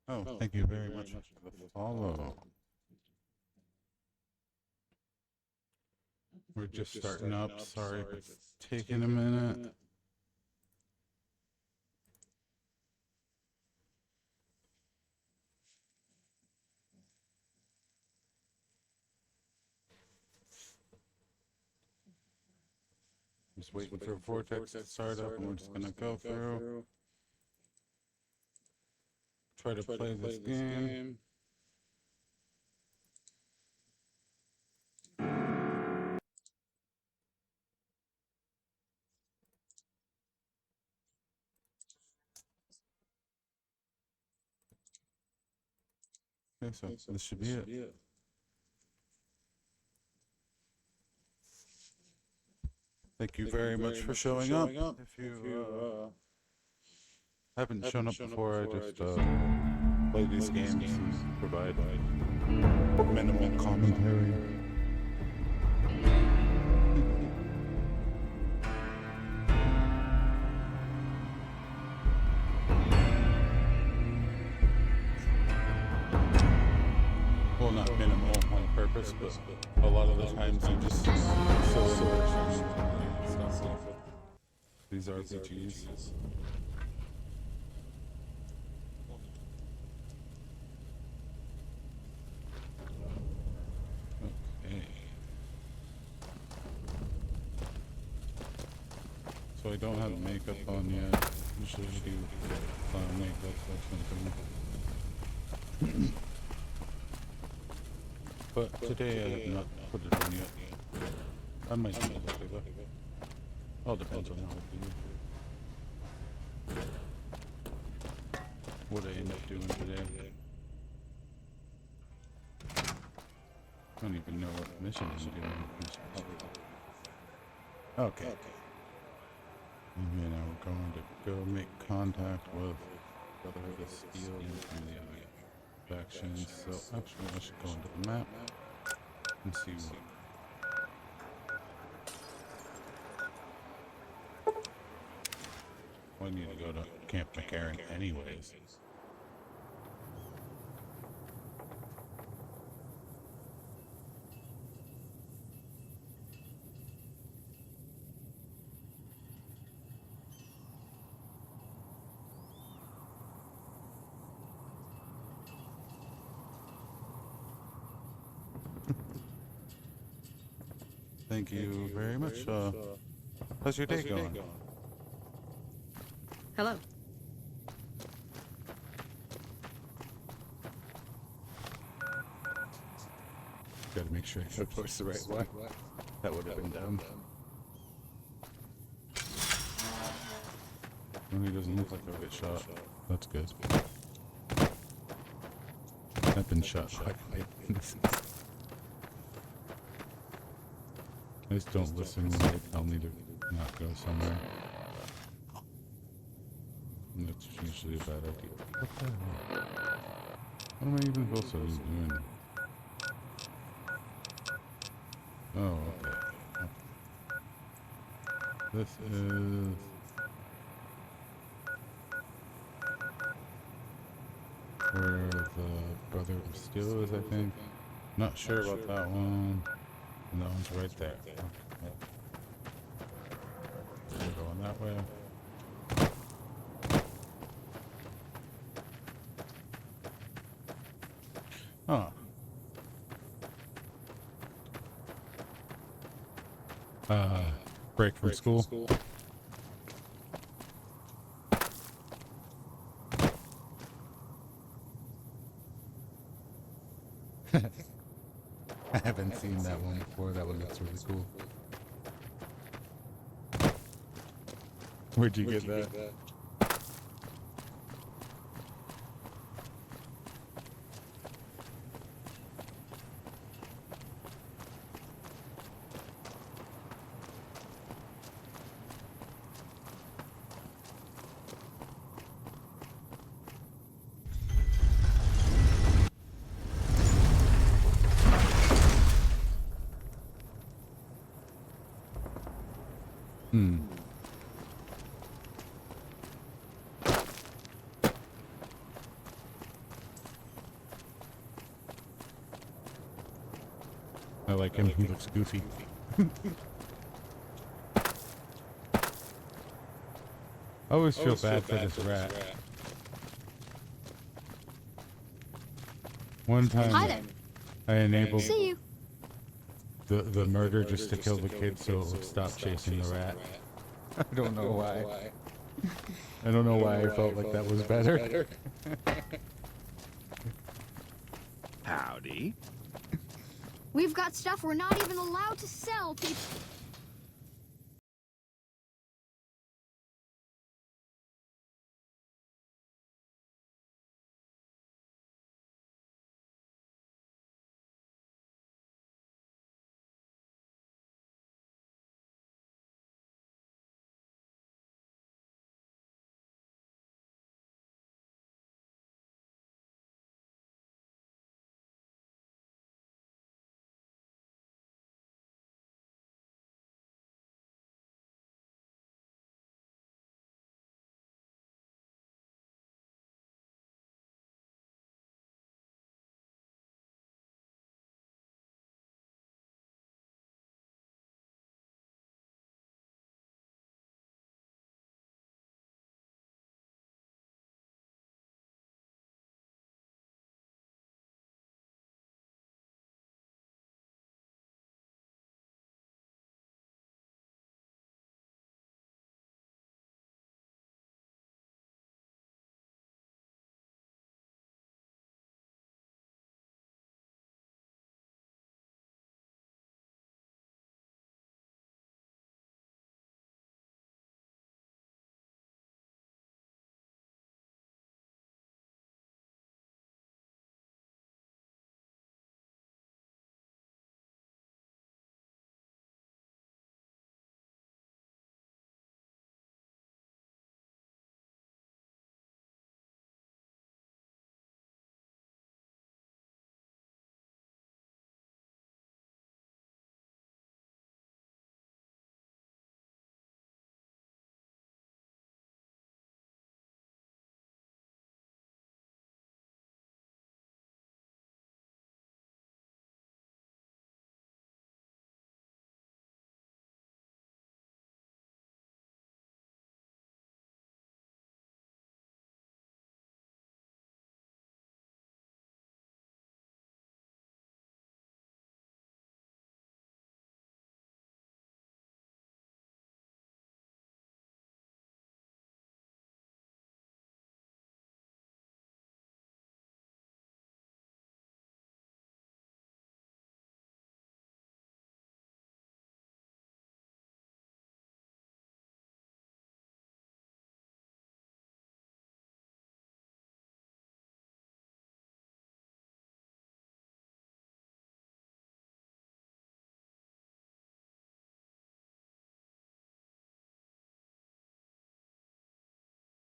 Oh, thank you very much for the follow. We're just starting up. Sorry if it's taking a minute. Just waiting for Vortex to start up, and we're just gonna go through. Try to play this game. Okay, so this should be it. Thank you very much for showing up. If you haven't shown up before, I just play these games and provide minimal commentary. Well, not minimal on purpose, but a lot of the times I'm just so these RPGs. Okay. So I don't have makeup on yet. Usually I do makeup or something. But today I have not put it on yet. I might do it later. All depends on how I do. What I end up doing today. I don't even know what mission I'm doing. Okay. And now we're going to go make contact with Brotherhood of Steel and the other factions. So actually I should go into the map and see what. Well, I need to go to Camp McCarran anyways. Thank you very much. How's your day going? Hello. Gotta make sure I push the right one. That would have been dumb. Well, he doesn't look like he'll get shot. That's good. I've been shot quite a bit. I just don't listen when they tell me to not go somewhere. And that's usually a bad idea. What the hell? What am I even supposed to be doing? Oh, okay. This is... where the Brother of Steel is, I think. Not sure about that one. And that one's right there. Okay. We're going that way. Huh. Break from school. I haven't seen that one before. That one looks really cool. Where'd you get that? Hmm. I like him. He looks goofy. I always feel bad for this rat. One time Hi there. I enabled See you. the murder just to kill the kid so it would stop chasing the rat. I don't know why. I don't know why I felt like that was better. Howdy. We've got stuff we're not even allowed to sell, people.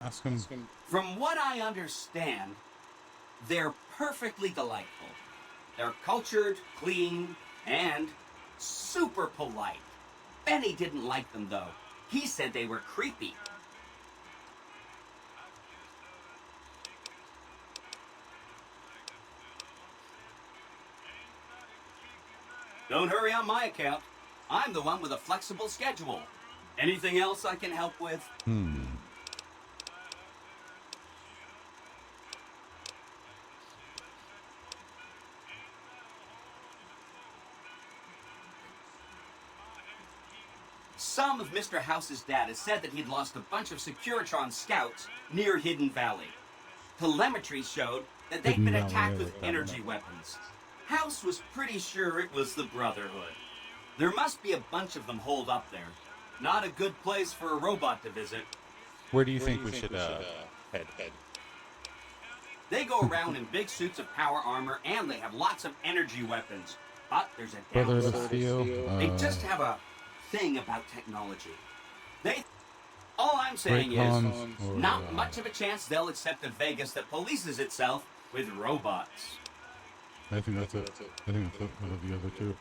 Ask him. From what I understand, they're perfectly delightful. They're cultured, clean, and super polite. Benny didn't like them, though. He said they were creepy. Don't hurry on my account. I'm the one with a flexible schedule. Anything else I can help with? Some of Mr. House's data said that he'd lost a bunch of Securitron scouts near Hidden Valley. Telemetry showed that they'd been attacked with energy weapons. House was pretty sure it was the Brotherhood. There must be a bunch of them holed up there. Not a good place for a robot to visit. Where do you think we should head? They go around in big suits of power armor and they have lots of energy weapons. But there's a Brotherhood of downside. Steel. They just have a thing about technology. All I'm saying Great is, Cons or, not much of a chance they'll accept a Vegas that polices itself with robots. I think that's it. I think that's it. What are the other two?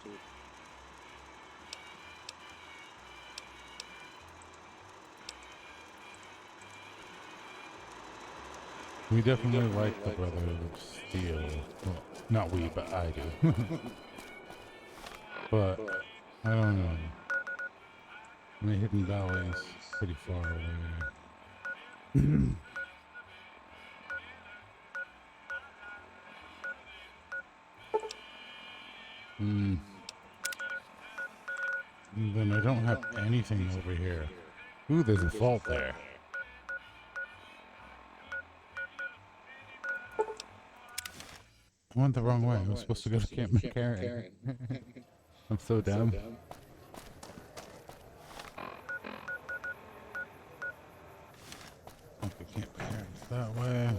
We definitely like the Brotherhood of Steel. Well, not we, but I do. But, I don't know. I mean, Hidden Valley's pretty far away. Hmm. Then I don't have anything over here. Ooh, there's a vault there. I went the wrong way. I was supposed to go to Camp McCarran. I'm so dumb. Okay, Camp McCarran's that way.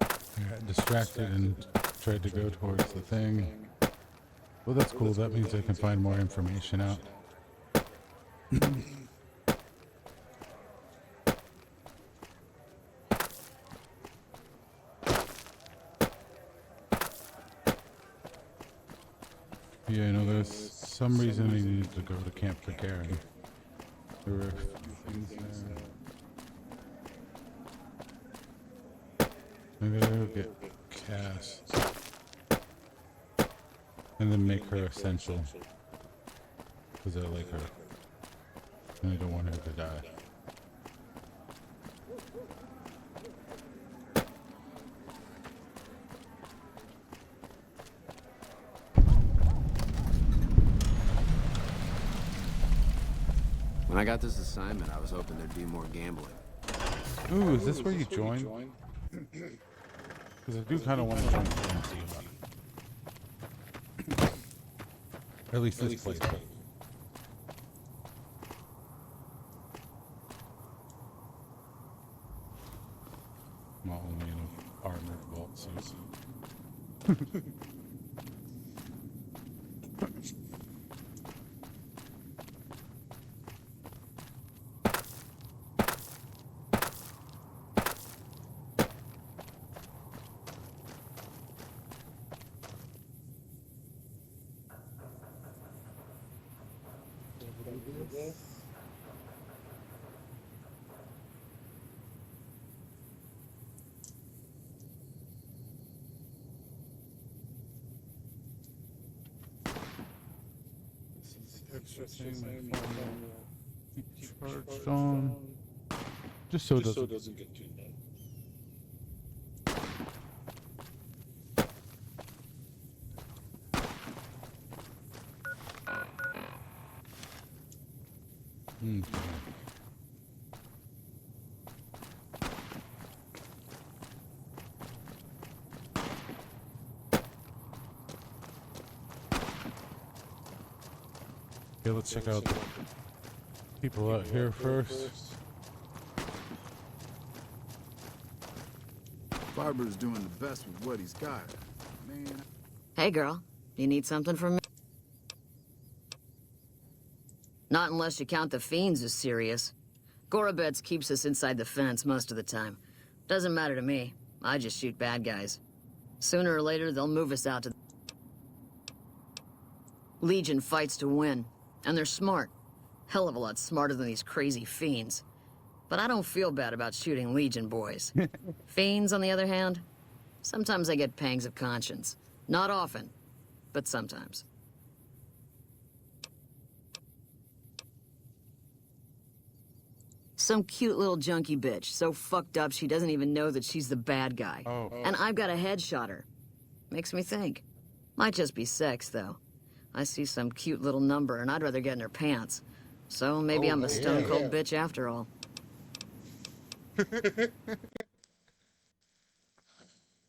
I got distracted and tried to go towards the thing. Well, that's cool. That means I can find more information out. Yeah, I know there's some reason I needed to go to Camp McCarran. There were a few things there. I gotta go get Cass. And then make her essential. Because I like her. And I don't want her to die. When I got this assignment, I was hoping there'd be more gambling. Ooh, is this where you join? Because I do kind of want to join and see about it. At least this place. Not only in an armored vault suit. Extra thing charged on. Just so it doesn't get too low. Okay, let's check out the people out here first. Barber's doing the best with what he's got. Man. Hey, girl. You need something from me? Not unless you count the fiends as serious. Gorobets keeps us inside the fence most of the time. Doesn't matter to me. I just shoot bad guys. Sooner or later, they'll move us out to... Legion fights to win. And they're smart. Hell of a lot smarter than these crazy fiends. But I don't feel bad about shooting Legion boys. Fiends, on the other hand, sometimes I get pangs of conscience. Not often, but sometimes. Some cute little junkie bitch, so fucked up she doesn't even know that she's the bad guy. And I've got a headshot her. Makes me think. Might just be sex, though. I see some cute little number, and I'd rather get in her pants. So maybe I'm a stone-cold bitch after all.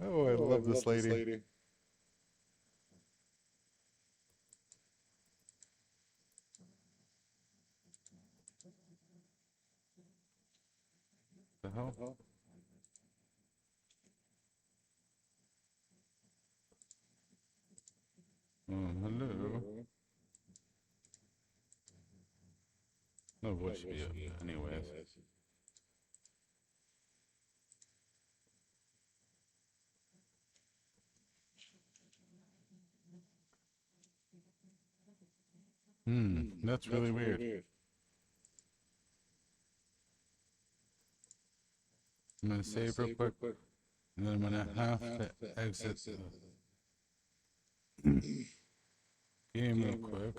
Oh, I love this lady. The hell? Hello. No voice should be up there anyways. That's really weird. I'm gonna save real quick, and then I'm gonna have to exit the game real quick,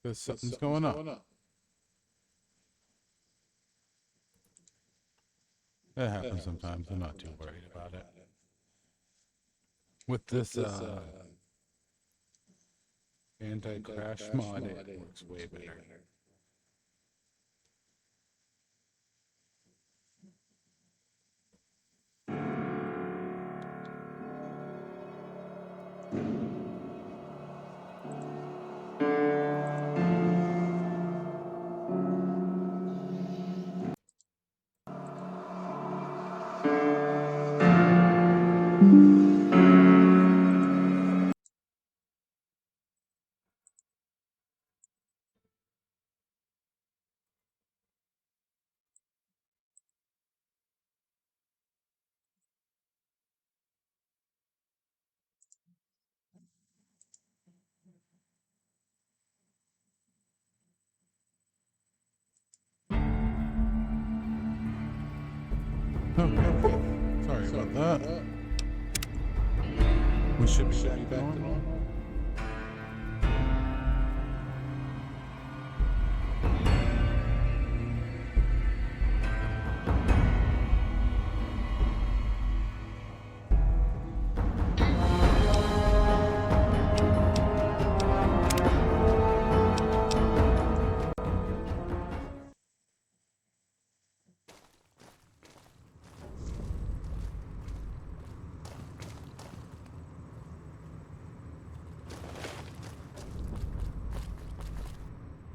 because something's going on. That happens sometimes. I'm not too worried about it. With this anti-crash mod, it works way better. Okay. Sorry about that. We should be back on.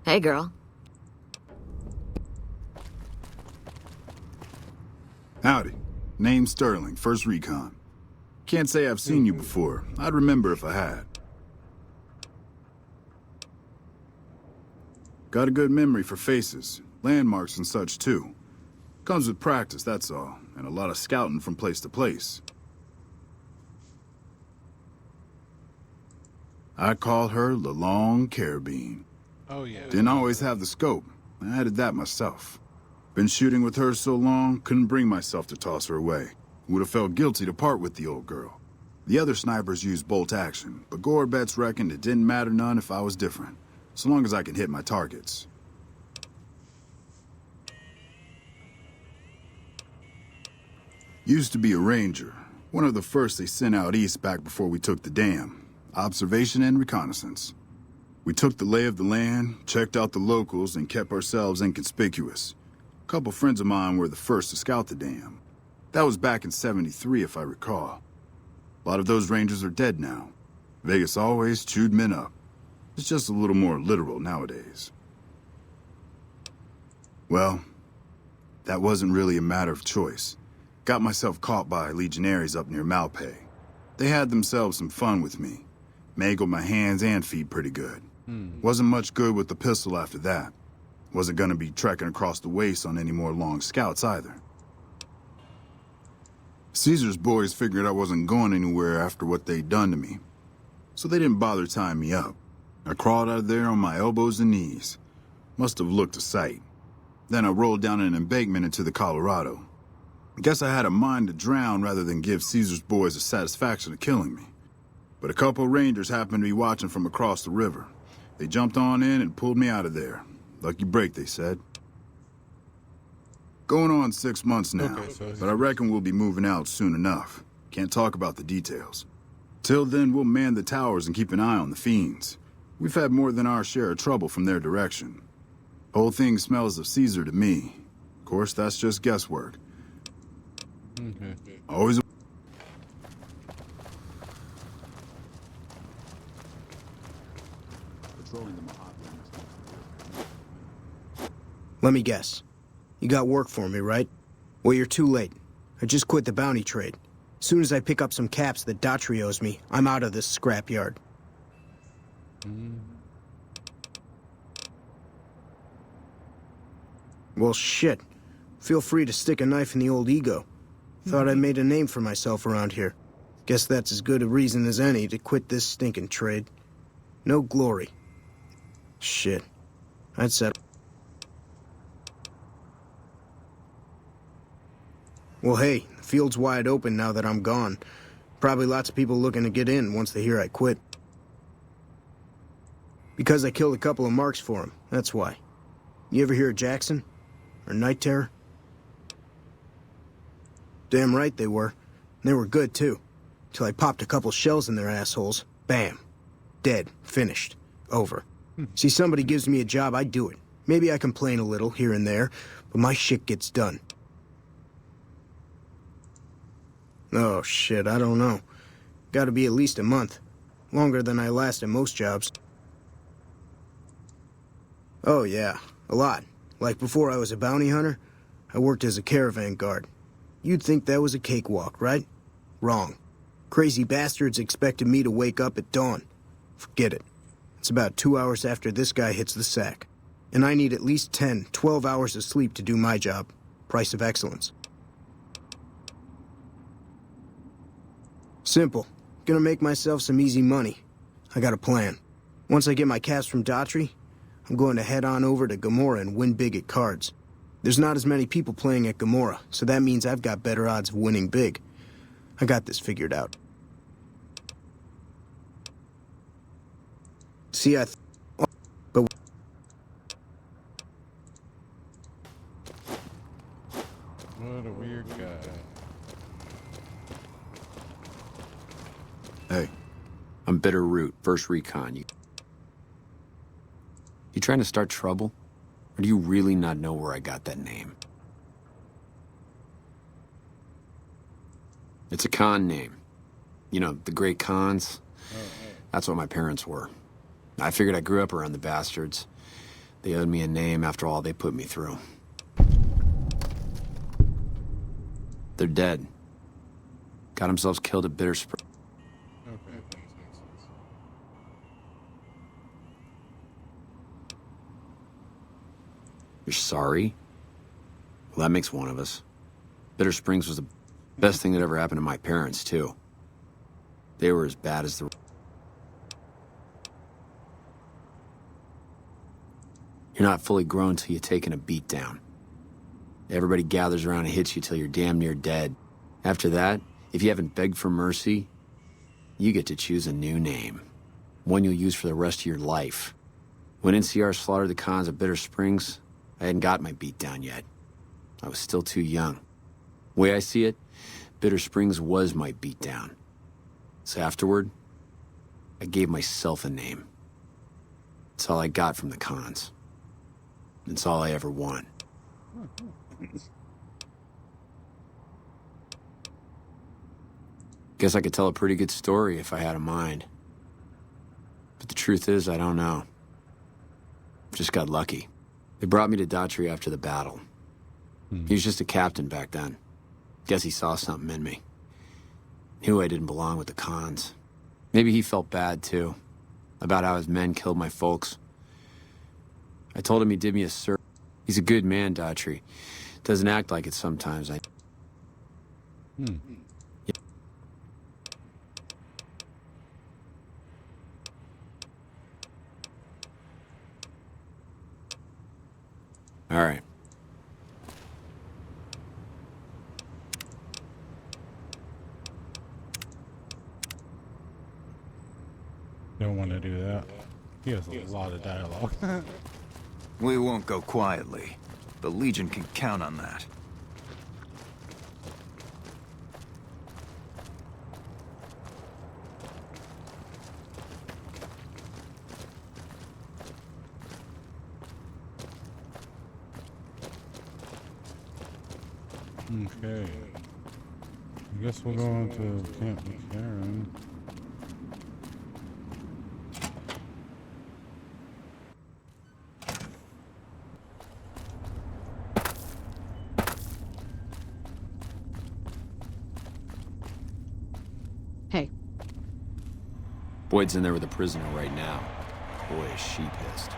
Hey, girl. Howdy. Name's Sterling, First Recon. Can't say I've seen you before. I'd remember if I had. Got a good memory for faces, landmarks and such too. Comes with practice, that's all, and a lot of scouting from place to place. I call her the Long Carabine. Oh yeah. Didn't always have the scope. I added that myself. Been shooting with her so long, couldn't bring myself to toss her away. Would have felt guilty to part with the old girl. The other snipers used bolt action, but Gorbets reckoned it didn't matter none if I was different, so long as I can hit my targets. Used to be a ranger, one of the first they sent out east back before we took the dam. Observation and reconnaissance. We took the lay of the land, checked out the locals, and kept ourselves inconspicuous. A couple friends of mine were the first to scout the dam. That was back in '73, if I recall. A lot of those rangers are dead now. Vegas always chewed men up. It's just a little more literal nowadays. Well, that wasn't really a matter of choice. Got myself caught by legionaries up near Malpay. They had themselves some fun with me. Mangled my hands and feet pretty good. Wasn't much good with the pistol after that. Wasn't gonna be trekking across the waste on any more long scouts either. Caesar's boys figured I wasn't going anywhere after what they'd done to me, so they didn't bother tying me up. I crawled out of there on my elbows and knees. Must have looked a sight. Then I rolled down an embankment into the Colorado. I guess I had a mind to drown rather than give Caesar's boys the satisfaction of killing me. But a couple of rangers happened to be watching from across the river. They jumped on in and pulled me out of there. Lucky break, they said. Going on 6 months now, but I reckon we'll be moving out soon enough. Can't talk about the details. Till then, we'll man the towers and keep an eye on the fiends. We've had more than our share of trouble from their direction. Whole thing smells of Caesar to me. Of course, that's just guesswork. Okay. Always. Let me guess. You got work for me, right? Well, you're too late. I just quit the bounty trade. As soon as I pick up some caps that Daughtry owes me, I'm out of this scrapyard. Well, shit. Feel free to stick a knife in the old ego. Thought I made a name for myself around here. Guess that's as good a reason as any to quit this stinking trade. No glory. Shit. I'd settle. Well, hey, the field's wide open now that I'm gone. Probably lots of people looking to get in once they hear I quit. Because I killed a couple of marks for him, that's why. You ever hear of Jackson? Or Night Terror? Damn right they were. They were good, too. Till I popped a couple shells in their assholes. Bam. Dead. Finished. Over. See, somebody gives me a job, I do it. Maybe I complain a little here and there, but my shit gets done. Oh, shit, I don't know. Gotta be at least a month. Longer than I last at most jobs. Oh, yeah. A lot. Like before I was a bounty hunter, I worked as a caravan guard. You'd think that was a cakewalk, right? Wrong. Crazy bastards expected me to wake up at dawn. Forget it. It's about 2 hours after this guy hits the sack. And I need at least 10, 12 hours of sleep to do my job. Price of excellence. Simple. Gonna make myself some easy money. I got a plan. Once I get my caps from Daughtry, I'm going to head on over to Gomorrah and win big at cards. There's not as many people playing at Gomorrah, so that means I've got better odds of winning big. I got this figured out. See, but... What a weird guy. Hey, I'm Bitter Root, 1st Recon. You trying to start trouble? Or do you really not know where I got that name? It's a con name. You know, the great cons. That's what my parents were. I figured I grew up around the bastards. They owed me a name after all they put me through. They're dead. Got themselves killed at Bitter Springs. You're sorry? Well, that makes one of us. Bitter Springs was the best thing that ever happened to my parents, too. They were as bad as the... You're not fully grown till you've taken a beat down. Everybody gathers around and hits you till you're damn near dead. After that, if you haven't begged for mercy, you get to choose a new name. One you'll use for the rest of your life. When NCR slaughtered the cons at Bitter Springs, I hadn't got my beat down yet. I was still too young. The way I see it, Bitter Springs was my beat down. So afterward, I gave myself a name. It's all I got from the cons. It's all I ever won. Guess I could tell a pretty good story if I had a mind. But the truth is, I don't know. Just got lucky. They brought me to Daughtry after the battle. He was just a captain back then. Guess he saw something in me. Knew I didn't belong with the cons. Maybe he felt bad, too. About how his men killed my folks. I told him he did me a service. He's a good man, Daughtry. Doesn't act like it sometimes. Yeah. All right. Don't want to do that. He has a lot of dialogue. We won't go quietly. The Legion can count on that. Okay. I guess we'll go on to Camp McCarran. Hey. Boyd's in there with a prisoner right now. Boy, is she pissed.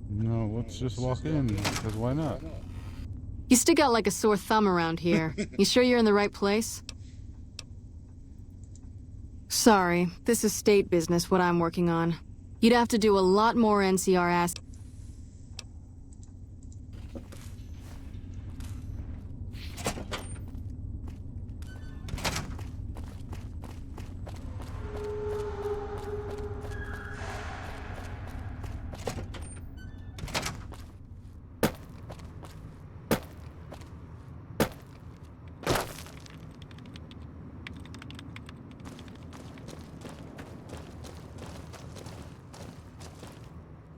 No, let's just walk in, because why not? You stick out like a sore thumb around here. You sure you're in the right place? Sorry, this is state business, what I'm working on. You'd have to do a lot more NCR ass.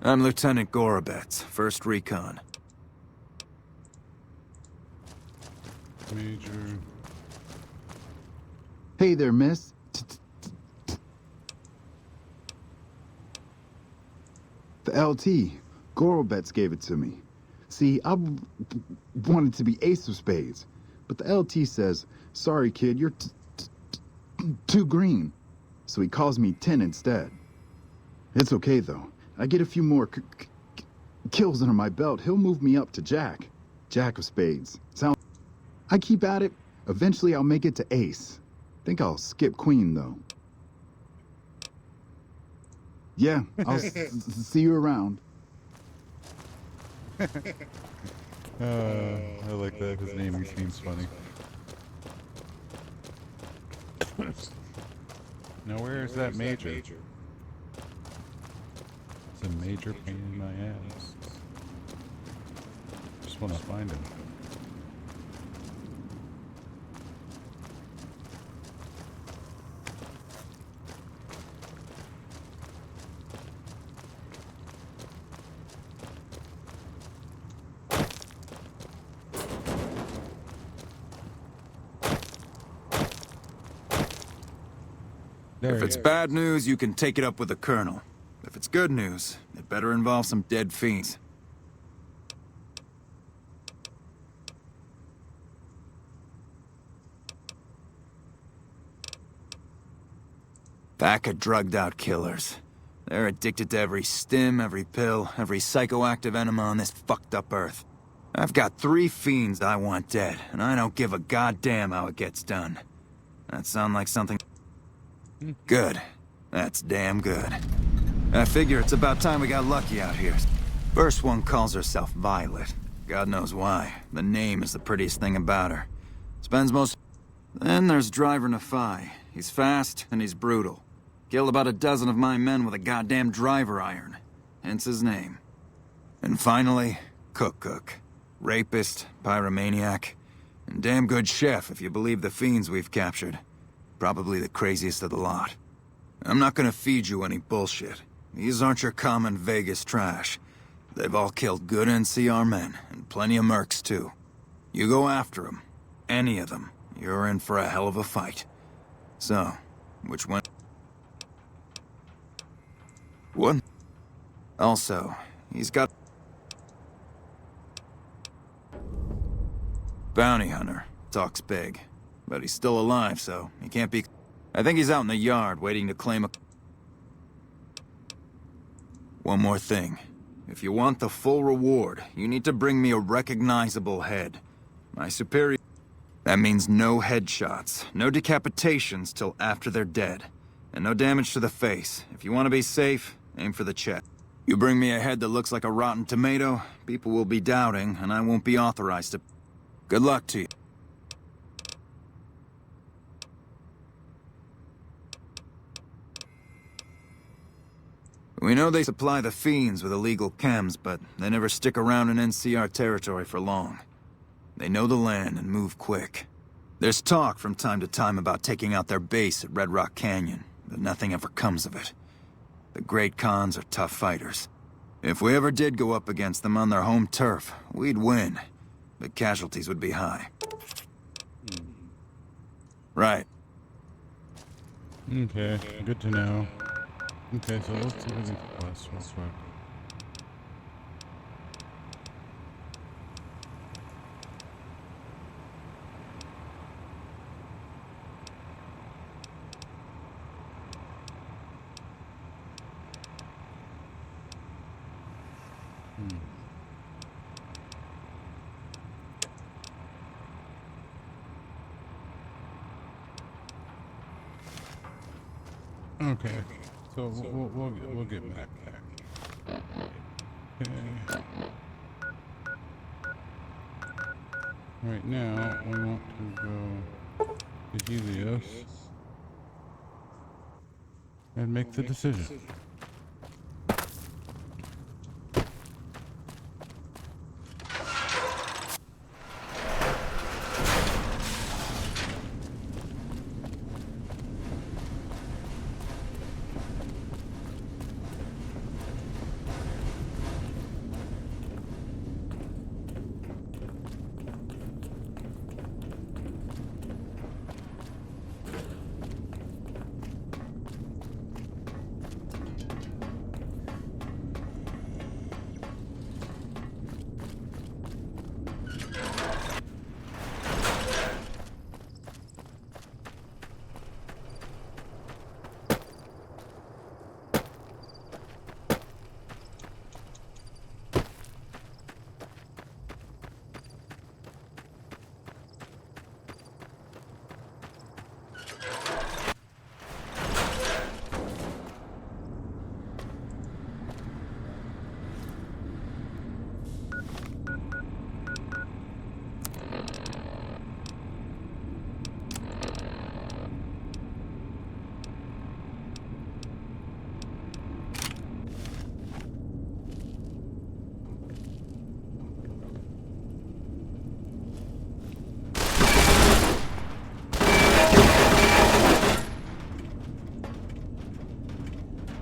I'm Lieutenant Gorobets, 1st Recon. Major. Hey there, miss. The LT. Gorobets gave it to me. See, I wanted to be ace of spades, but the LT says, sorry kid, you're too green. So he calls me 10 instead. It's okay though. I get a few more kills under my belt, he'll move me up to Jack. Jack of spades. I keep at it. Eventually I'll make it to ace. Think I'll skip queen though. Yeah, I'll see you around. I like that. His name seems funny. Now where is that major? It's a major pain in my ass. Just want to find him. If it's bad news, you can take it up with the Colonel. If it's good news, it better involve some dead fiends. Pack of drugged-out killers. They're addicted to every stim, every pill, every psychoactive enema on this fucked-up Earth. I've got 3 fiends I want dead, and I don't give a goddamn how it gets done. That sound like something... Good. That's damn good. I figure it's about time we got lucky out here. First one calls herself Violet. God knows why. The name is the prettiest thing about her. Spends most... Then there's Driver Nafai. He's fast and he's brutal. Killed about a dozen of my men with a goddamn driver iron. Hence his name. And finally, Cook. Rapist, pyromaniac, and damn good chef if you believe the fiends we've captured. Probably the craziest of the lot. I'm not gonna feed you any bullshit. These aren't your common Vegas trash. They've all killed good NCR men, and plenty of mercs too. You go after them, any of them, you're in for a hell of a fight. So, which one? What? Also, he's got... Bounty hunter. Talks big. But he's still alive, so he can't be... I think he's out in the yard, waiting to claim a... One more thing. If you want the full reward, you need to bring me a recognizable head. My superior... That means no headshots, no decapitations till after they're dead, and no damage to the face. If you want to be safe, aim for the chest. You bring me a head that looks like a rotten tomato, people will be doubting, and I won't be authorized to... Good luck to you. We know they supply the fiends with illegal chems, but they never stick around in NCR territory for long. They know the land and move quick. There's talk from time to time about taking out their base at Red Rock Canyon, but nothing ever comes of it. The Great Khans are tough fighters. If we ever did go up against them on their home turf, we'd win. But casualties would be high. Right. Okay, good to know. Okay, so let's do the quest real quick. Okay, so we'll get back there. Okay. Right now, we want to go to Helios and make the decision.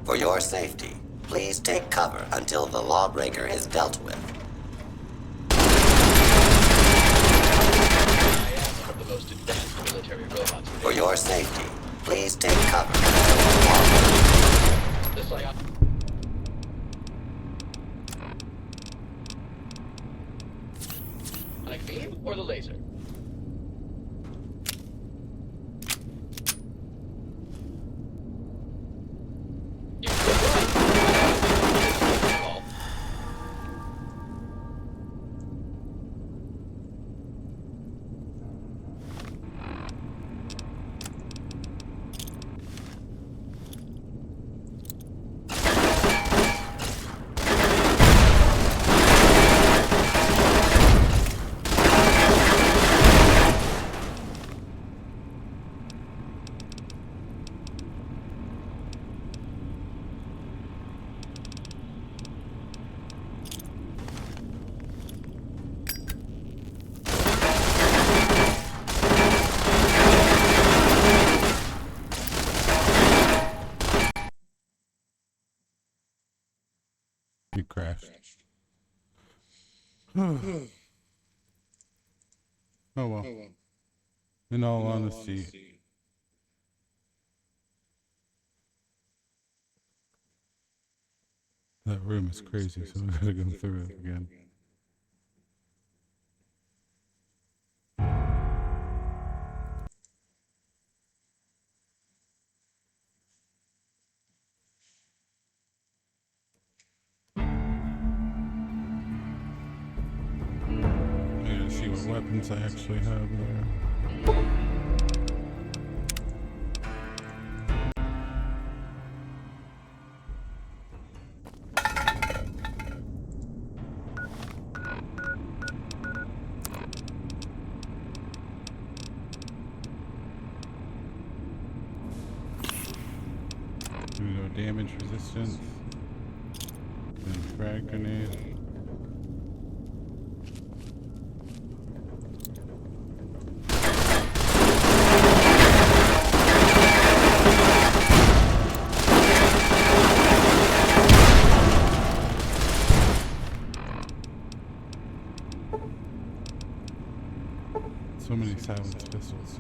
For your safety, please take cover until the lawbreaker is dealt with. I am one of the most advanced military robots. For your safety, please take cover until the lawbreaker. The Psion... Sonic beam or the laser? You crashed. Oh well. In all honesty, that room is crazy, so we gotta go through it again. See what weapons I actually have there. Here we go, damage resistance. And frag grenade. So many silenced pistols.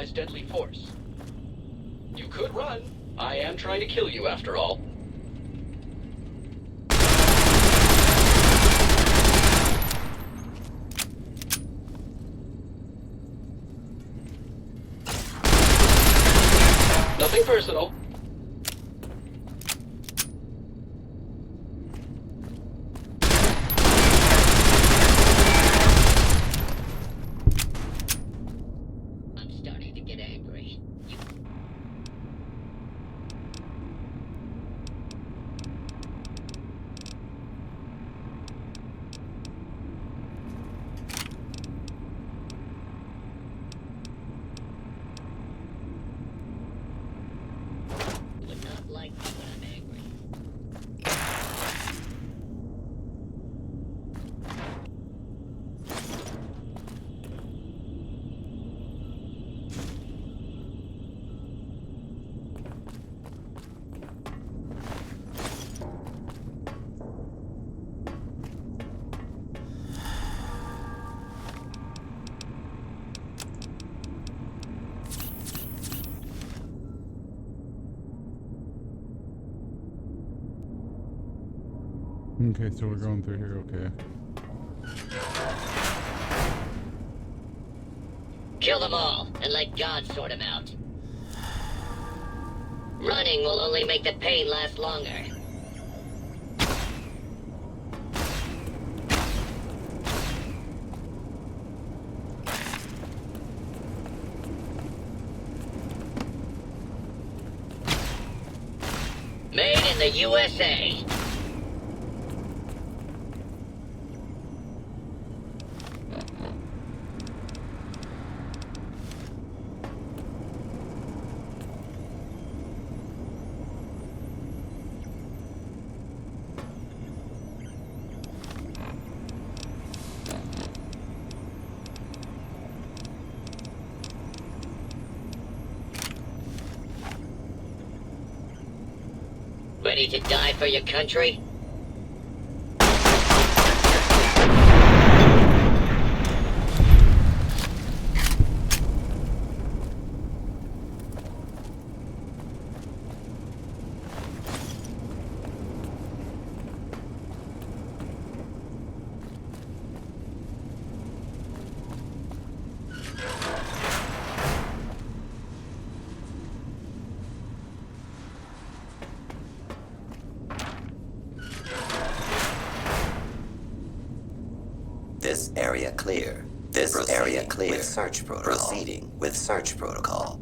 utilize deadly force. You could run. I am trying to kill you after all. Nothing personal. I'm starting to get angry. Would not like me when I'm angry. Okay, so we're going through here, okay. Kill them all, and let God sort them out. Running will only make the pain last longer. Made in the USA. Ready to die for your country? This area clear. This area clear. With search protocol. Proceeding with search protocol.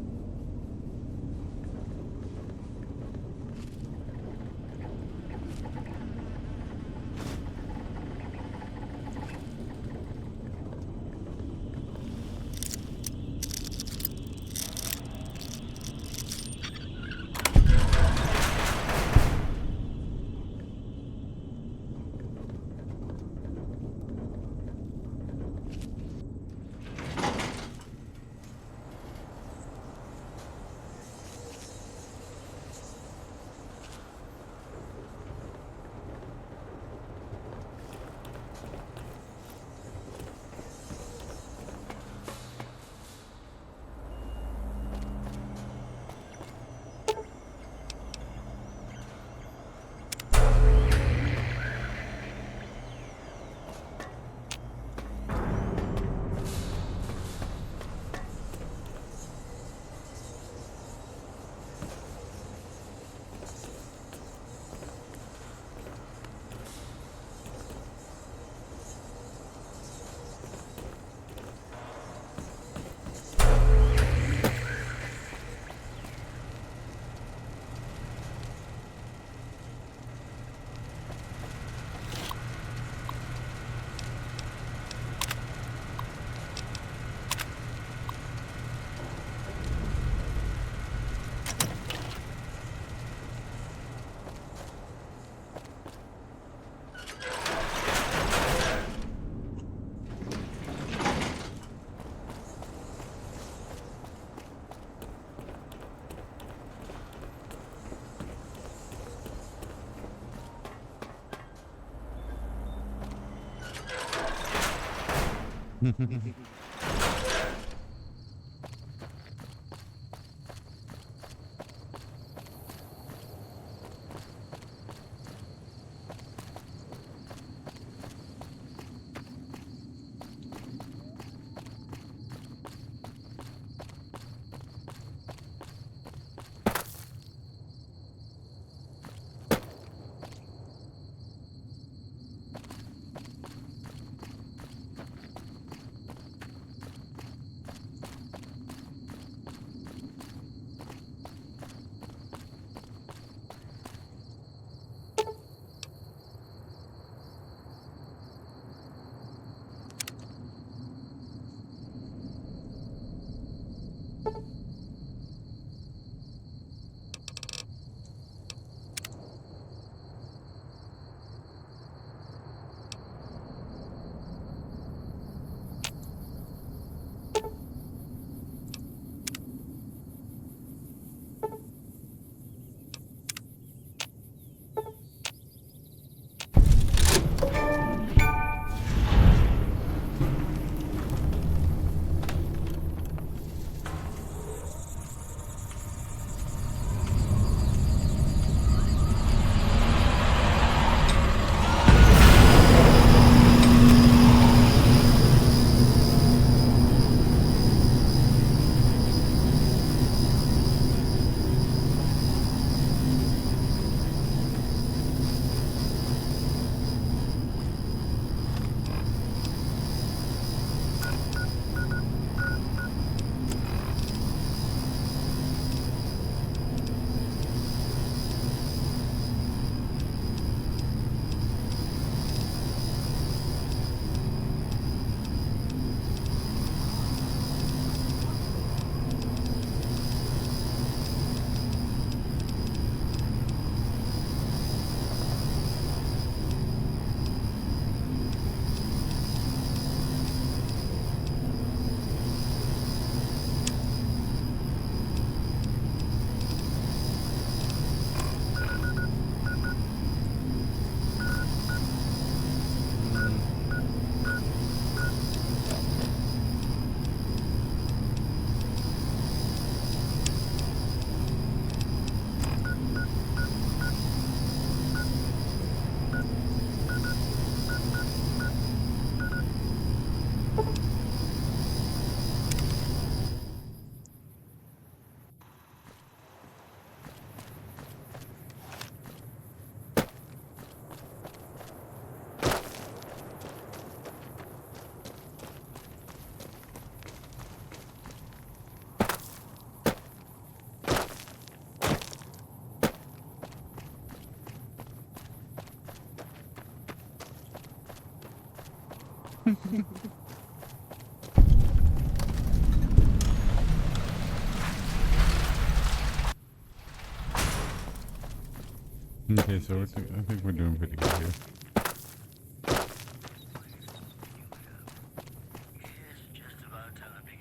Okay, so I think we're doing pretty good here.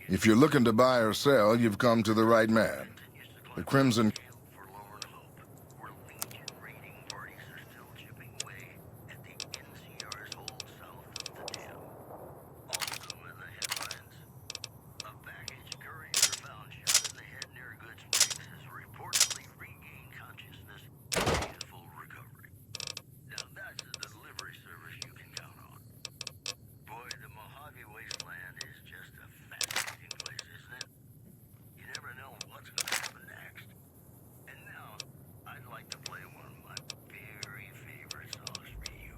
If you're looking to buy or sell, you've come to the right man. The Crimson... Wasteland is just a fascinating place, isn't it? You never know what's going to happen next. And now, I'd like to play one of my very favorite songs for you.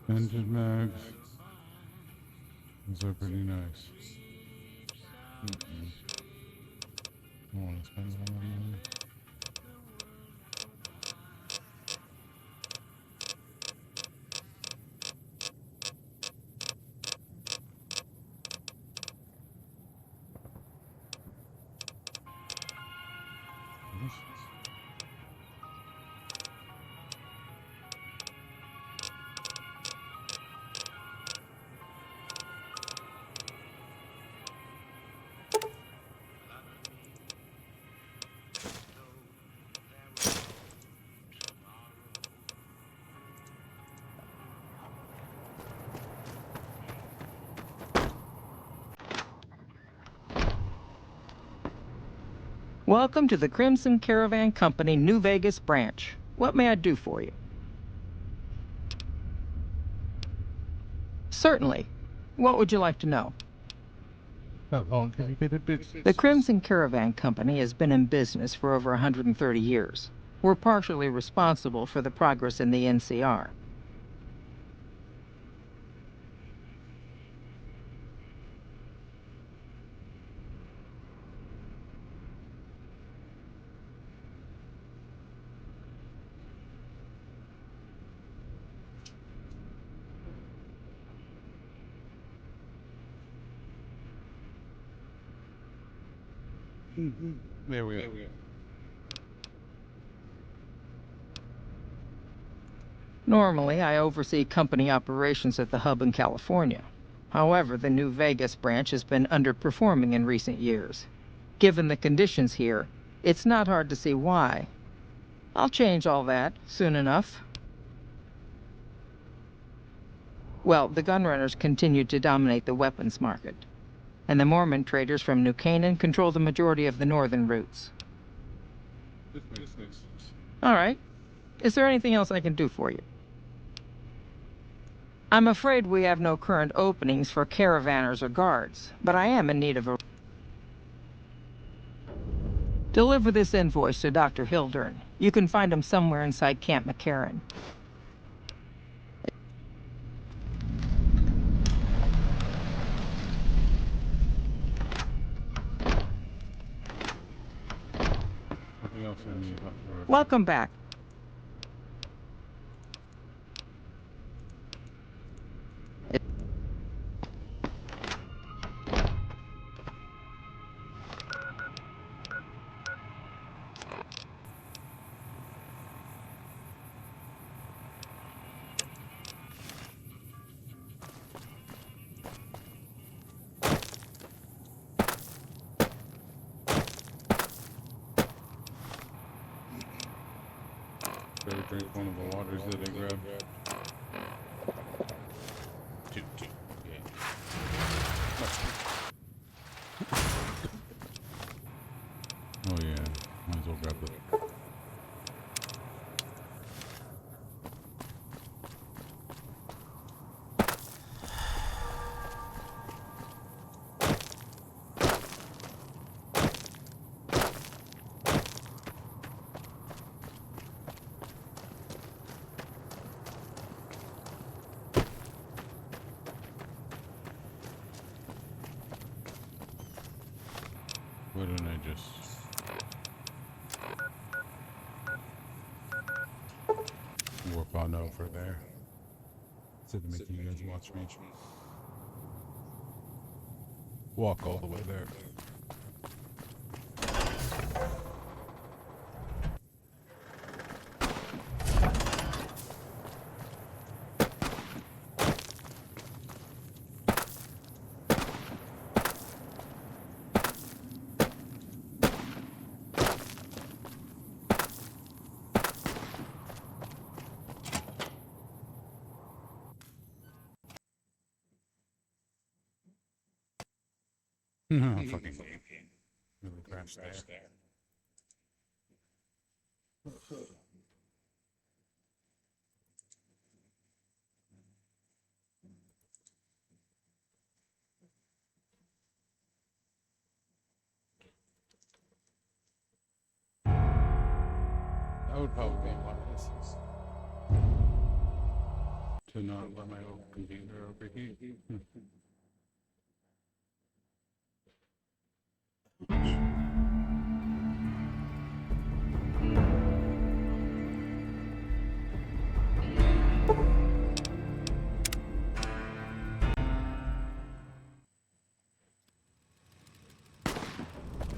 Engine mags. Those are pretty nice. I want to spend all my money. Welcome to the Crimson Caravan Company New Vegas branch. What may I do for you? Certainly. What would you like to know? The Crimson Caravan Company has been in business for over 130 years. We're partially responsible for the progress in the NCR. There we are. Normally, I oversee company operations at the hub in California. However, the New Vegas branch has been underperforming in recent years. Given the conditions here, it's not hard to see why. I'll change all that soon enough. Well, the gunrunners continue to dominate the weapons market, and the Mormon traders from New Canaan control the majority of the northern routes. All right. Is there anything else I can do for you? I'm afraid we have no current openings for caravanners or guards, but I am in need of a... Deliver this invoice to Dr. Hildern. You can find him somewhere inside Camp McCarran. Welcome back. drink one of the waters that I grabbed. Two. Yeah. Oh yeah, might as well grab the... Why didn't I just... warp on over there instead of making you guys watch me walk all the way there. No, fucking really crashed there. That would probably be wise to not let my old computer overheat.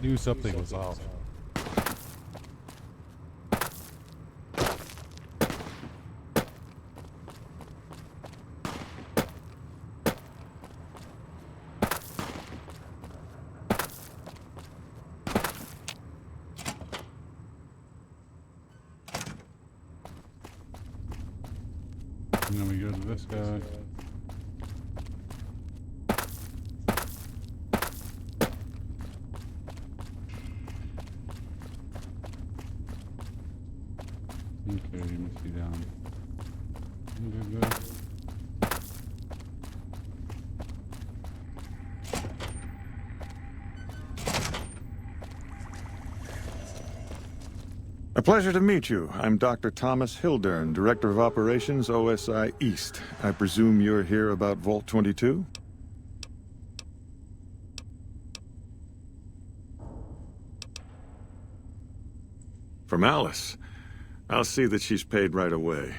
Knew something was off. And then we go to this guy. Okay, you must be down. Good. A pleasure to meet you. I'm Dr. Thomas Hildern, Director of Operations, OSI East. I presume you're here about Vault 22? From Alice. I'll see that she's paid right away.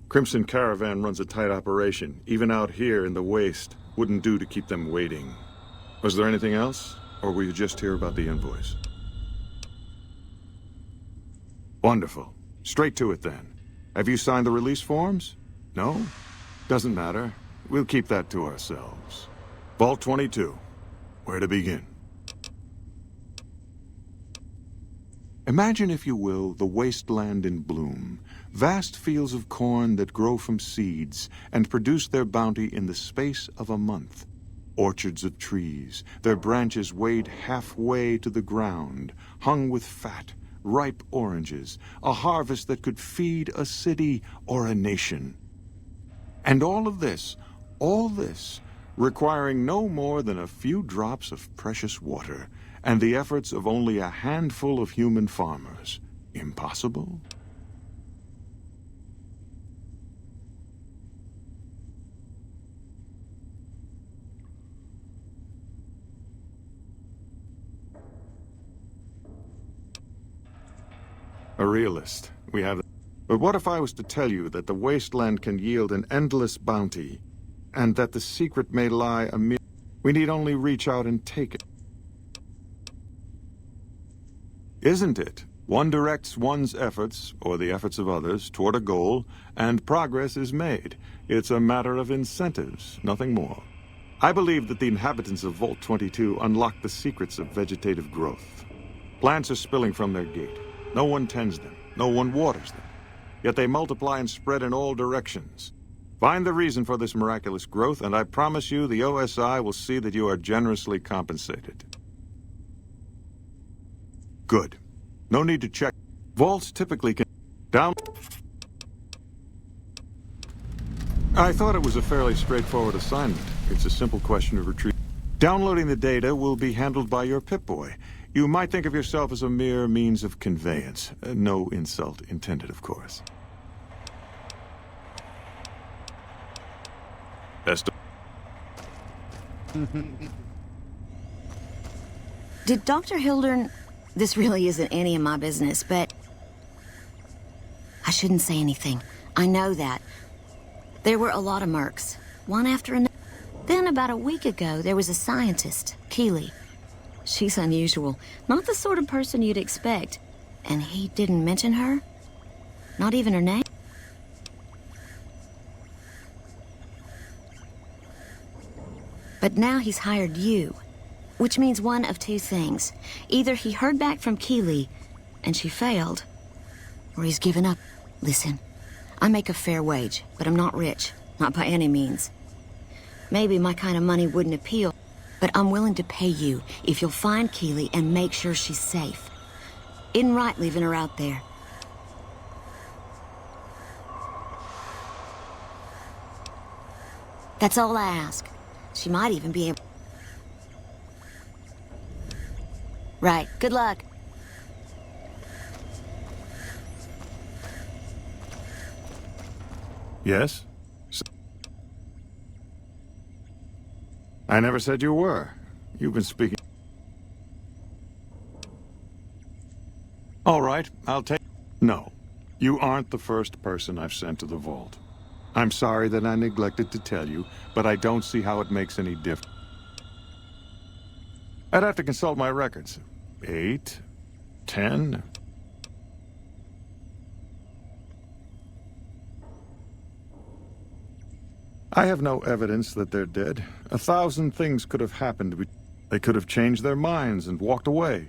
Crimson Caravan runs a tight operation. Even out here in the waste, wouldn't do to keep them waiting. Was there anything else? Or were you just here about the invoice? Wonderful. Straight to it then. Have you signed the release forms? No? Doesn't matter. We'll keep that to ourselves. Vault 22. Where to begin? Imagine, if you will, the wasteland in bloom. Vast fields of corn that grow from seeds and produce their bounty in the space of a month. Orchards of trees, their branches weighed halfway to the ground, hung with fat, ripe oranges, a harvest that could feed a city or a nation. And all this, requiring no more than a few drops of precious water, and the efforts of only a handful of human farmers. Impossible? A realist. We have... But what if I was to tell you that the wasteland can yield an endless bounty, and that the secret may lie amid... We need only reach out and take it. Isn't it? One directs one's efforts, or the efforts of others, toward a goal, and progress is made. It's a matter of incentives, nothing more. I believe that the inhabitants of Vault 22 unlock the secrets of vegetative growth. Plants are spilling from their gate. No one tends them. No one waters them. yet they multiply and spread in all directions. Find the reason for this miraculous growth, and I promise you the OSI will see that you are generously compensated. Good. No need to check. Vaults typically can... Down... I thought it was a fairly straightforward assignment. It's a simple question of retrieval. Downloading the data will be handled by your Pip-Boy. You might think of yourself as a mere means of conveyance. No insult intended, of course. Best of... Did Dr. Hildern... This really isn't any of my business, but... I shouldn't say anything. I know that. There were a lot of mercs, one after another. Then about a week ago, there was a scientist, Keeley. She's unusual. Not the sort of person you'd expect. And he didn't mention her? Not even her name? But now he's hired you. Which means one of two things. Either he heard back from Keeley, and she failed, or he's given up. Listen, I make a fair wage, but I'm not rich. Not by any means. Maybe my kind of money wouldn't appeal, but I'm willing to pay you if you'll find Keeley and make sure she's safe. Isn't right leaving her out there. That's all I ask. She might even be able... Right. Good luck. Yes? I never said you were. You've been speaking... All right, I'll take... No. You aren't the first person I've sent to the vault. I'm sorry that I neglected to tell you, but I don't see how it makes any difference. I'd have to consult my records. 8, 10... I have no evidence that they're dead. 1,000 things could have happened. They could have changed their minds and walked away.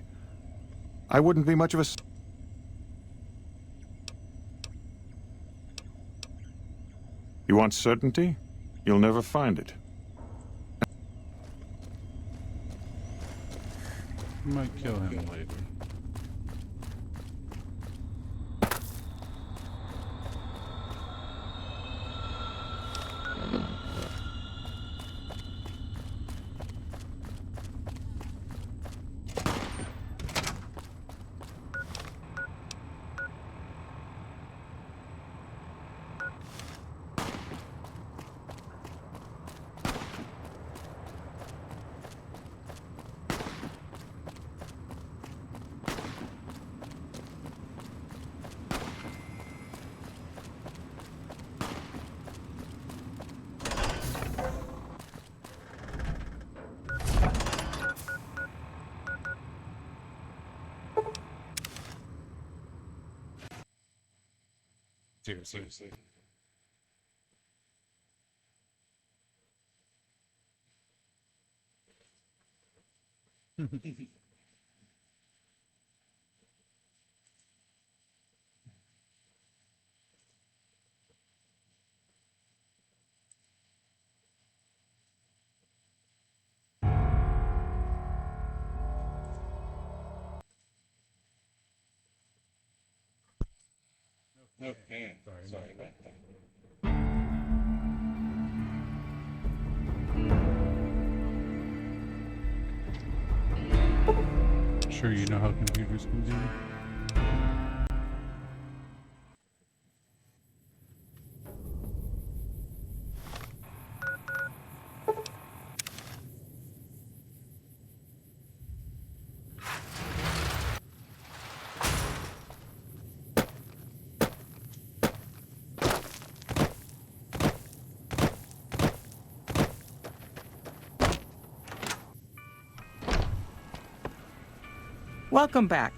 I wouldn't be much of a... You want certainty? You'll never find it. Might kill him later. Seriously. Okay, sorry about that. Sure you know how computers can do. Welcome back.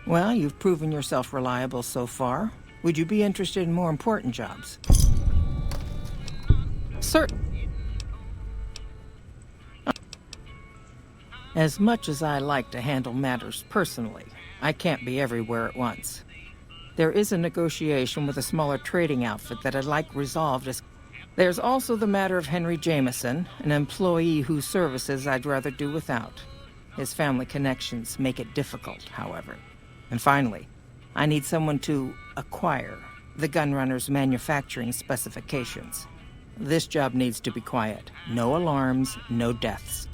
Well, you've proven yourself reliable so far. Would you be interested in more important jobs? As much as I like to handle matters personally, I can't be everywhere at once. There is a negotiation with a smaller trading outfit that I'd like resolved as... There's also the matter of Henry Jameson, an employee whose services I'd rather do without. His family connections make it difficult, however. And finally, I need someone to acquire the gunrunner's manufacturing specifications. This job needs to be quiet. No alarms, no deaths.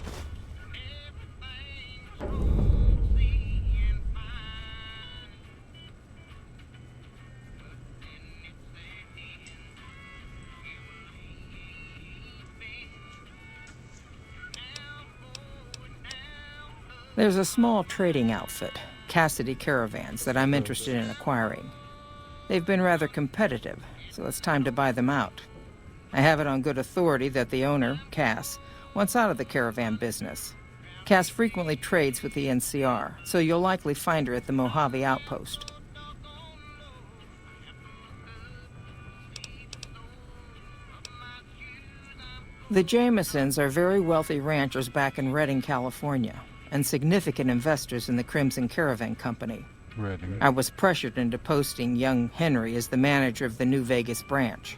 There's a small trading outfit, Cassidy Caravans, that I'm interested in acquiring. They've been rather competitive, so it's time to buy them out. I have it on good authority that the owner, Cass, wants out of the caravan business. Cass frequently trades with the NCR, so you'll likely find her at the Mojave outpost. The Jamesons are very wealthy ranchers back in Redding, California, and significant investors in the Crimson Caravan Company. Redding. I was pressured into posting young Henry as the manager of the New Vegas branch.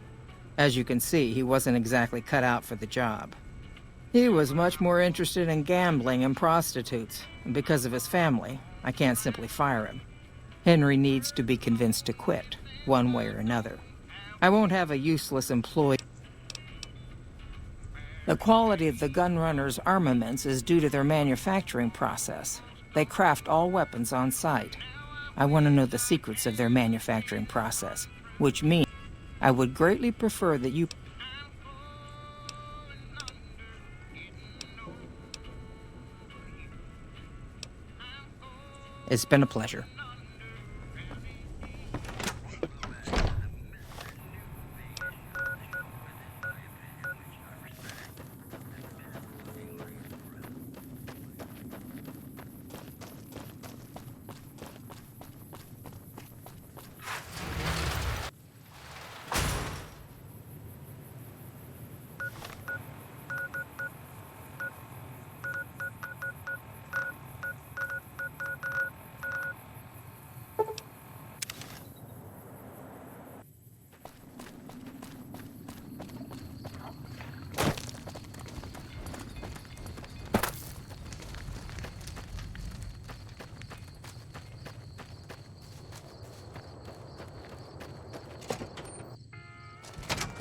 As you can see, he wasn't exactly cut out for the job. He was much more interested in gambling and prostitutes, and because of his family, I can't simply fire him. Henry needs to be convinced to quit, one way or another. I won't have a useless employee. The quality of the gunrunners' armaments is due to their manufacturing process. They craft all weapons on site. I want to know the secrets of their manufacturing process, which means I would greatly prefer that you... It's been a pleasure.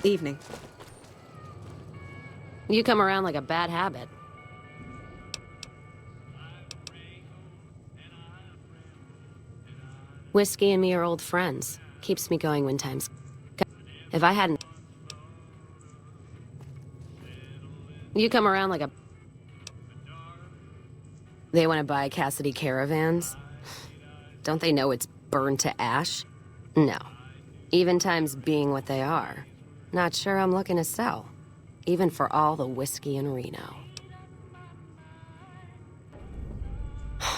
Evening. You come around like a bad habit. Whiskey and me are old friends. Keeps me going when times... If I hadn't... You come around like a... They want to buy Cassidy Caravans? Don't they know it's burned to ash? No. Even times being what they are. Not sure I'm looking to sell. Even for all the whiskey in Reno.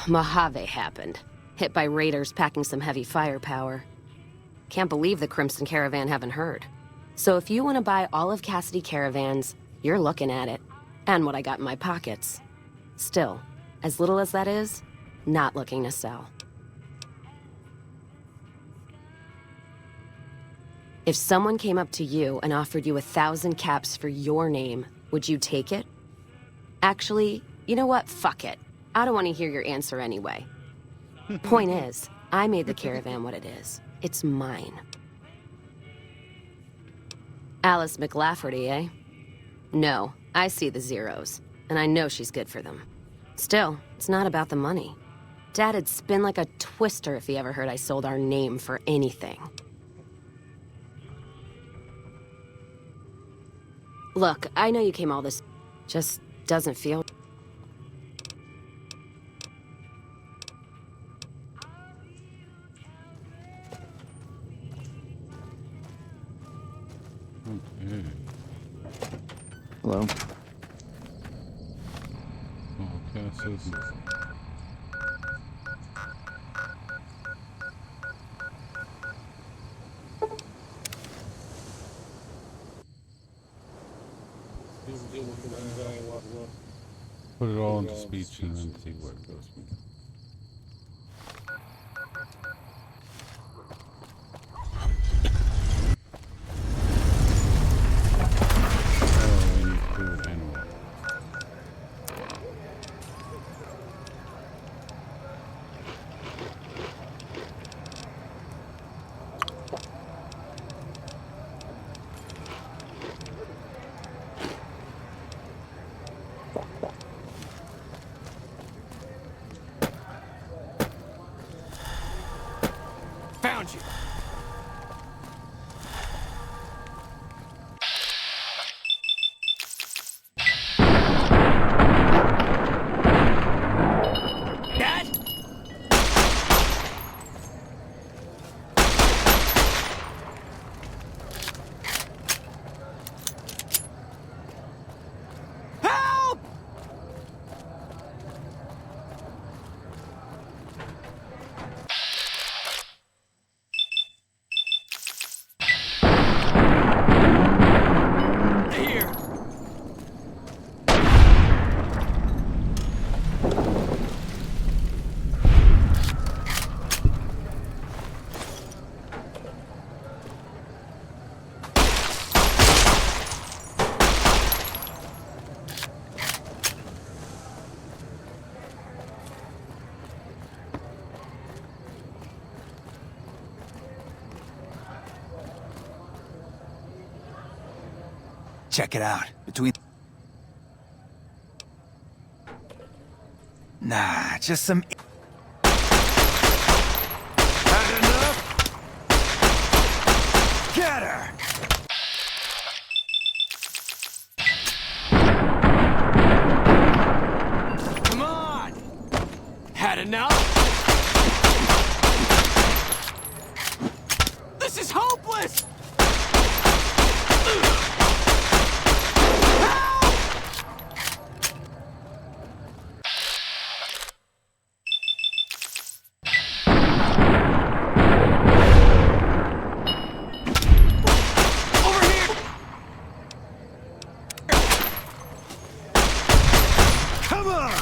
Mojave happened. Hit by raiders packing some heavy firepower. Can't believe the Crimson Caravan haven't heard. So if you want to buy all of Cassidy Caravans, you're looking at it. And what I got in my pockets. Still, as little as that is, not looking to sell. If someone came up to you and offered you 1,000 caps for your name, would you take it? Actually, you know what? Fuck it. I don't want to hear your answer anyway. Point is, I made the caravan what it is. It's mine. Alice McLafferty, eh? No, I see the zeros, and I know she's good for them. Still, it's not about the money. Dad'd spin like a twister if he ever heard I sold our name for anything. Look, I know you came all this... Just doesn't feel... Okay. Hello? Oh, Cass isn't... Put it all into speech and then see where it goes. you. Dad? Help! Here. Check it out. Between... Nah, just some... Had enough? Get her! Come on! Had enough? This is hopeless! Come on!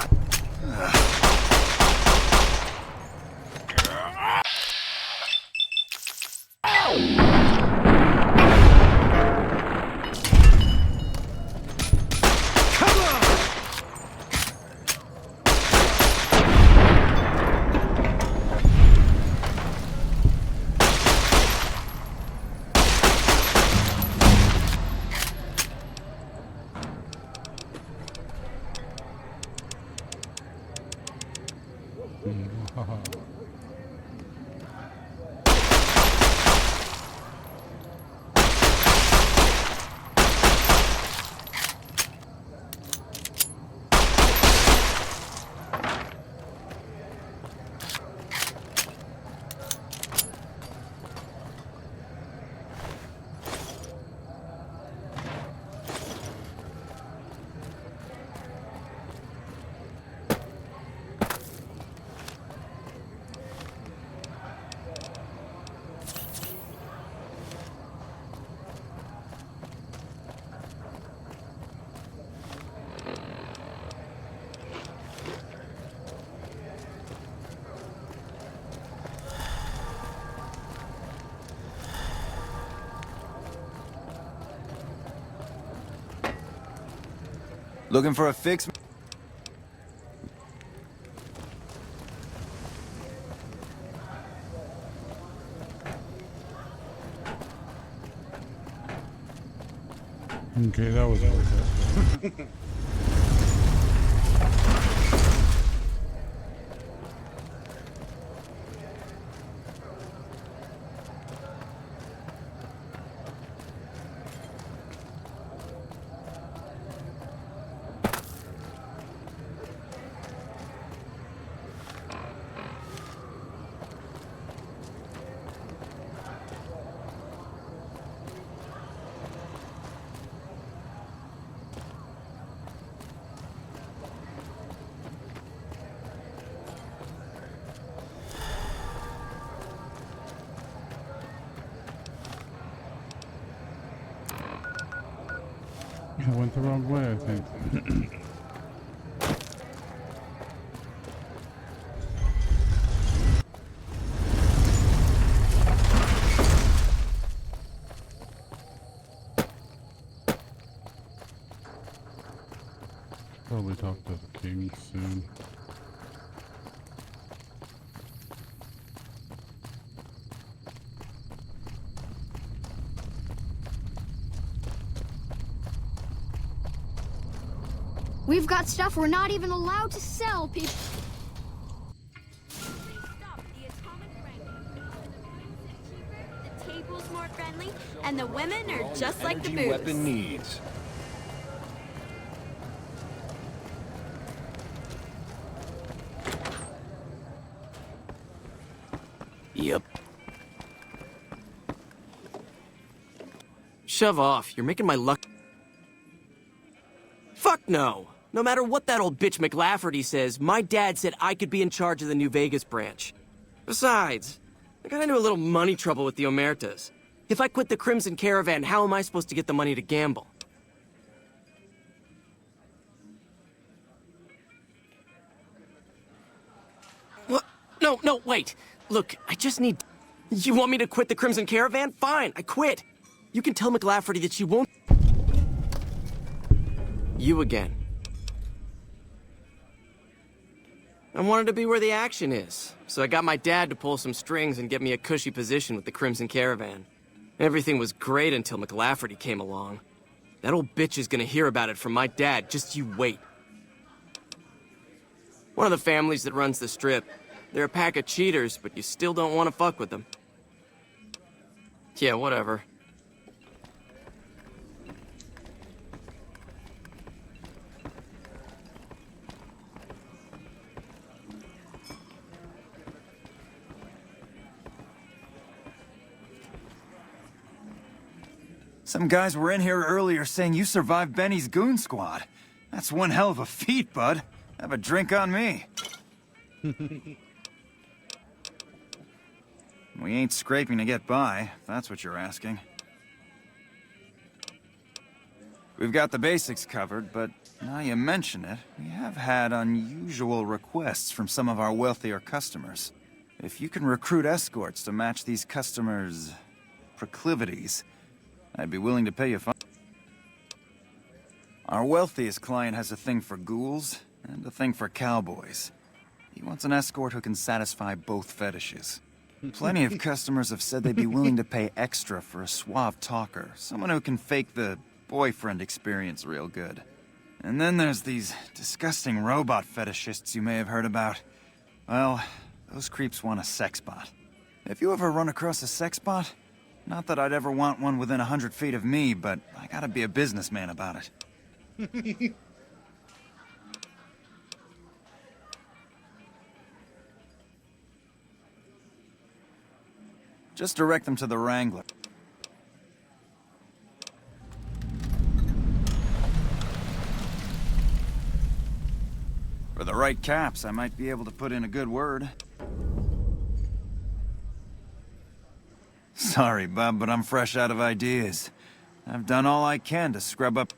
Looking for a fix? Okay, that was worth it. I went the wrong way, I think. Probably talk to the king soon. We've got stuff we're not even allowed to sell, people. And the women are just like the booze. Weapon needs. Yep. Shove off. You're making my luck. Fuck no. No matter what that old bitch McLafferty says, my dad said I could be in charge of the New Vegas branch. Besides, I got into a little money trouble with the Omertas. If I quit the Crimson Caravan, how am I supposed to get the money to gamble? What? No, wait. Look, I just need... You want me to quit the Crimson Caravan? Fine, I quit. You can tell McLafferty that she won't... You again. I wanted to be where the action is, so I got my dad to pull some strings and get me a cushy position with the Crimson Caravan. Everything was great until McLafferty came along. That old bitch is gonna hear about it from my dad, just you wait. One of the families that runs the strip. They're a pack of cheaters, but you still don't want to fuck with them. Yeah, whatever. Some guys were in here earlier saying you survived Benny's goon squad. That's one hell of a feat, bud. Have a drink on me. We ain't scraping to get by, if that's what you're asking. We've got the basics covered, but now you mention it, we have had unusual requests from some of our wealthier customers. If you can recruit escorts to match these customers' proclivities, I'd be willing to pay you fine. Our wealthiest client has a thing for ghouls and a thing for cowboys. He wants an escort who can satisfy both fetishes. Plenty of customers have said they'd be willing to pay extra for a suave talker, someone who can fake the boyfriend experience real good. And then there's these disgusting robot fetishists you may have heard about. Well, those creeps want a sex bot. If you ever run across a sex bot, not that I'd ever want one within 100 feet of me, but I gotta be a businessman about it. Just direct them to the Wrangler. For the right caps, I might be able to put in a good word. Sorry, bub, but I'm fresh out of ideas. I've done all I can to scrub up...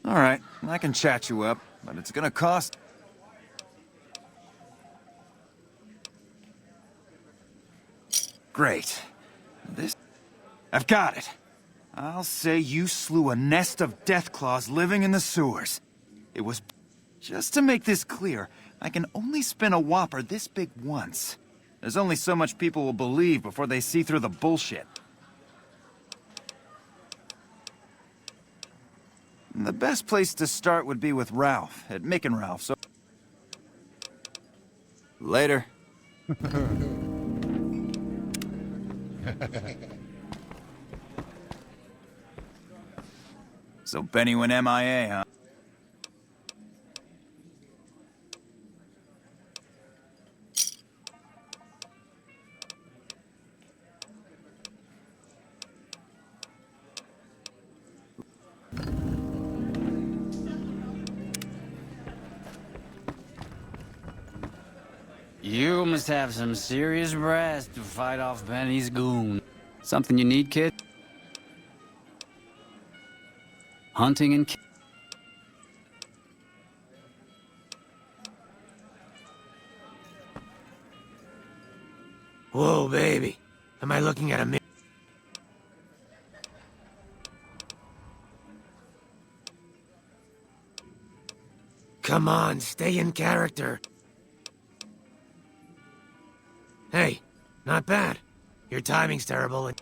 All right, I can chat you up, but it's gonna cost... Great. This... I've got it. I'll say you slew a nest of Deathclaws living in the sewers. It was... Just to make this clear, I can only spin a whopper this big once. There's only so much people will believe before they see through the bullshit. The best place to start would be with Ralph, at Mick and Ralph, so... Later. So Benny went MIA, huh? You must have some serious brass to fight off Benny's goon. Something you need, kid? Hunting and... Whoa, baby. Am I looking at a... Come on, stay in character. Hey, not bad. Your timing's terrible and...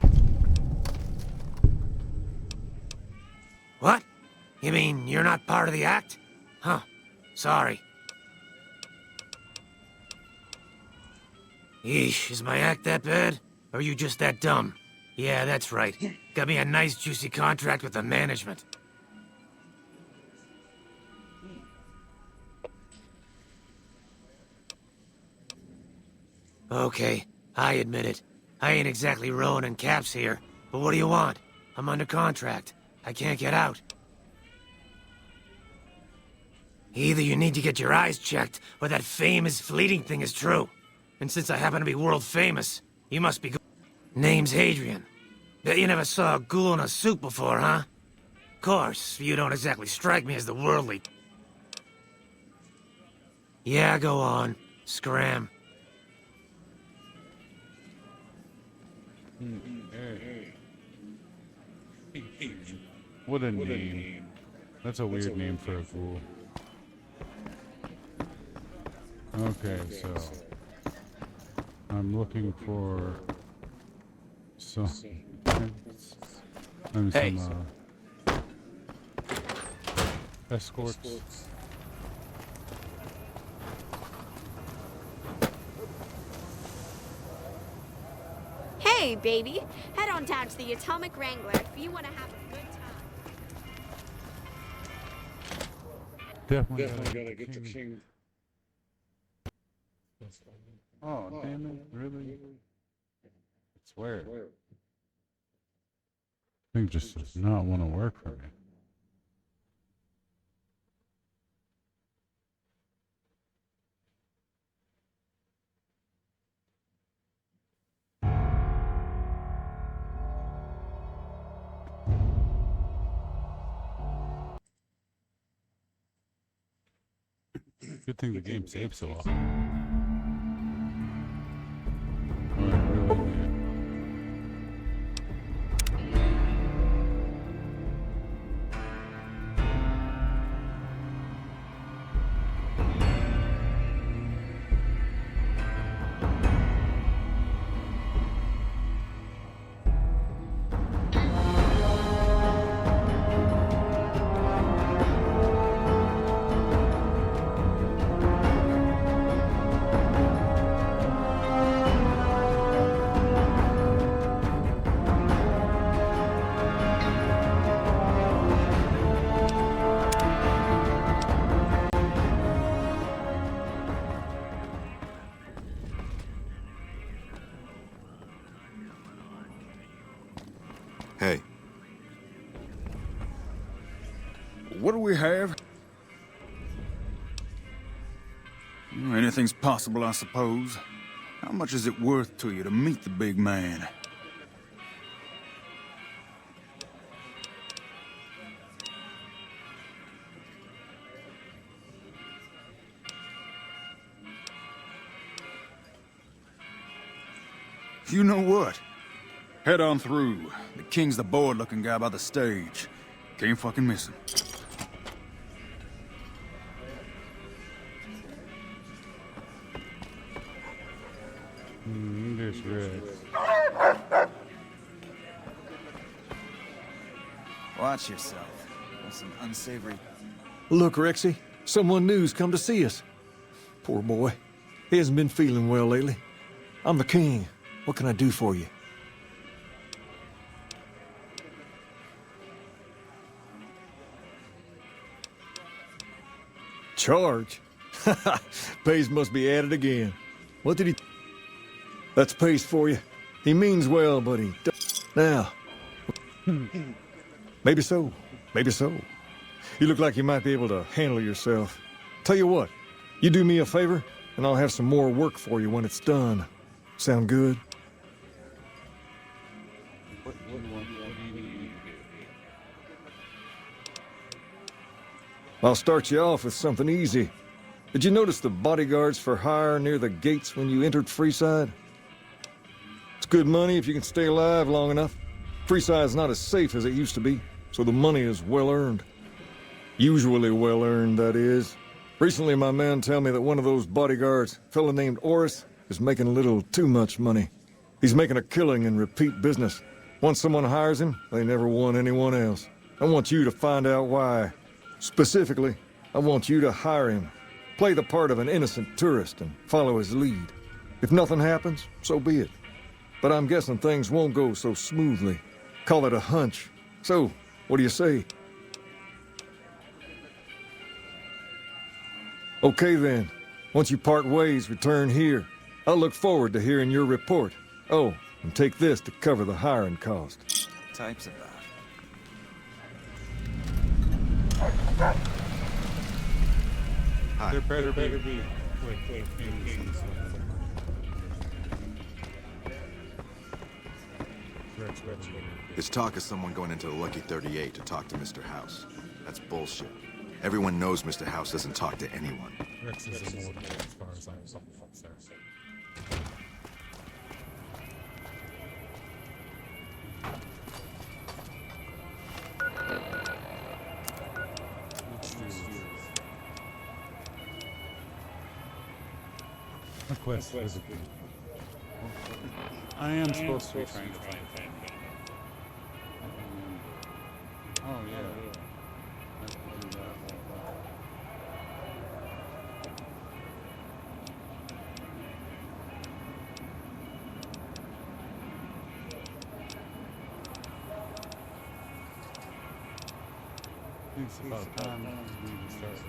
What? You mean you're not part of the act? Huh. Sorry. Yeesh, is my act that bad? Or are you just that dumb? Yeah, that's right. Got me a nice juicy contract with the management. Okay, I admit it. I ain't exactly rowing in caps here, but what do you want? I'm under contract. I can't get out. Either you need to get your eyes checked, or that famous fleeting thing is true. And since I happen to be world famous, you must be... Name's Hadrian. Bet you never saw a ghoul in a suit before, huh? Course, you don't exactly strike me as the worldly... Yeah, go on. Scram. What a name. That's a weird name for a ghoul. Okay, so I'm looking for some escorts. Hey, baby. Head on down to the Atomic Wrangler if you want to have a good time. Definitely gotta get the king. Oh, damn it, really? I swear. Thing just does not want to work for me. Good thing the game saves so often. Alright, where are we at? Hey. What do we have? Anything's possible, I suppose. How much is it worth to you to meet the big man? You know what? Head on through. The king's the bored-looking guy by the stage. Can't fucking miss him. This red. Watch yourself. That's some unsavory... Look, Rexy. Someone new's come to see us. Poor boy. He hasn't been feeling well lately. I'm the king. What can I do for you? Charge? Pace must be at it again. What did he... That's Pace for you. He means well, but he... Now... Maybe so. Maybe so. You look like you might be able to handle yourself. Tell you what, you do me a favor, and I'll have some more work for you when it's done. Sound good? I'll start you off with something easy. Did you notice the bodyguards for hire near the gates when you entered Freeside? It's good money if you can stay alive long enough. Freeside's not as safe as it used to be, so the money is well earned. Usually well earned, that is. Recently, my man tell me that one of those bodyguards, a fella named Oris, is making a little too much money. He's making a killing in repeat business. Once someone hires him, they never want anyone else. I want you to find out why. Specifically, I want you to hire him. Play the part of an innocent tourist and follow his lead. If nothing happens, so be it. But I'm guessing things won't go so smoothly. Call it a hunch. So, what do you say? Okay then. Once you part ways, return here. I'll look forward to hearing your report. Oh, and take this to cover the hiring cost. Types of that. There better be. Wait. There's talk of someone going into the Lucky 38 to talk to Mr. House. That's bullshit. Everyone knows Mr. House doesn't talk to anyone. Rex is immortal as far as I'm concerned. A quest is a good. I am supposed to be trying to find family. Oh yeah. I have to do that. It's about time we start.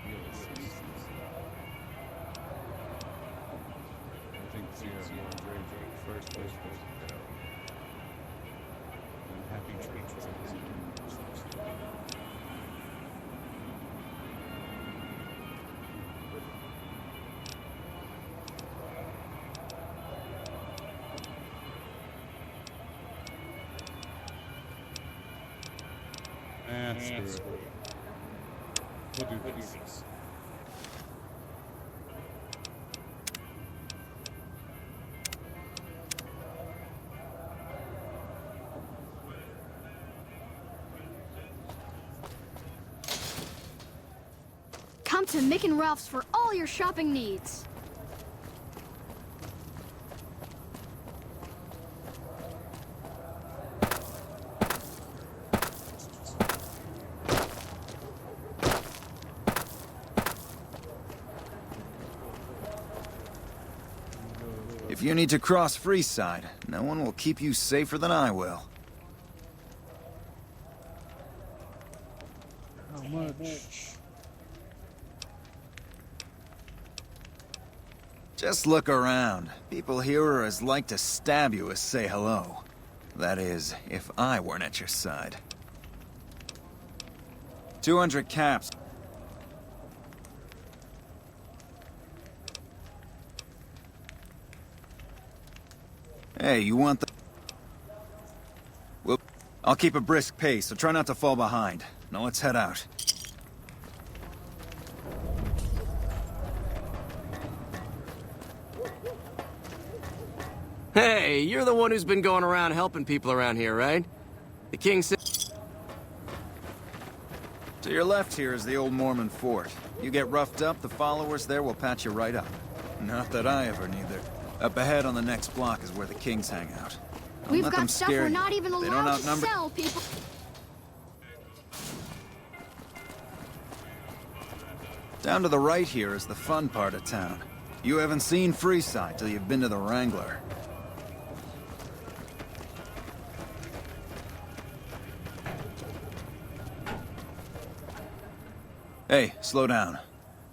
Yes. I think Sierra more Drake first place to get out. And happy trains. Screw it. We'll do this. Come to Mick and Ralph's for all your shopping needs. If you need to cross Freeside, no one will keep you safer than I will. How much? Just look around. People here are as like to stab you as say hello. That is, if I weren't at your side. 200 caps. Hey, you want the... Well, I'll keep a brisk pace, so try not to fall behind. Now let's head out. Hey, you're the one who's been going around helping people around here, right? The king said... To your left here is the old Mormon fort. You get roughed up, the followers there will patch you right up. Not that I ever neither. Up ahead on the next block is where the kings hang out. Don't We've let them got stuff scare we're you. not even They don't allowed to outnumber- sell, people. Down to the right here is the fun part of town. You haven't seen Freeside till you've been to the Wrangler. Hey, slow down.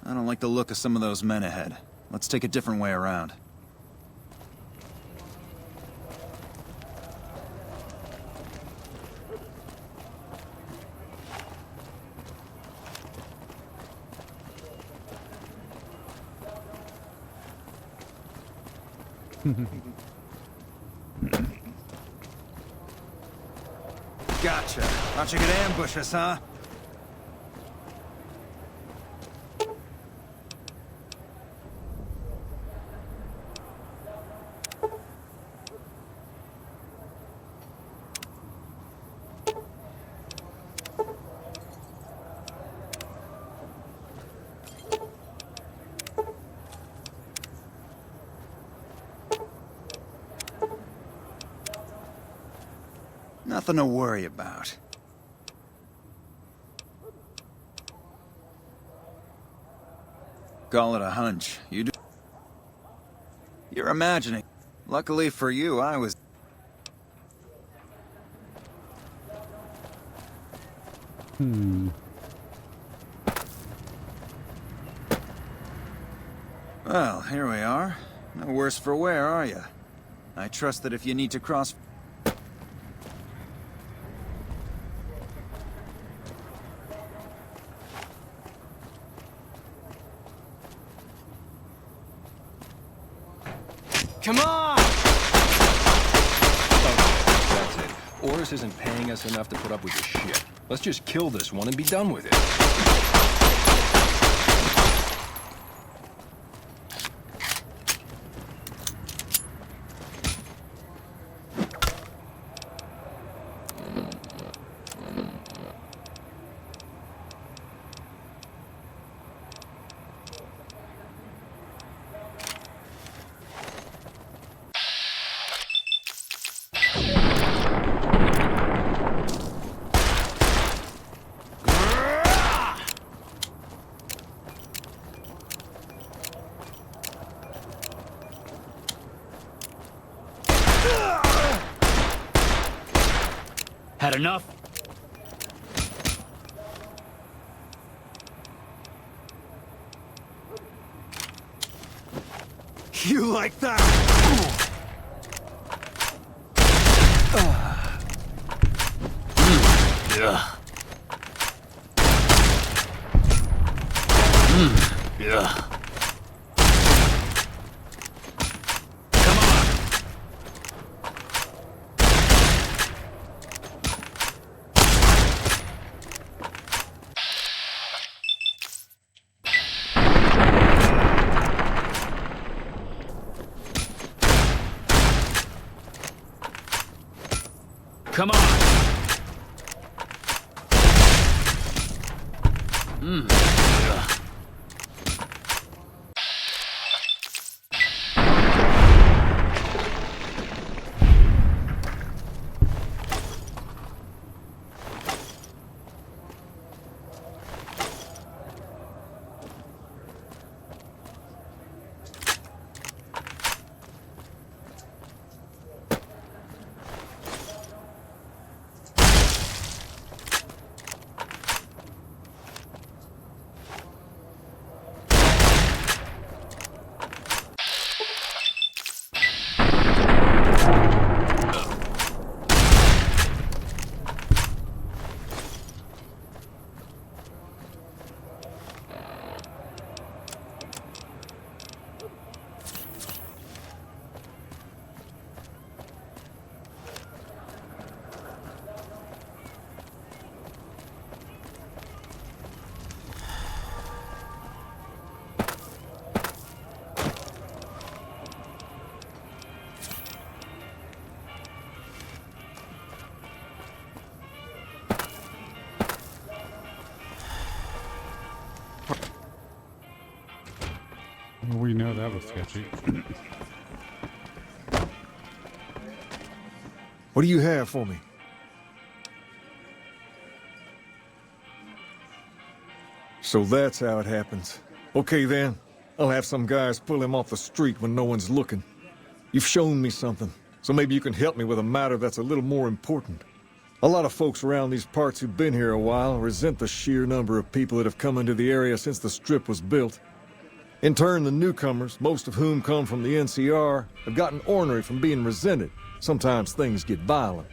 I don't like the look of some of those men ahead. Let's take a different way around. Gotcha. Thought you could ambush us, huh? Nothing to worry about. Call it a hunch. You do. imagining. Luckily for you, I was... Well, here we are. No worse for wear, are you? I trust that if you need to cross... Come on! That's it. Oris isn't paying us enough to put up with this shit. Let's just kill this one and be done with it. Had enough? You like that? Yeah. Yeah. Come on! Yeah. We know that was sketchy. What do you have for me? So that's how it happens. Okay then, I'll have some guys pull him off the street when no one's looking. You've shown me something, so maybe you can help me with a matter that's a little more important. A lot of folks around these parts who've been here a while resent the sheer number of people that have come into the area since the Strip was built. In turn, the newcomers, most of whom come from the NCR, have gotten ornery from being resented. Sometimes things get violent.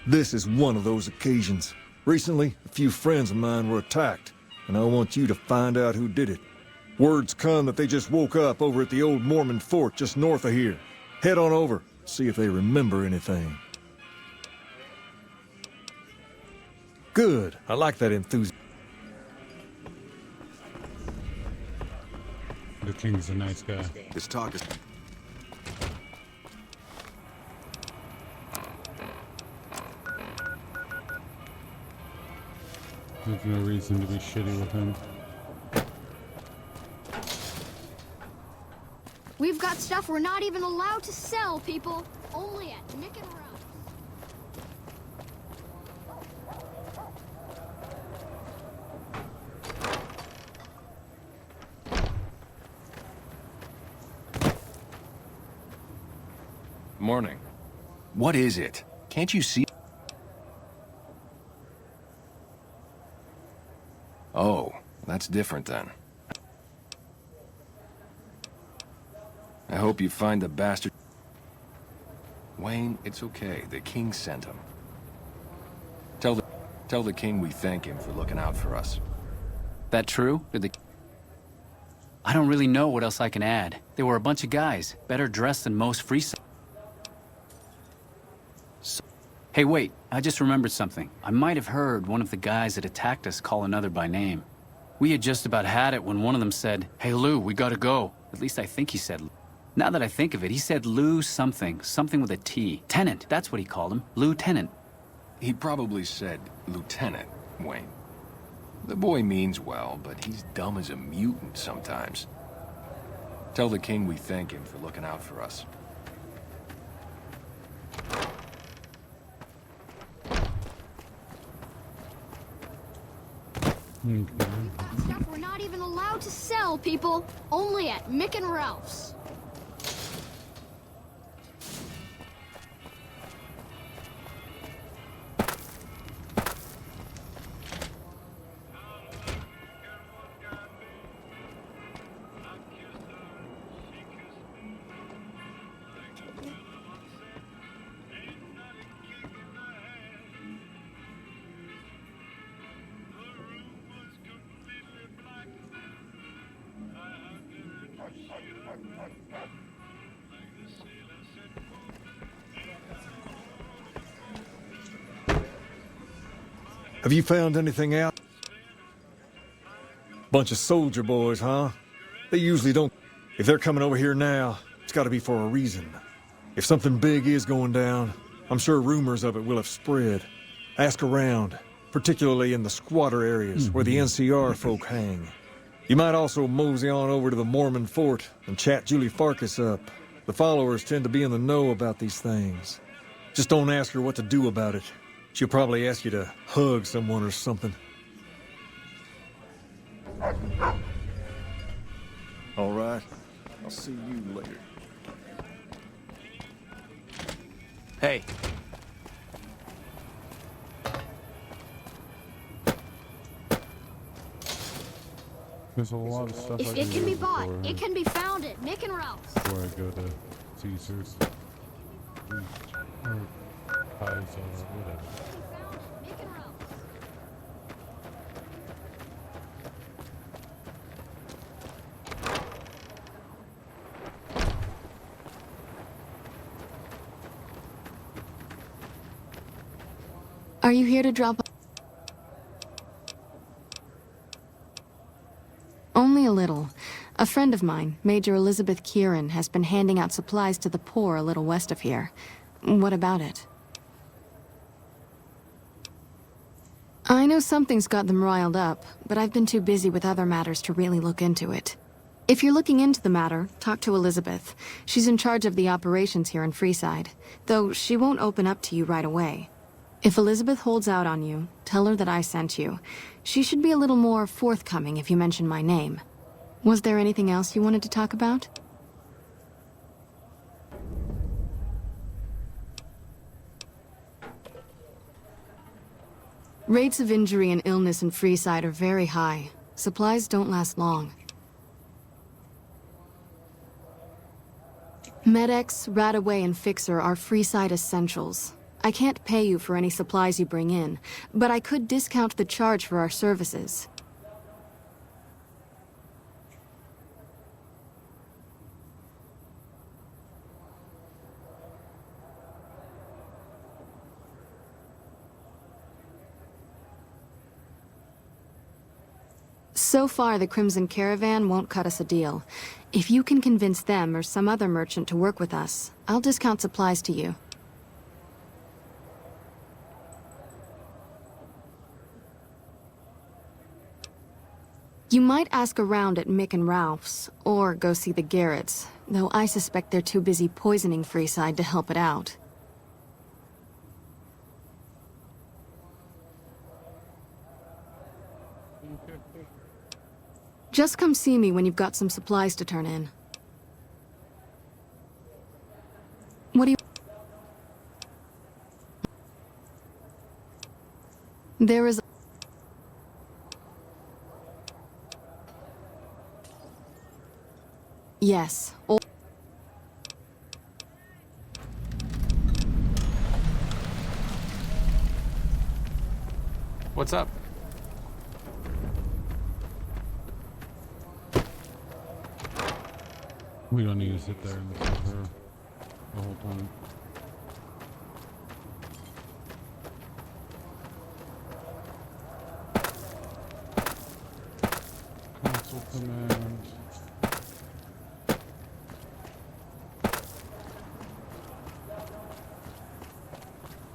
This is one of those occasions. Recently, a few friends of mine were attacked, and I want you to find out who did it. Word's come that they just woke up over at the old Mormon fort just north of here. Head on over, see if they remember anything. Good. I like that enthusiasm. The King's a nice guy. This talk is... There's no reason to be shitty with him. We've got stuff we're not even allowed to sell, people. Only at Nick and Rose. Morning. What is it? Can't you see? Oh, that's different then. I hope you find the bastard. Wayne, it's okay. The king sent him. Tell the king we thank him for looking out for us. That true? I don't really know what else I can add. They were a bunch of guys, better dressed than most free. Hey, wait, I just remembered something. I might have heard one of the guys that attacked us call another by name. We had just about had it when one of them said, "Hey, Lou, we gotta go." At least I think he said. Now that I think of it, he said Lou something with a T. Tenant, that's what he called him. Lieutenant. He probably said lieutenant, Wayne. The boy means well, but he's dumb as a mutant sometimes. Tell the king we thank him for looking out for us. Stuff we're not even allowed to sell, people. Only at Mick and Ralph's. Have you found anything out? Bunch of soldier boys, huh? They usually don't. If they're coming over here now, it's gotta be for a reason. If something big is going down, I'm sure rumors of it will have spread. Ask around, particularly in the squatter areas where the NCR folk hang. You might also mosey on over to the Mormon fort and chat Julie Farkas up. The followers tend to be in the know about these things. Just don't ask her what to do about it. She'll probably ask you to hug someone or something. All right. I'll see you later. Hey. There's a lot of stuff If I it can be bought, before, it can be found at Mick and Ralph's. before I go to Caesar's. Or Pies or whatever. Are you here to drop? Only a little. A friend of mine, Major Elizabeth Kieran, has been handing out supplies to the poor a little west of here. What about it? I know something's got them riled up, but I've been too busy with other matters to really look into it. If you're looking into the matter, talk to Elizabeth. She's in charge of the operations here in Freeside, though she won't open up to you right away. If Elizabeth holds out on you, tell her that I sent you. She should be a little more forthcoming if you mention my name. Was there anything else you wanted to talk about? Rates of injury and illness in Freeside are very high. Supplies don't last long. Med-X, Radaway, and Fixer are Freeside essentials. I can't pay you for any supplies you bring in, but I could discount the charge for our services. So far, the Crimson Caravan won't cut us a deal. If you can convince them or some other merchant to work with us, I'll discount supplies to you. You might ask around at Mick and Ralph's, or go see the Garretts, though I suspect they're too busy poisoning Freeside to help it out. Just come see me when you've got some supplies to turn in. What do you... There is... Yes. What's up? We don't need to sit there and listen to her the whole time. Console command.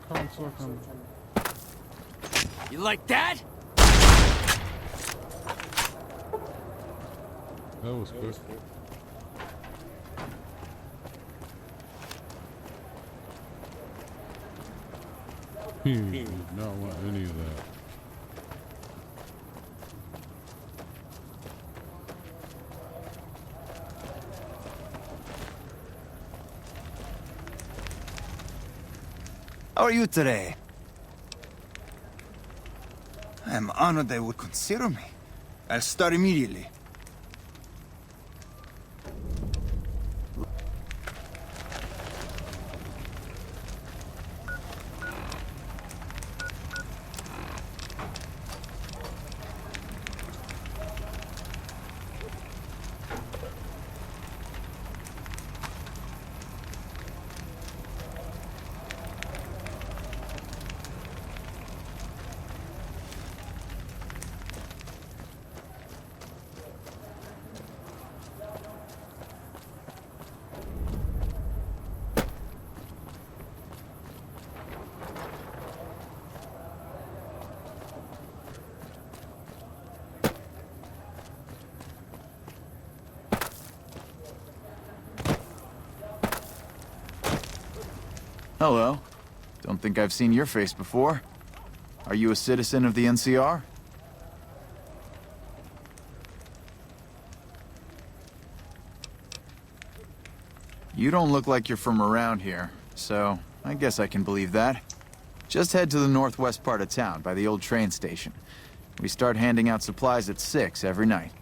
Console command. You like that? That was good. He did not want any of that. How are you today? I am honored they would consider me. I'll start immediately. Hello. Don't think I've seen your face before. Are you a citizen of the NCR? You don't look like you're from around here, so I guess I can believe that. Just head to the northwest part of town, by the old train station. We start handing out supplies at 6 every night.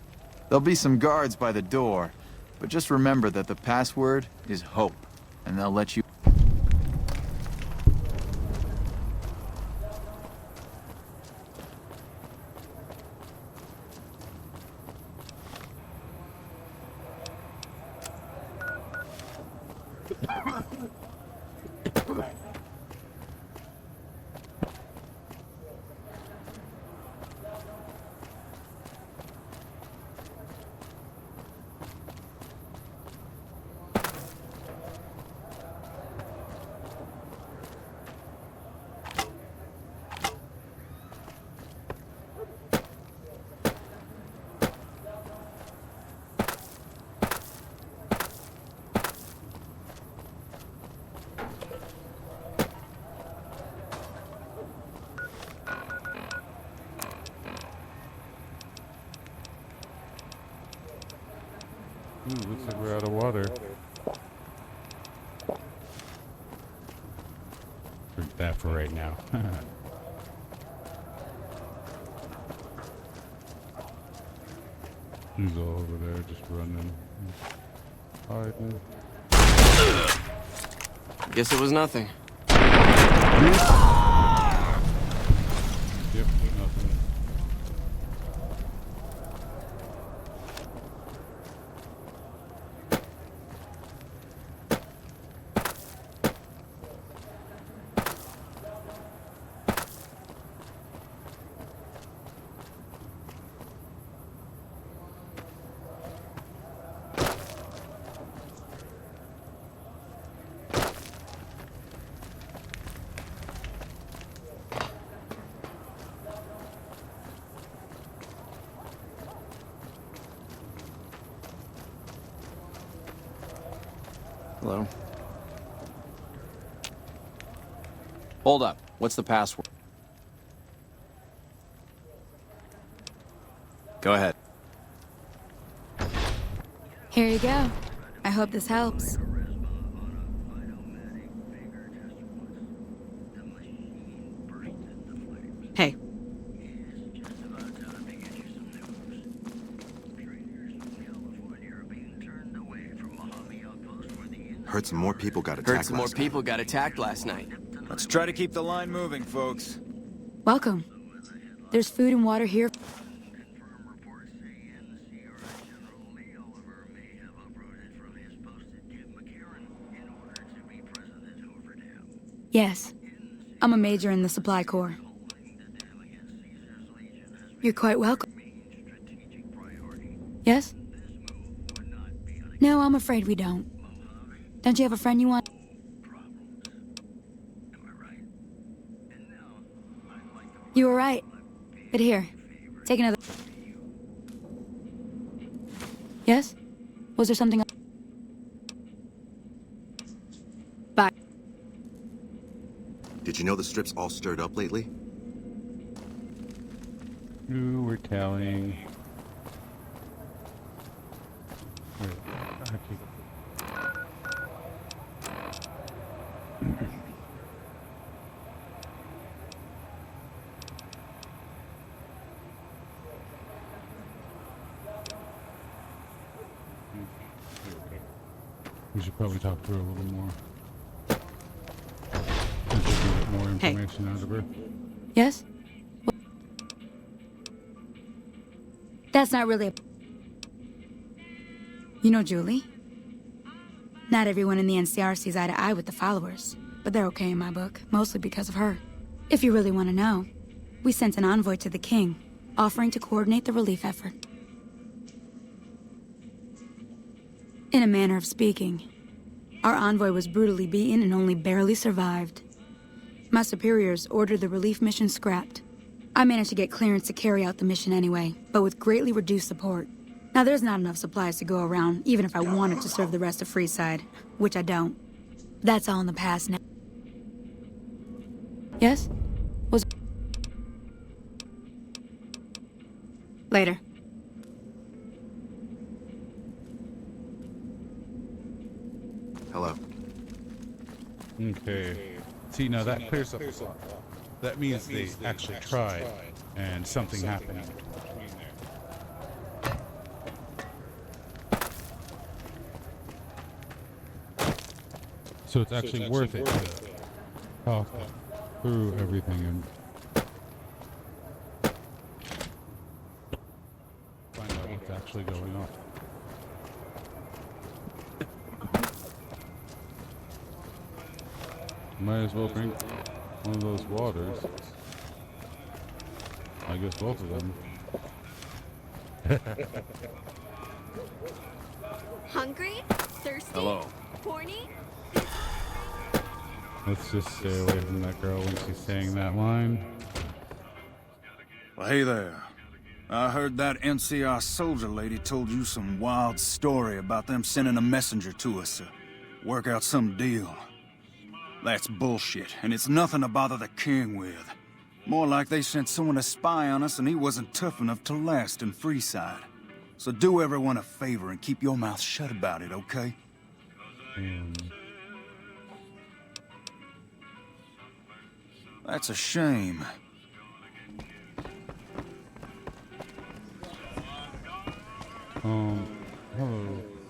There'll be some guards by the door, but just remember that the password is HOPE, and they'll let you... Looks like we're out of water. Drink that for right now. He's all over there just running. Hiding. Guess it was nothing. Yep, nothing. Hello? Hold up. What's the password? Go ahead. Here you go. I hope this helps. Hey, Heard some more people got attacked Heard some more last people got attacked last night. Let's try to keep the line moving, folks. Welcome. There's food and water here. Yes. I'm a major in the supply corps. You're quite welcome. Yes? No, I'm afraid we don't. Don't you have a friend you want? You were right. But here, take another... Yes? Was there something else? Bye. Did you know the strip's all stirred up lately? Who we're telling? Wait, actually. We should probably talk to her a little more. And just get more information out of her. Yes? That's not really a... You know Julie? Not everyone in the NCR sees eye to eye with the followers, but they're okay in my book, mostly because of her. If you really want to know, we sent an envoy to the king, offering to coordinate the relief effort. In a manner of speaking, our envoy was brutally beaten and only barely survived. My superiors ordered the relief mission scrapped. I managed to get clearance to carry out the mission anyway, but with greatly reduced support. Now there's not enough supplies to go around, even if I wanted to serve the rest of Freeside, which I don't. That's all in the past now. Yes? Was... Later. Hello. Okay. See, now that clears up a lot. That means they actually tried, and something happened. So it's actually worth it to talk through everything and find out what's actually going on. Might as well drink one of those waters. I guess both of them. Hungry? Thirsty? Hello. Horny? Let's just stay away from that girl when she's saying that line. Well, hey there. I heard that NCR soldier lady told you some wild story about them sending a messenger to us to work out some deal. That's bullshit, and it's nothing to bother the king with. More like they sent someone to spy on us and he wasn't tough enough to last in Freeside. So do everyone a favor and keep your mouth shut about it, okay? That's a shame. Hello.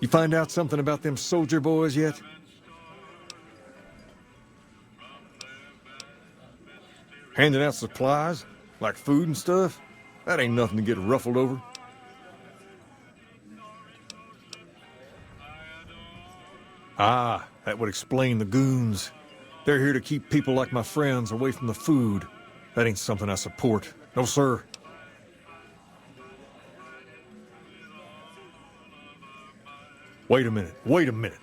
You find out something about them soldier boys yet? Handing out supplies? Like food and stuff? That ain't nothing to get ruffled over. Ah, that would explain the goons. They're here to keep people like my friends away from the food. That ain't something I support. No, sir. Wait a minute. Wait a minute.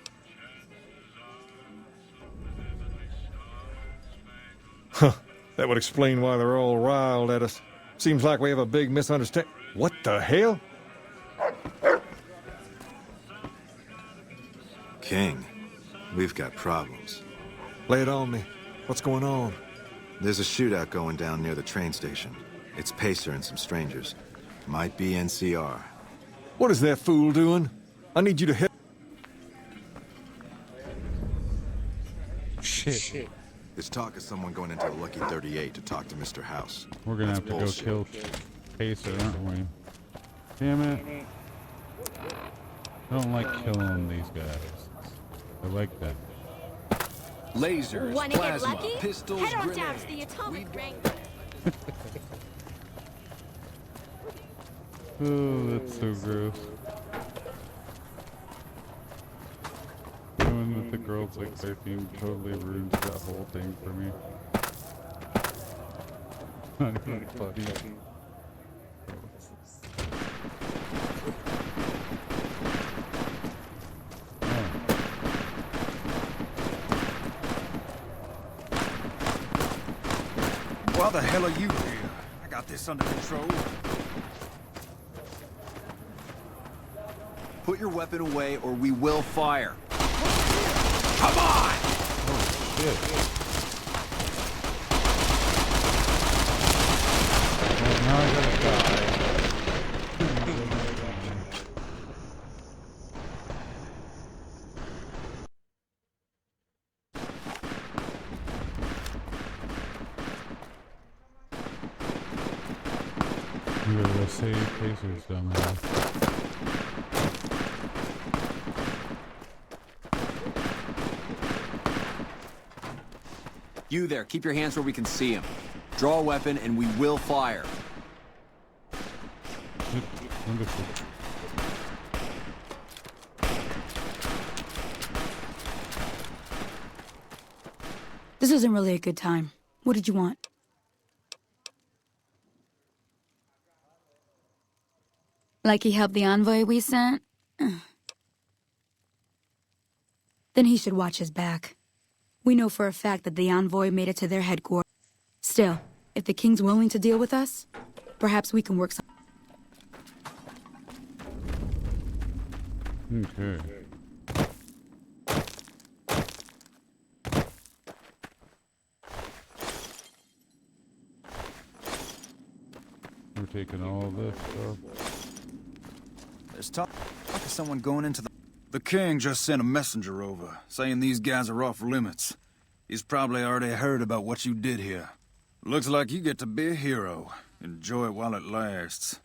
Huh. That would explain why they're all riled at us. Seems like we have a big misunderstanding. What the hell? King, we've got problems. Lay it on me. What's going on? There's a shootout going down near the train station. It's Pacer and some strangers. Might be NCR. What is that fool doing? I need you to help. Shit. There's talk of someone going into the Lucky 38 to talk to Mr. House. We're gonna have to go kill Pacer, aren't we? Damn it. I don't like killing these guys. I like that. Lasers, Wanna get plasma, lucky? pistols, Head on grenades. down to the atomic wrangler. Oh, that's so gross. Knowing that the girl's like 13 totally ruins that whole thing for me. Not even funny. Why the hell are you here? I got this under control. Put your weapon away or we will fire. Come on! Oh, shit. Well, now I gotta die. You gotta save Pacers, dumbass. You there, keep your hands where we can see him. Draw a weapon and we will fire. Wonderful. This isn't really a good time. What did you want? Like he helped the envoy we sent? Then he should watch his back. We know for a fact that the envoy made it to their headquarters. Still, if the king's willing to deal with us, perhaps we can work some... Okay. We're taking all this stuff. There's talk of someone going into the... The king just sent a messenger over, saying these guys are off limits. He's probably already heard about what you did here. Looks like you get to be a hero. Enjoy it while it lasts.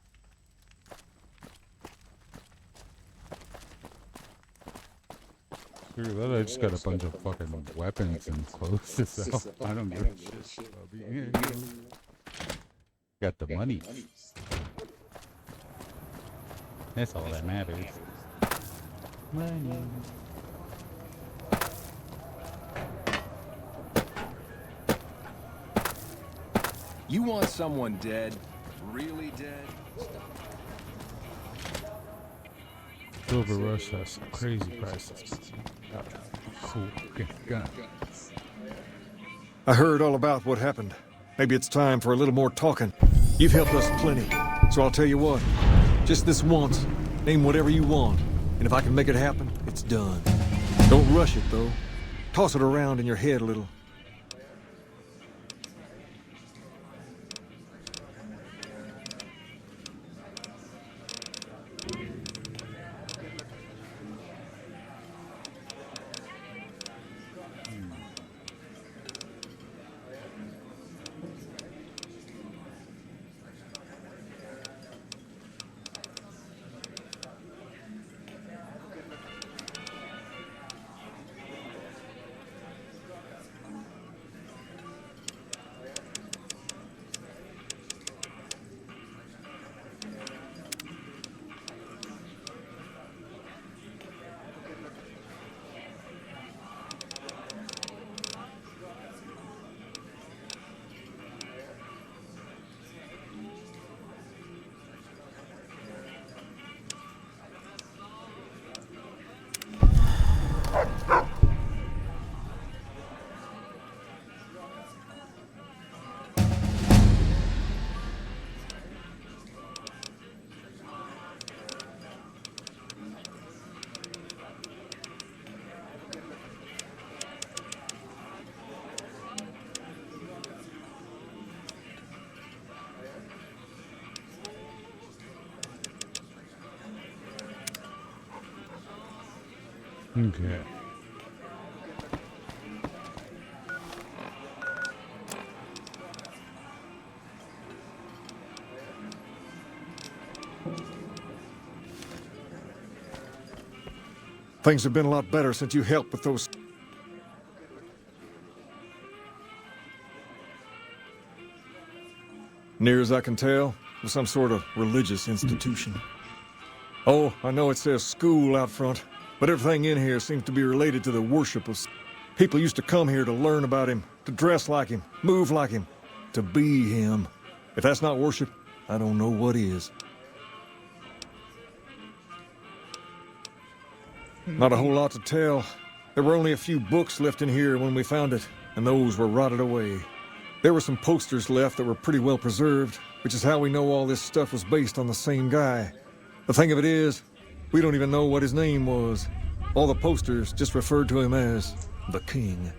Screw that, I just got a bunch of fucking weapons and clothes to sell. I don't give a shit. I'll be here. Got the money. That's all that matters. Money. You want someone dead? Really dead? Silver Rush has some crazy prices. Cool. Okay, gun. I heard all about what happened. Maybe it's time for a little more talking. You've helped us plenty, so I'll tell you what. Just this once, name whatever you want, and if I can make it happen, it's done. Don't rush it, though. Toss it around in your head a little. Okay. Things have been a lot better since you helped with those... Near as I can tell, it was some sort of religious institution. Oh, I know it says school out front, but everything in here seems to be related to the worship of... People used to come here to learn about him, to dress like him, move like him, to be him. If that's not worship, I don't know what is. Not a whole lot to tell. There were only a few books left in here when we found it, and those were rotted away. There were some posters left that were pretty well preserved, which is how we know all this stuff was based on the same guy. The thing of it is, we don't even know what his name was. All the posters just referred to him as the King.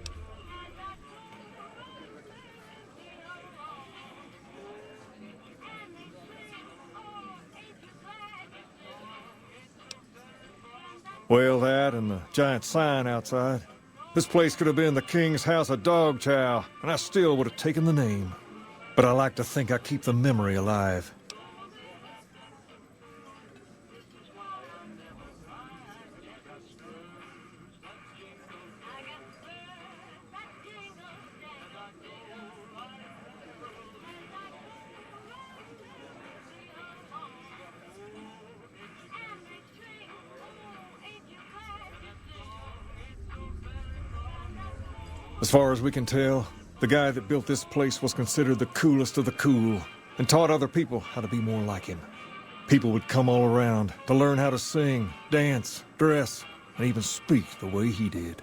Well, that and the giant sign outside. This place could have been the King's House of Dog Chow, and I still would have taken the name. But I like to think I keep the memory alive. As far as we can tell, the guy that built this place was considered the coolest of the cool and taught other people how to be more like him. People would come all around to learn how to sing, dance, dress, and even speak the way he did.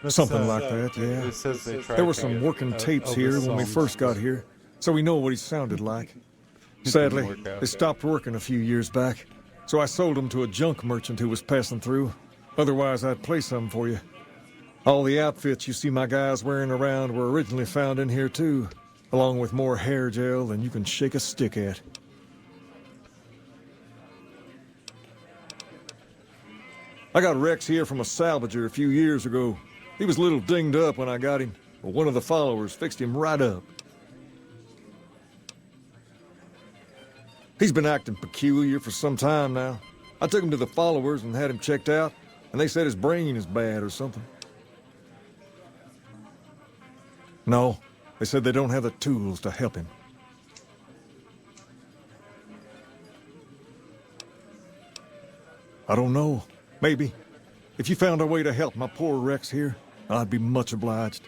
Something like that, yeah. It says they tried There were some working tapes here when we first got here, so we know what he sounded like. Sadly, they stopped working a few years back, so I sold them to a junk merchant who was passing through. Otherwise, I'd play some for you. All the outfits you see my guys wearing around were originally found in here too, along with more hair gel than you can shake a stick at. I got Rex here from a salvager a few years ago. He was a little dinged up when I got him, but one of the followers fixed him right up. He's been acting peculiar for some time now. I took him to the followers and had him checked out, and they said his brain is bad or something. No, they said they don't have the tools to help him. I don't know. Maybe. If you found a way to help my poor Rex here, I'd be much obliged.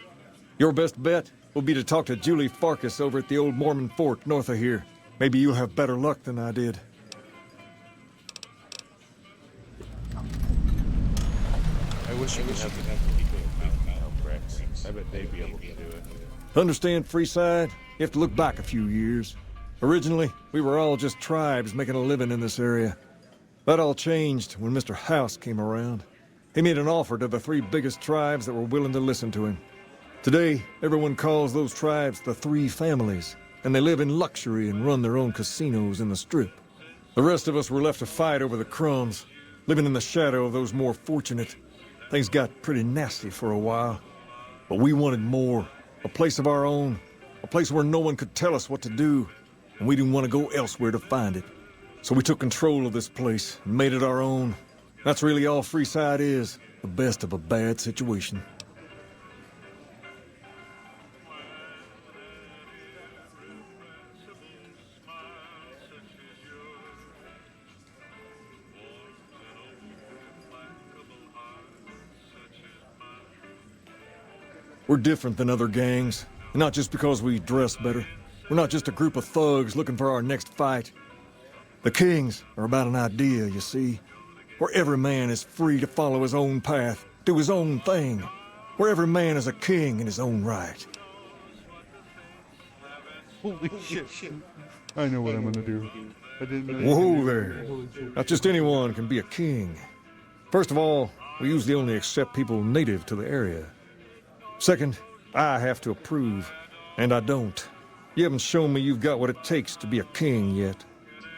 Your best bet will be to talk to Julie Farkas over at the old Mormon fort north of here. Maybe you'll have better luck than I did. I wish you could have the people help Rex. I bet they'd be able to do it. To understand Freeside, you have to look back a few years. Originally, we were all just tribes making a living in this area. That all changed when Mr. House came around. He made an offer to the 3 biggest tribes that were willing to listen to him. Today, everyone calls those tribes the 3 families, and they live in luxury and run their own casinos in the Strip. The rest of us were left to fight over the crumbs, living in the shadow of those more fortunate. Things got pretty nasty for a while, but we wanted more, a place of our own, a place where no one could tell us what to do, and we didn't want to go elsewhere to find it. So we took control of this place and made it our own. That's really all Freeside is, the best of a bad situation. We're different than other gangs, and not just because we dress better. We're not just a group of thugs looking for our next fight. The Kings are about an idea, you see, where every man is free to follow his own path, do his own thing, where every man is a king in his own right. Holy shit. I know what I'm gonna do. I didn't know. Whoa there. Not just anyone can be a king. First of all, we usually only accept people native to the area. Second, I have to approve, and I don't. You haven't shown me you've got what it takes to be a king yet.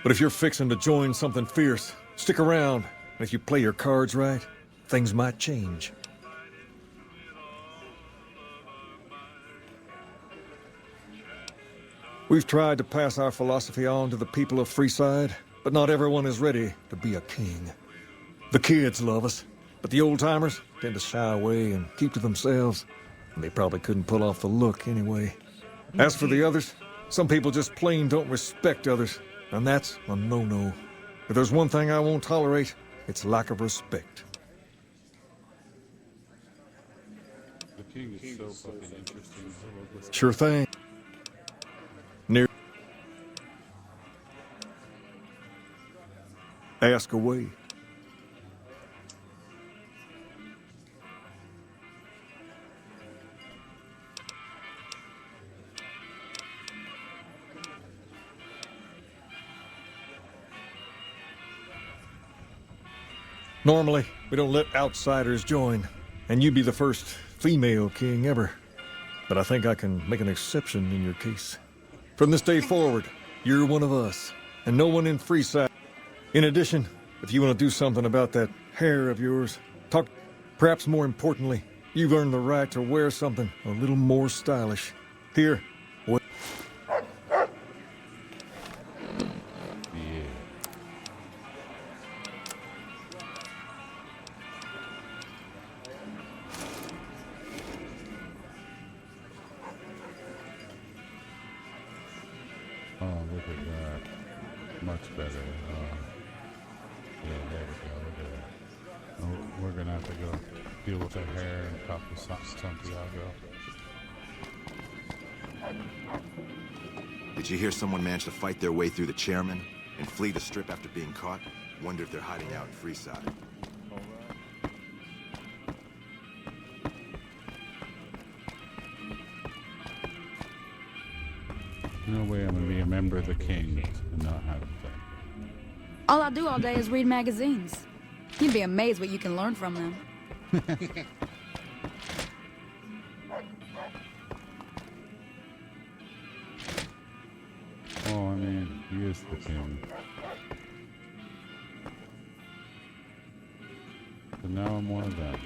But if you're fixing to join something fierce, stick around, and if you play your cards right, things might change. We've tried to pass our philosophy on to the people of Freeside, but not everyone is ready to be a king. The kids love us, but the old-timers tend to shy away and keep to themselves. And they probably couldn't pull off the look anyway. As for the others, some people just plain don't respect others, and that's a no-no. If there's one thing I won't tolerate, it's lack of respect. The king is so fucking interesting. Sure thing. Near. Ask away. Normally, we don't let outsiders join, and you'd be the first female king ever. But I think I can make an exception in your case. From this day forward, you're one of us, and no one in Freeside. In addition, if you want to do something about that hair of yours, talk. Perhaps more importantly, you've earned the right to wear something a little more stylish. Here, what? Oh, look at that. Much better. Yeah, there we go. Look at that. Oh, we're going to have to go deal with our hair and talk to Santiago. Did you hear someone managed to fight their way through the chairman and flee the strip after being caught? Wonder if they're hiding out in Freeside. No way I'm going to be a member of the Kings and not have that. All I do all day is read magazines. You'd be amazed what you can learn from them. Oh, I mean, he is the king. So now I'm one of them.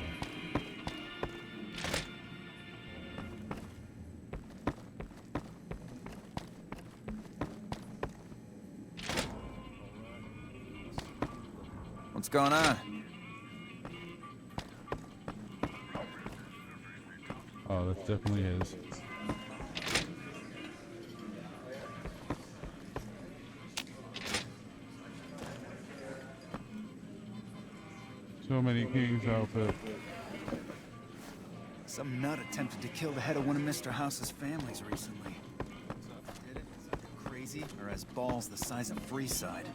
What's going on? Oh, that definitely is. So many kings outfits. Some nut attempted to kill the head of one of Mr. House's families recently. Did it? Is that crazy? Or has balls the size of Freeside?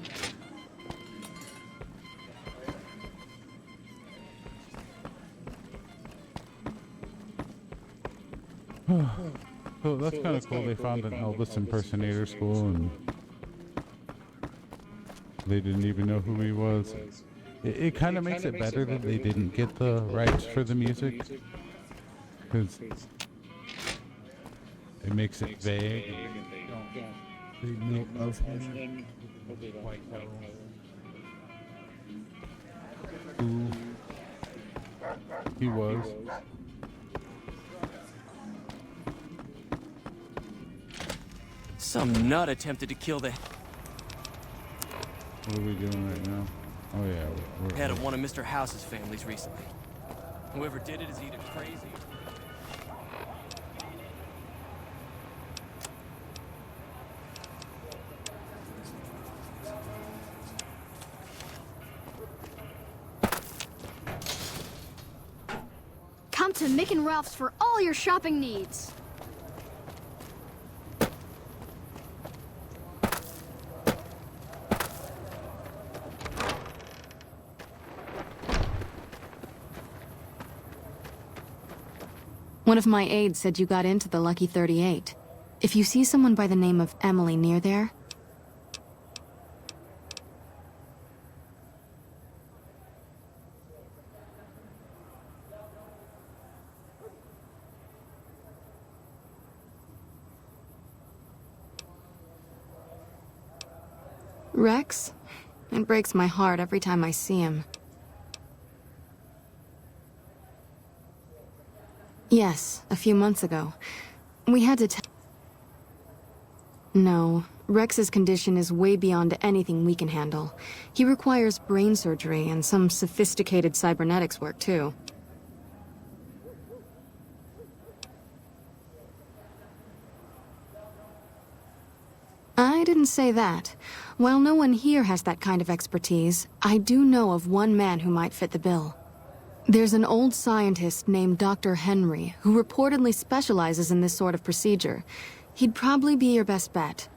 So that's kind of cool. They found an Elvis impersonator school and they didn't even know who he was. It kind of makes it better that they didn't get the rights for the music, because it makes it vague. They know of him. Who he was. Some nut attempted to kill the What are we doing right now? Oh yeah, we're head of one of Mr. House's families recently. Whoever did it is either crazy. Come to Mick and Ralph's for all your shopping needs. One of my aides said you got into the Lucky 38. If you see someone by the name of Emily near there... Rex? It breaks my heart every time I see him. Yes, a few months ago. We had to No. Rex's condition is way beyond anything we can handle. He requires brain surgery and some sophisticated cybernetics work, too. I didn't say that. While no one here has that kind of expertise, I do know of one man who might fit the bill. There's an old scientist named Dr. Henry who reportedly specializes in this sort of procedure. He'd probably be your best bet.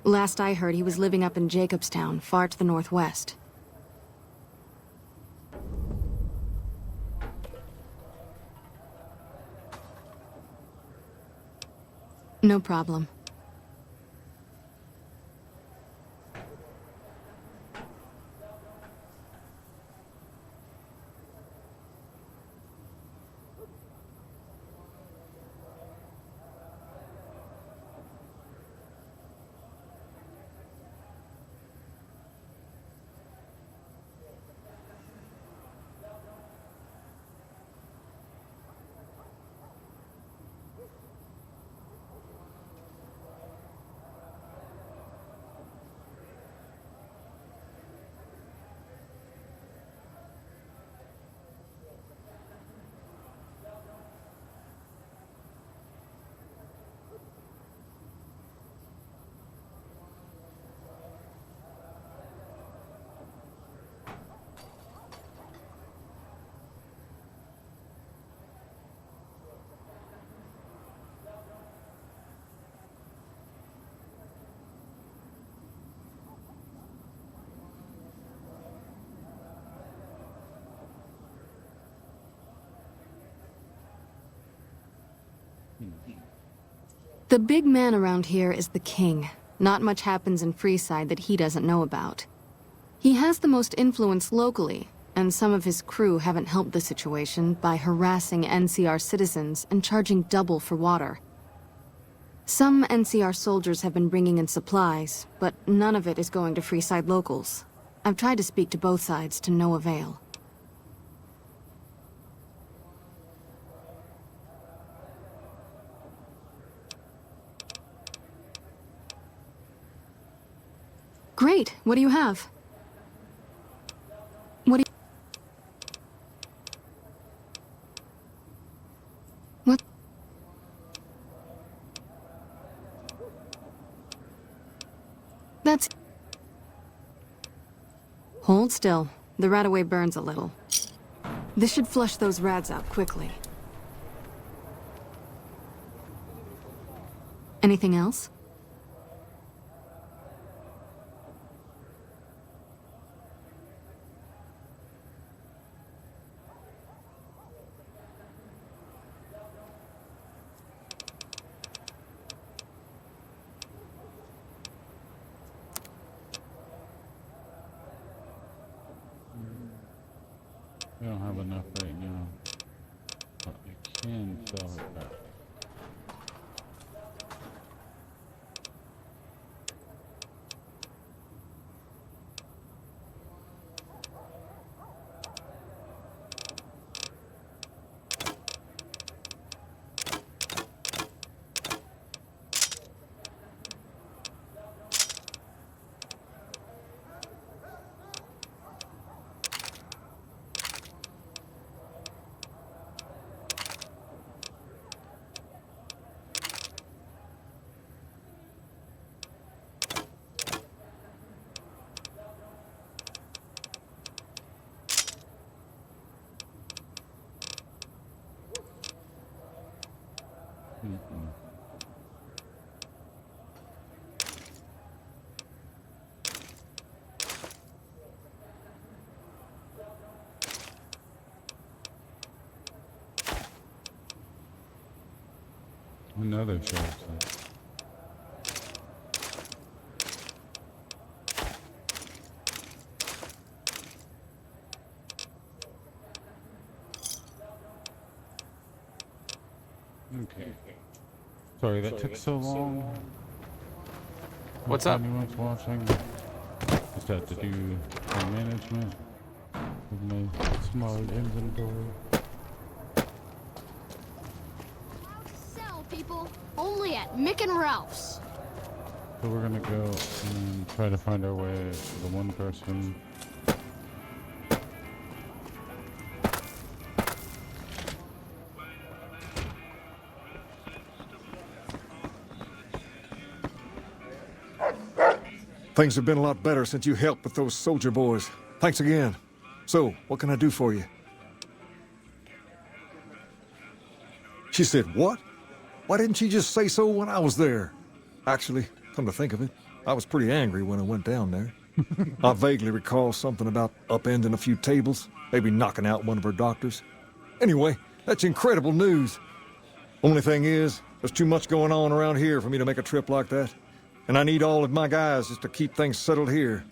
Last I heard, he was living up in Jacobstown, far to the northwest. No problem. The big man around here is the king. Not much happens in Freeside that he doesn't know about. He has the most influence locally, and some of his crew haven't helped the situation by harassing NCR citizens and charging double for water. Some NCR soldiers have been bringing in supplies, but none of it is going to Freeside locals. I've tried to speak to both sides to no avail. Great. What do you have? What do you... What? That's... Hold still. The Rataway burns a little. This should flush those rads out quickly. Anything else? We don't have enough right now, but we can sell it back. Another shelf. Okay. Sorry that took so long. What's up? Anyone's watching. Just had to do some management of my small inventory. Sell, people. Only at Mick and Ralph's. So we're gonna go and try to find our way to the one person. Things have been a lot better since you helped with those soldier boys. Thanks again. So, what can I do for you? She said, what? Why didn't she just say so when I was there? Actually, come to think of it, I was pretty angry when I went down there. I vaguely recall something about upending a few tables, maybe knocking out one of her doctors. Anyway, that's incredible news. Only thing is, there's too much going on around here for me to make a trip like that. And I need all of my guys just to keep things settled here.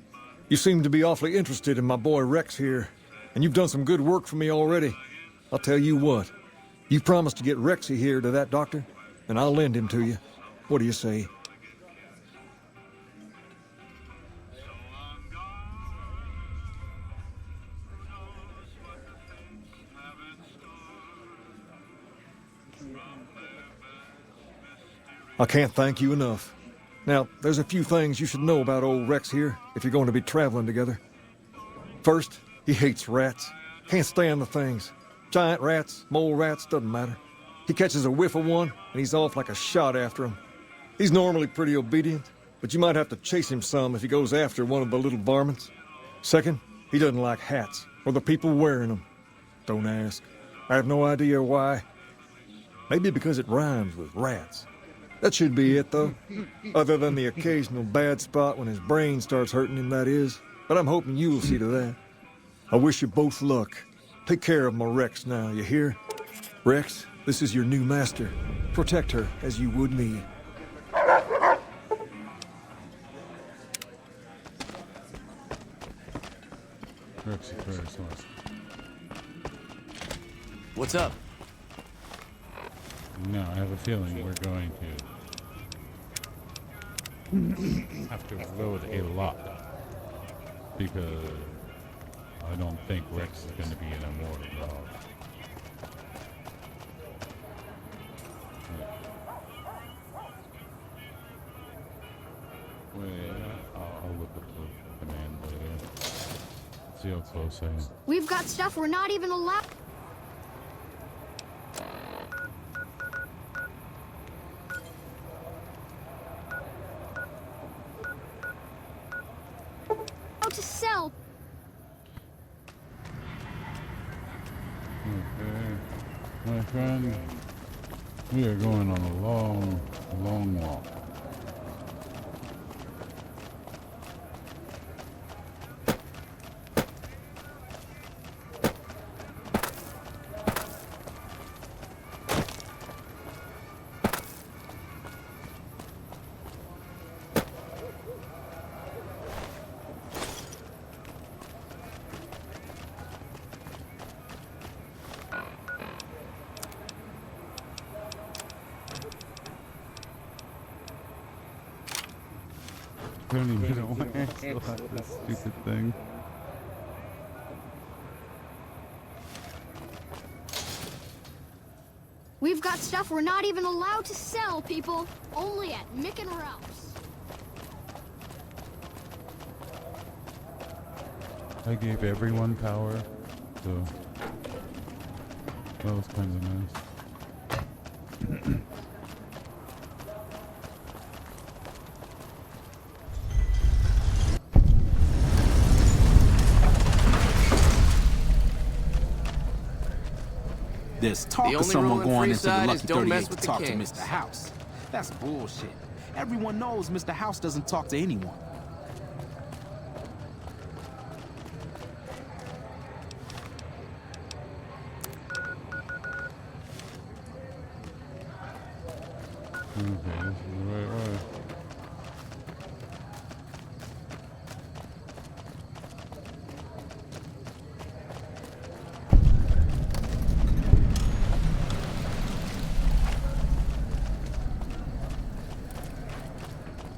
You seem to be awfully interested in my boy Rex here, and you've done some good work for me already. I'll tell you what, you promised to get Rexy here to that doctor, and I'll lend him to you. What do you say? I can't thank you enough. Now, there's a few things you should know about old Rex here if you're going to be traveling together. First, he hates rats. Can't stand the things. Giant rats, mole rats, doesn't matter. He catches a whiff of one, and he's off like a shot after him. He's normally pretty obedient, but you might have to chase him some if he goes after one of the little varmints. Second, he doesn't like hats, or the people wearing them. Don't ask. I have no idea why. Maybe because it rhymes with rats. That should be it, though. Other than the occasional bad spot when his brain starts hurting him, that is. But I'm hoping you'll see to that. I wish you both luck. Take care of my Rex now, you hear? Rex, this is your new master. Protect her as you would me. What's up? No, I have a feeling we're going to have to load a lot, because I don't think Rex is going to be an immortal dog. Wait, I'll look at the command later. See how close I am. We've got stuff we're not even allowed. To sell. Okay, my friend, we are going on a long, long walk. I don't even know why I still have this stupid thing. We've got stuff we're not even allowed to sell, people. Only at Mick and Ralph's. I gave everyone power, so that was kind of nice. There's talk of someone going into the Lucky 38 to talk to Mr. House. That's bullshit. Everyone knows Mr. House doesn't talk to anyone. Okay, this is the right way.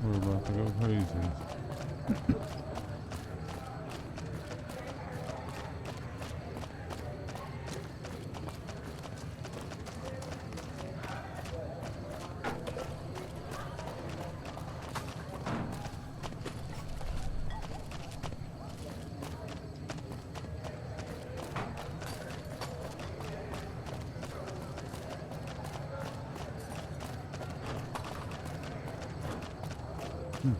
We're about to go crazy. No.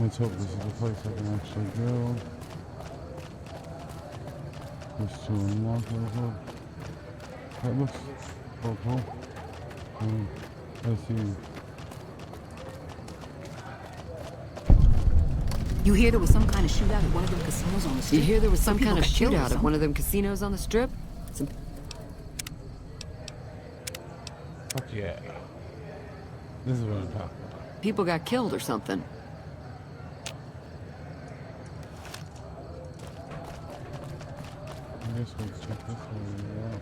Let's hope this is the place I can actually go. Just to unlock it. That looks cool. Let's see. You hear there was some kind of shootout at one of them casinos on the strip? You hear there was some kind of people got killed or shootout at one of them casinos on the strip? Fuck yeah. This is what I'm talking about. People got killed or something. I guess we'll check this one out.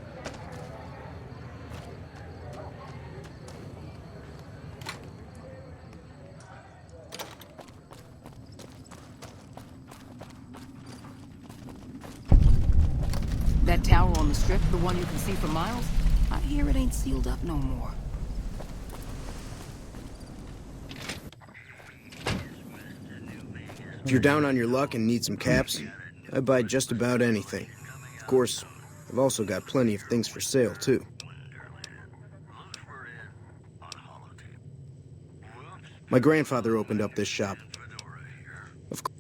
That tower on the strip, the one you can see for miles? I hear it ain't sealed up no more. If you're down on your luck and need some caps, I buy just about anything. Of course, I've also got plenty of things for sale, too. My grandfather opened up this shop. Of course.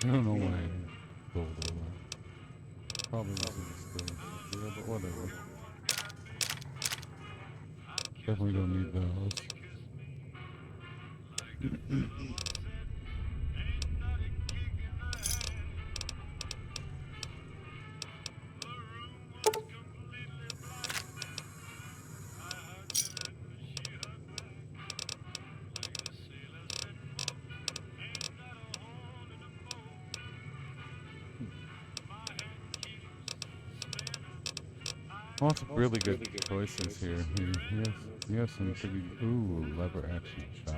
I don't know why I told her that. Probably wasn't a mistake. Yeah, but whatever. Definitely don't need those. Lots of really good choices here. He has some pretty... Ooh, lever action shot.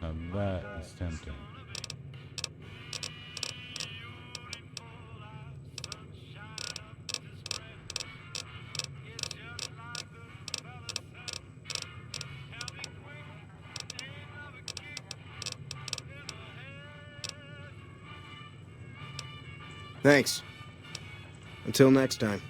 Now that is tempting. Thanks. Until next time.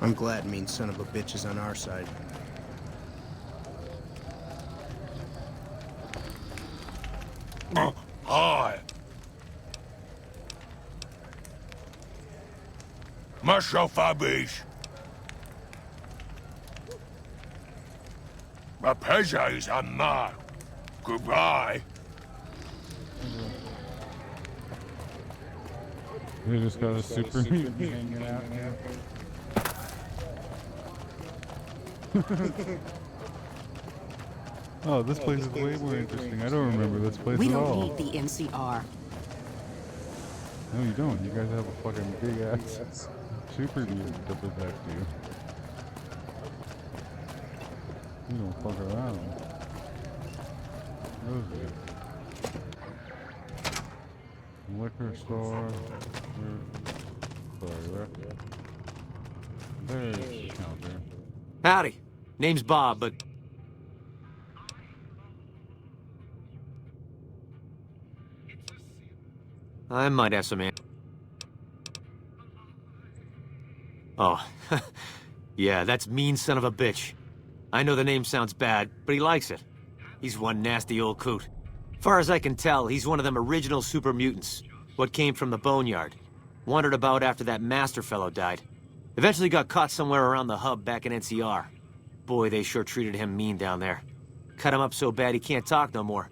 I'm glad mean son of a bitch is on our side. Hi. Masho Fabish. My pleasure is mine. Goodbye. We just got a super mutant hanging out here. Oh, this place is way more interesting. I don't remember this place We at don't all. need the NCR. No, you don't. You guys have a fucking big ass super mutant to protect you. You don't fuck around. Those are Liquor store. Sorry, where? There's the counter. Howdy. Name's Bob, but... I might have some... Oh. Yeah, that's mean son of a bitch. I know the name sounds bad, but he likes it. He's one nasty old coot. Far as I can tell, he's one of them original super mutants. What came from the boneyard. Wandered about after that master fellow died. Eventually got caught somewhere around the hub back in NCR. Boy, they sure treated him mean down there. Cut him up so bad he can't talk no more.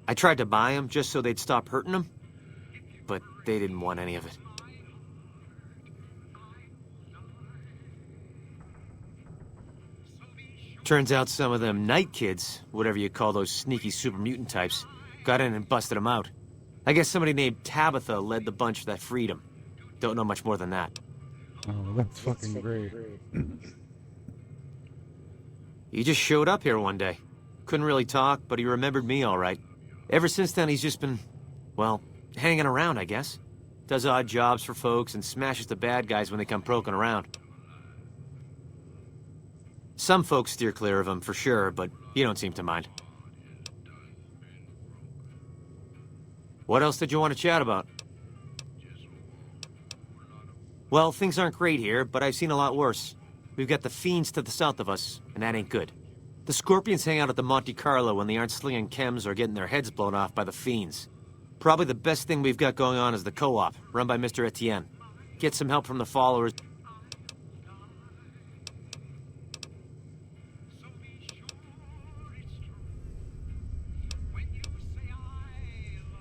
I tried to buy him just so they'd stop hurting him, but they didn't want any of it. Turns out some of them night kids, whatever you call those sneaky super mutant types, got in and busted him out. I guess somebody named Tabitha led the bunch that freed him. Don't know much more than that. Oh, that's fucking great. He just showed up here one day. Couldn't really talk, but he remembered me all right. Ever since then, he's just been, well, hanging around, I guess. Does odd jobs for folks and smashes the bad guys when they come poking around. Some folks steer clear of him, for sure, but he don't seem to mind. What else did you want to chat about? Well, things aren't great here, but I've seen a lot worse. We've got the fiends to the south of us, and that ain't good. The Scorpions hang out at the Monte Carlo when they aren't slinging chems or getting their heads blown off by the fiends. Probably the best thing we've got going on is the co-op, run by Mr. Etienne. Get some help from the followers.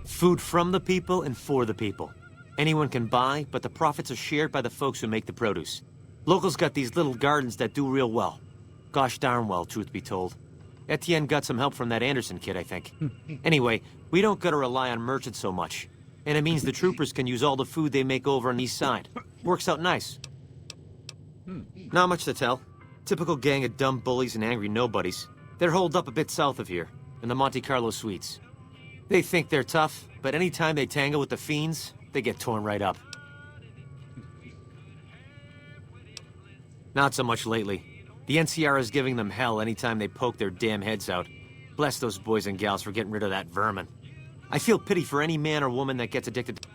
Food from the people and for the people. Anyone can buy, but the profits are shared by the folks who make the produce. Locals got these little gardens that do real well. Gosh darn well, truth be told. Etienne got some help from that Anderson kid, I think. Anyway, we don't gotta rely on merchants so much. And it means the troopers can use all the food they make over on the east side. Works out nice. Not much to tell. Typical gang of dumb bullies and angry nobodies. They're holed up a bit south of here, in the Monte Carlo suites. They think they're tough, but anytime they tangle with the fiends, they get torn right up. Not so much lately. The NCR is giving them hell anytime they poke their damn heads out. Bless those boys and gals for getting rid of that vermin. I feel pity for any man or woman that gets addicted to...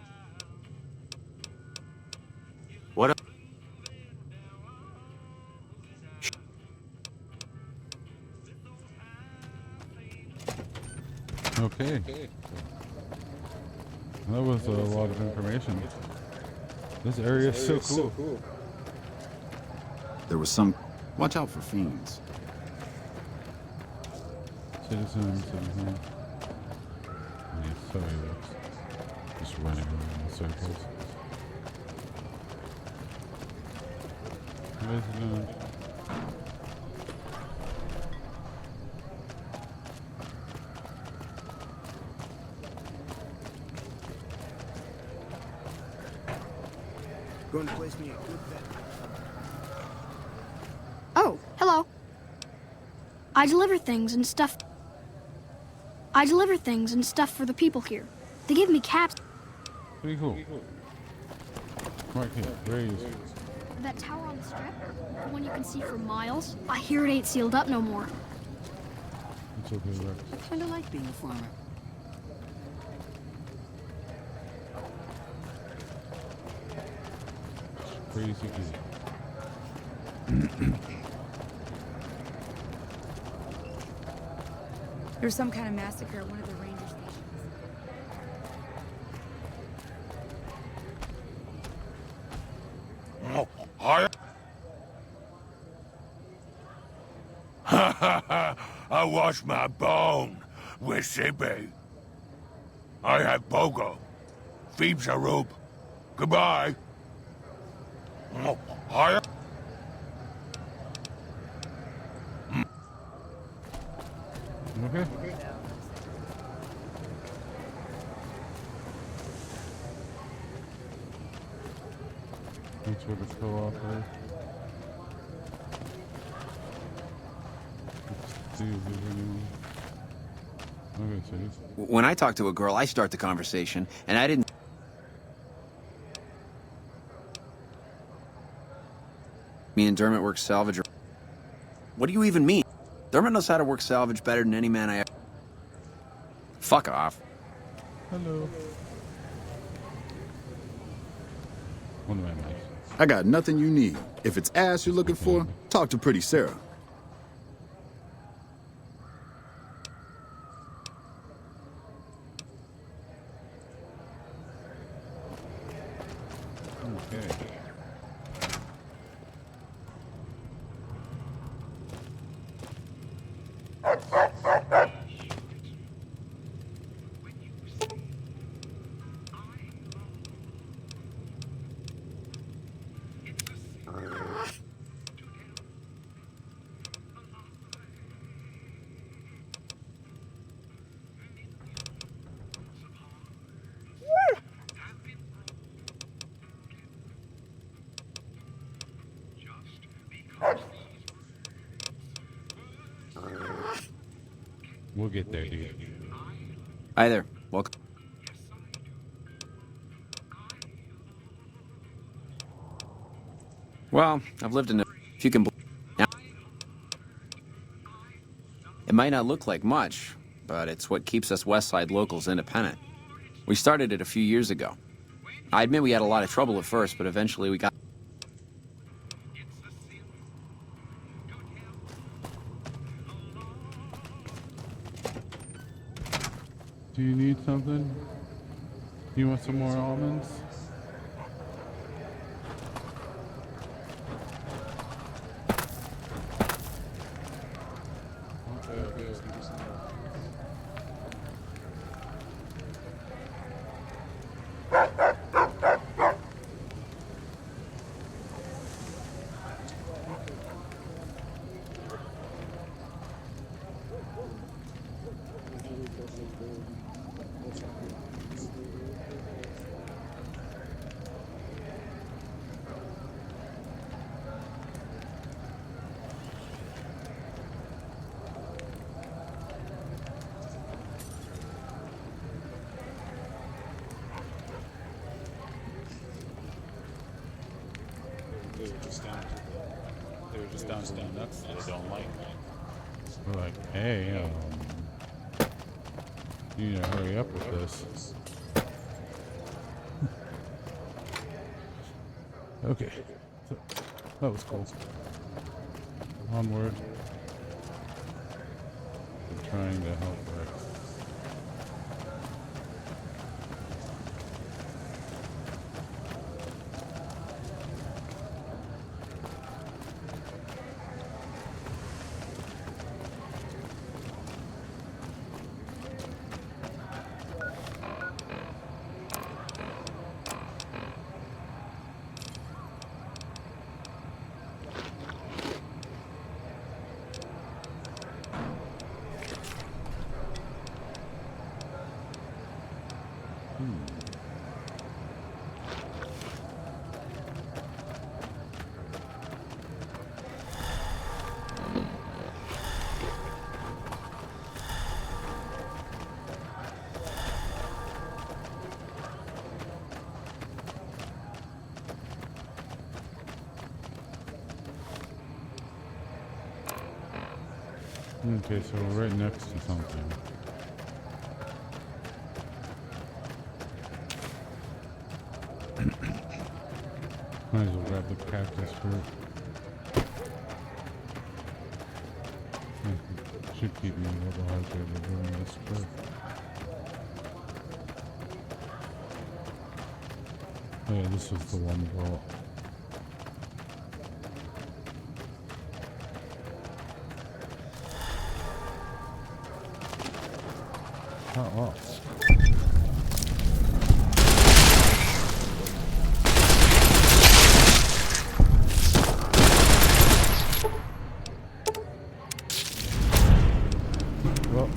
What? Okay. That was a lot of information. This area is so cool. There was some... Watch out for fiends. Citizens and... Sorry, just running around in circles. Resident. Going to place me a good bet. Oh, hello. I deliver things and stuff for the people here. They give me caps. Pretty cool. Right here, where is it? That tower on the strip, the one you can see for miles, I hear it ain't sealed up no more. It's okay, Rex. Kinda like being a farmer. Crazy good. There's some kind of massacre at one of the ranger stations. Oh, I... Ha ha ha! I wash my bone with Sippy. I have Pogo. Phoebes a rope. Goodbye. Oh, I... Okay. That's where the co-op is. Let's see if there's anyone. Okay, so When I talk to a girl, I start the conversation, and I didn't... Me and Dermot work salvage. What do you even mean? Dermot knows how to work salvage better than any man I ever... Fuck off. Hello. One of my mice. I got nothing you need. If it's ass you're looking for, talk to Pretty Sarah. Okay. We'll get there, dude. Hi there. Welcome. Well, I've lived in a... If you can... Now, it might not look like much, but it's what keeps us West Side locals independent. We started it a few years ago. I admit we had a lot of trouble at first, but eventually we got... Do you need something? You want some more almonds? They were just down to the nuts that they don't like. We're like, hey, you need to hurry up with this. Okay, so, that was cool. Onward. I'm trying to help Rex. Okay, so we're right next to something. Might as well grab the cactus fruit. Should keep me a little hydrated during this trip. Oh yeah, this was the one ball. Oh. Well.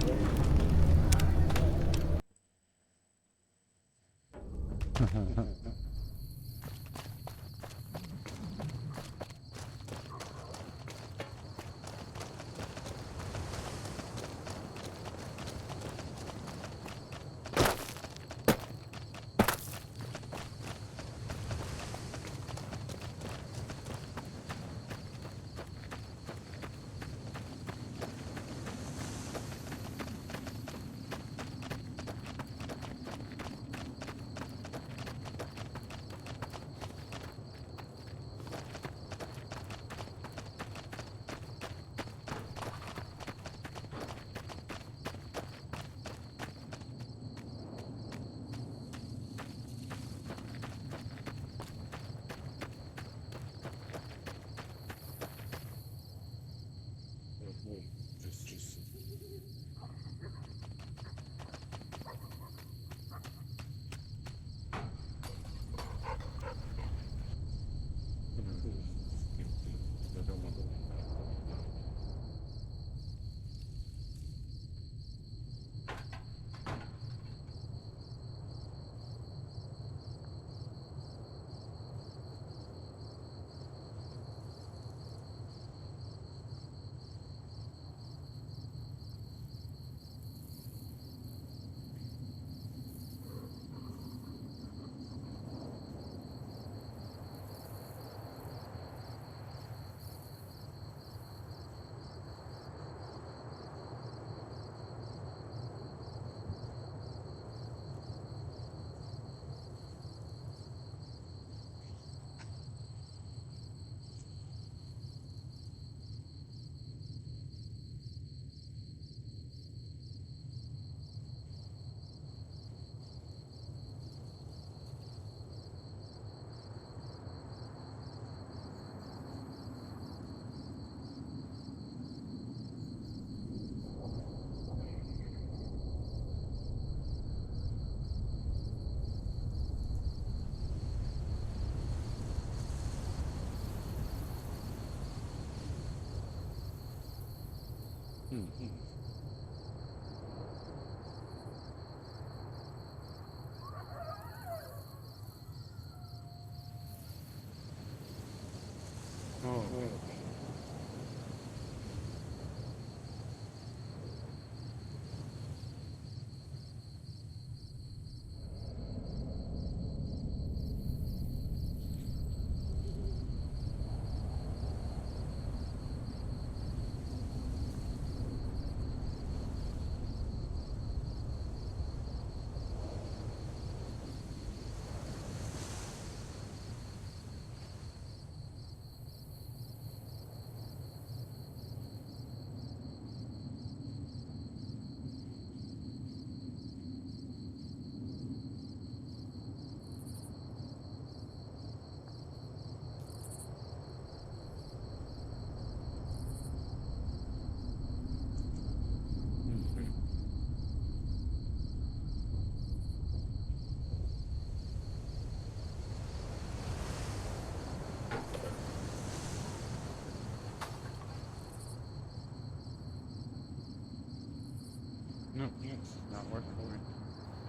No, it's not working for me.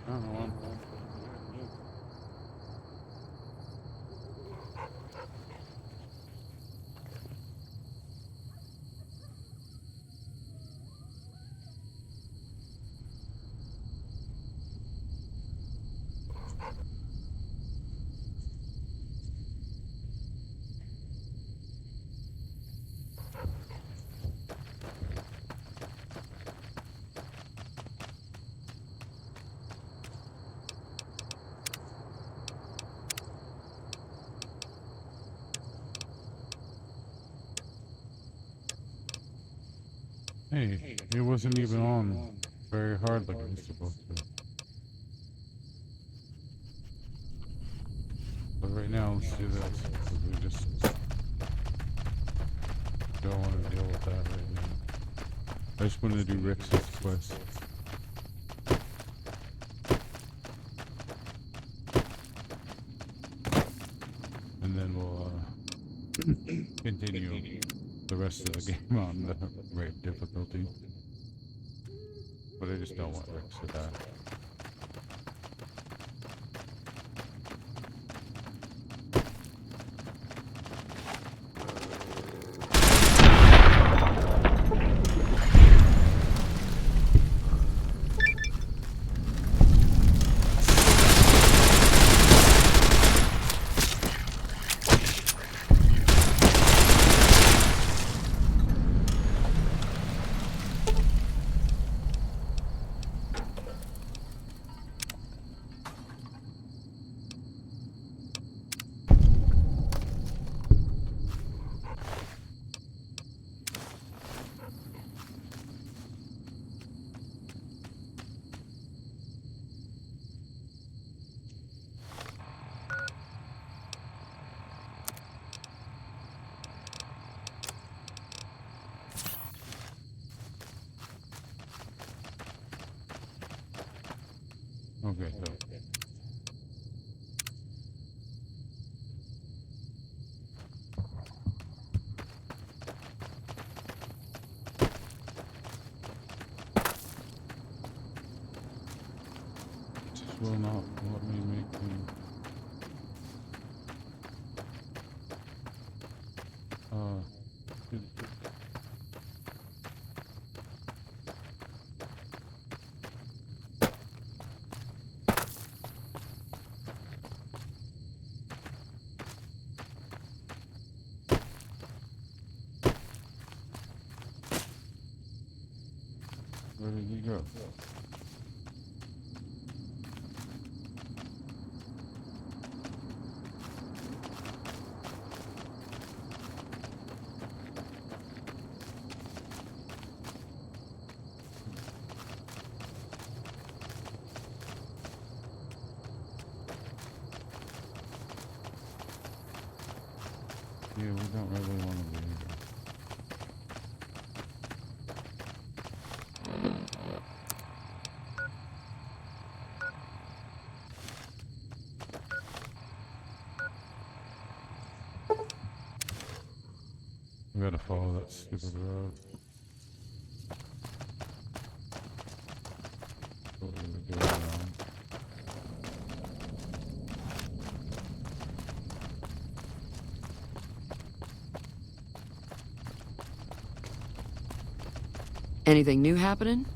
I don't know. Hey, it wasn't even on very hard like it was supposed to. But right now, let's do this, because we just don't want to deal with that right now. I just wanted to do Rick's quest. And then we'll continue the rest of the game on the right difficulty. But I just don't want Rick to die. Okay, so. Just will not let me make them. Where did he go? Yeah, we don't really want to be here. We gotta follow that stupid road. Anything new happening?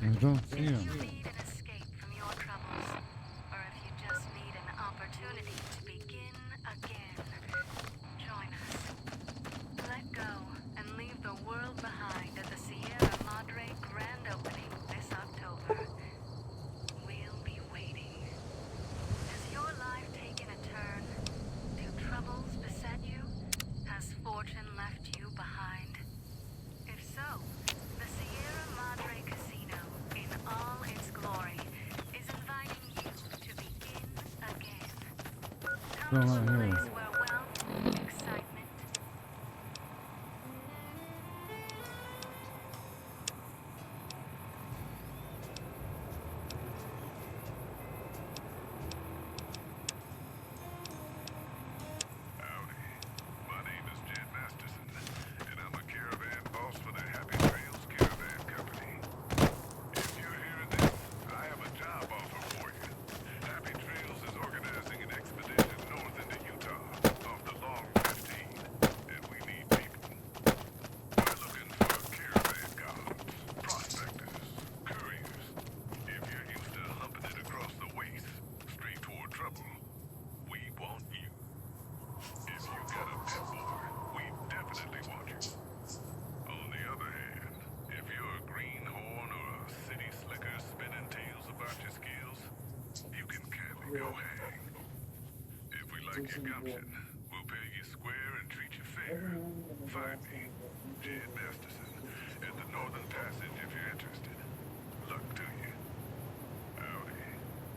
I don't see him. Still not here. Happy Trails is organizing an expedition north into Utah. go hang. If we like your gumption, we'll pay you square and treat you fair. Find me, Jed Masterson, at the Northern Passage if you're interested. Luck to you. Howdy.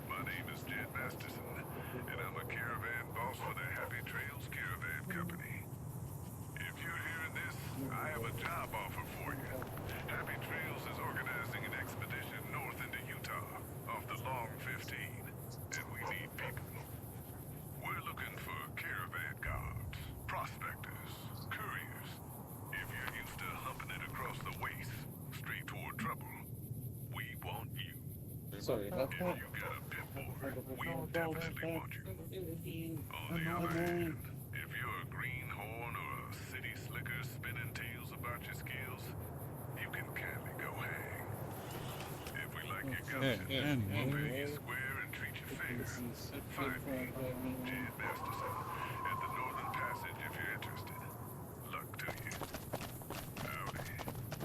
My name is Jed Masterson, and I'm a caravan boss for the Happy Trails Caravan Company. If you're hearing this, I have a job offer for you. Happy Trails is organizing an expedition north into Utah, off the Long 15, and we need people. We're looking for caravan guards, prospectors, couriers. If you're used to humping it across the waste, straight toward trouble, we want you. Sorry, If you got a pit boy, we definitely want you. On the other hand, if you're a greenhorn or a city slicker spinning tales about your skills, you can kindly go hang. If we like your gumption, we'll pay you square and treat you fair. Find me, Jed Masterson, at the Northern Passage if you're interested. Luck to you. Howdy.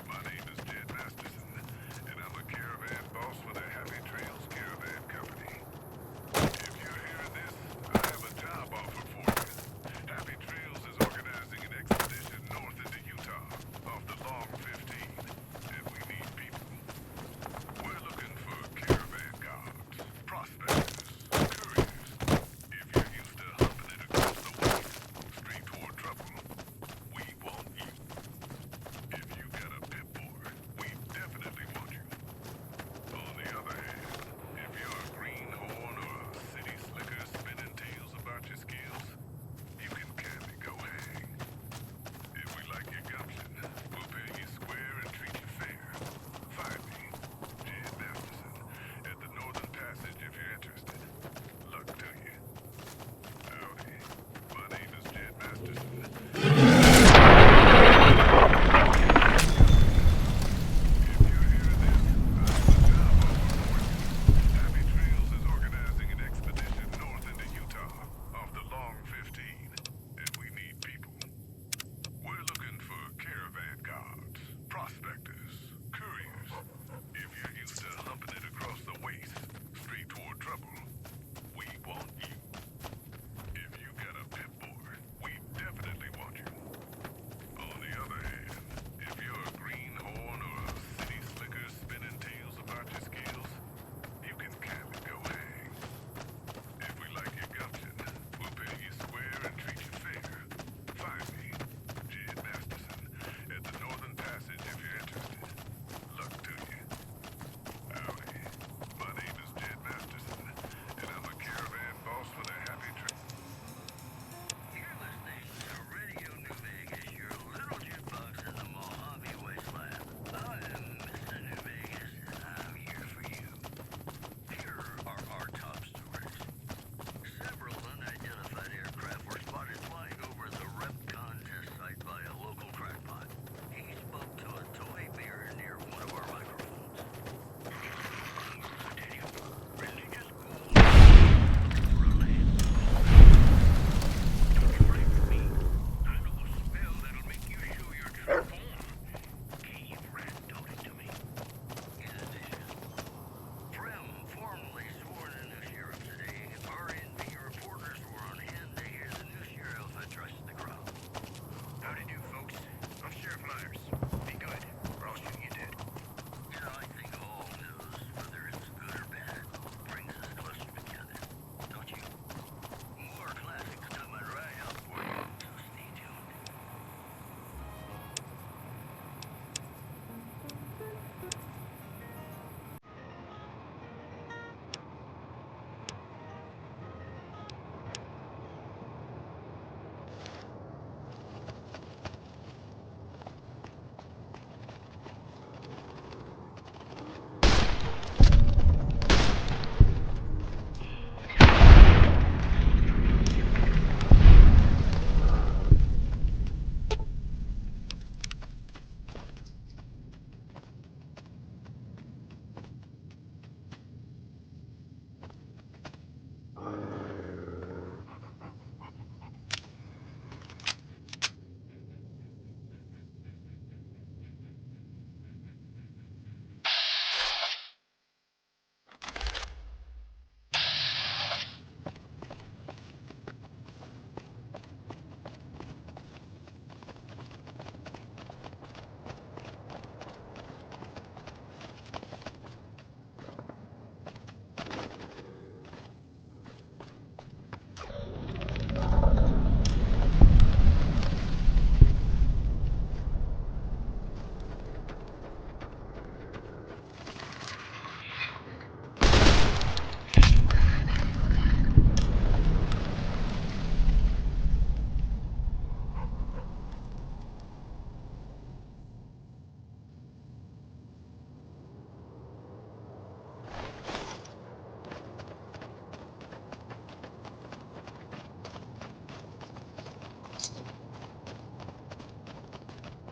My name is Jed Masterson, and I'm a caravan boss for the Happy Trails Caravan Company. If you're hearing this, I have a job offer for you. Happy Trails is organizing an expedition north into Utah, off the Long 15, and we need people. We're looking for caravan guards, prospectors, couriers. If you're used to humping it across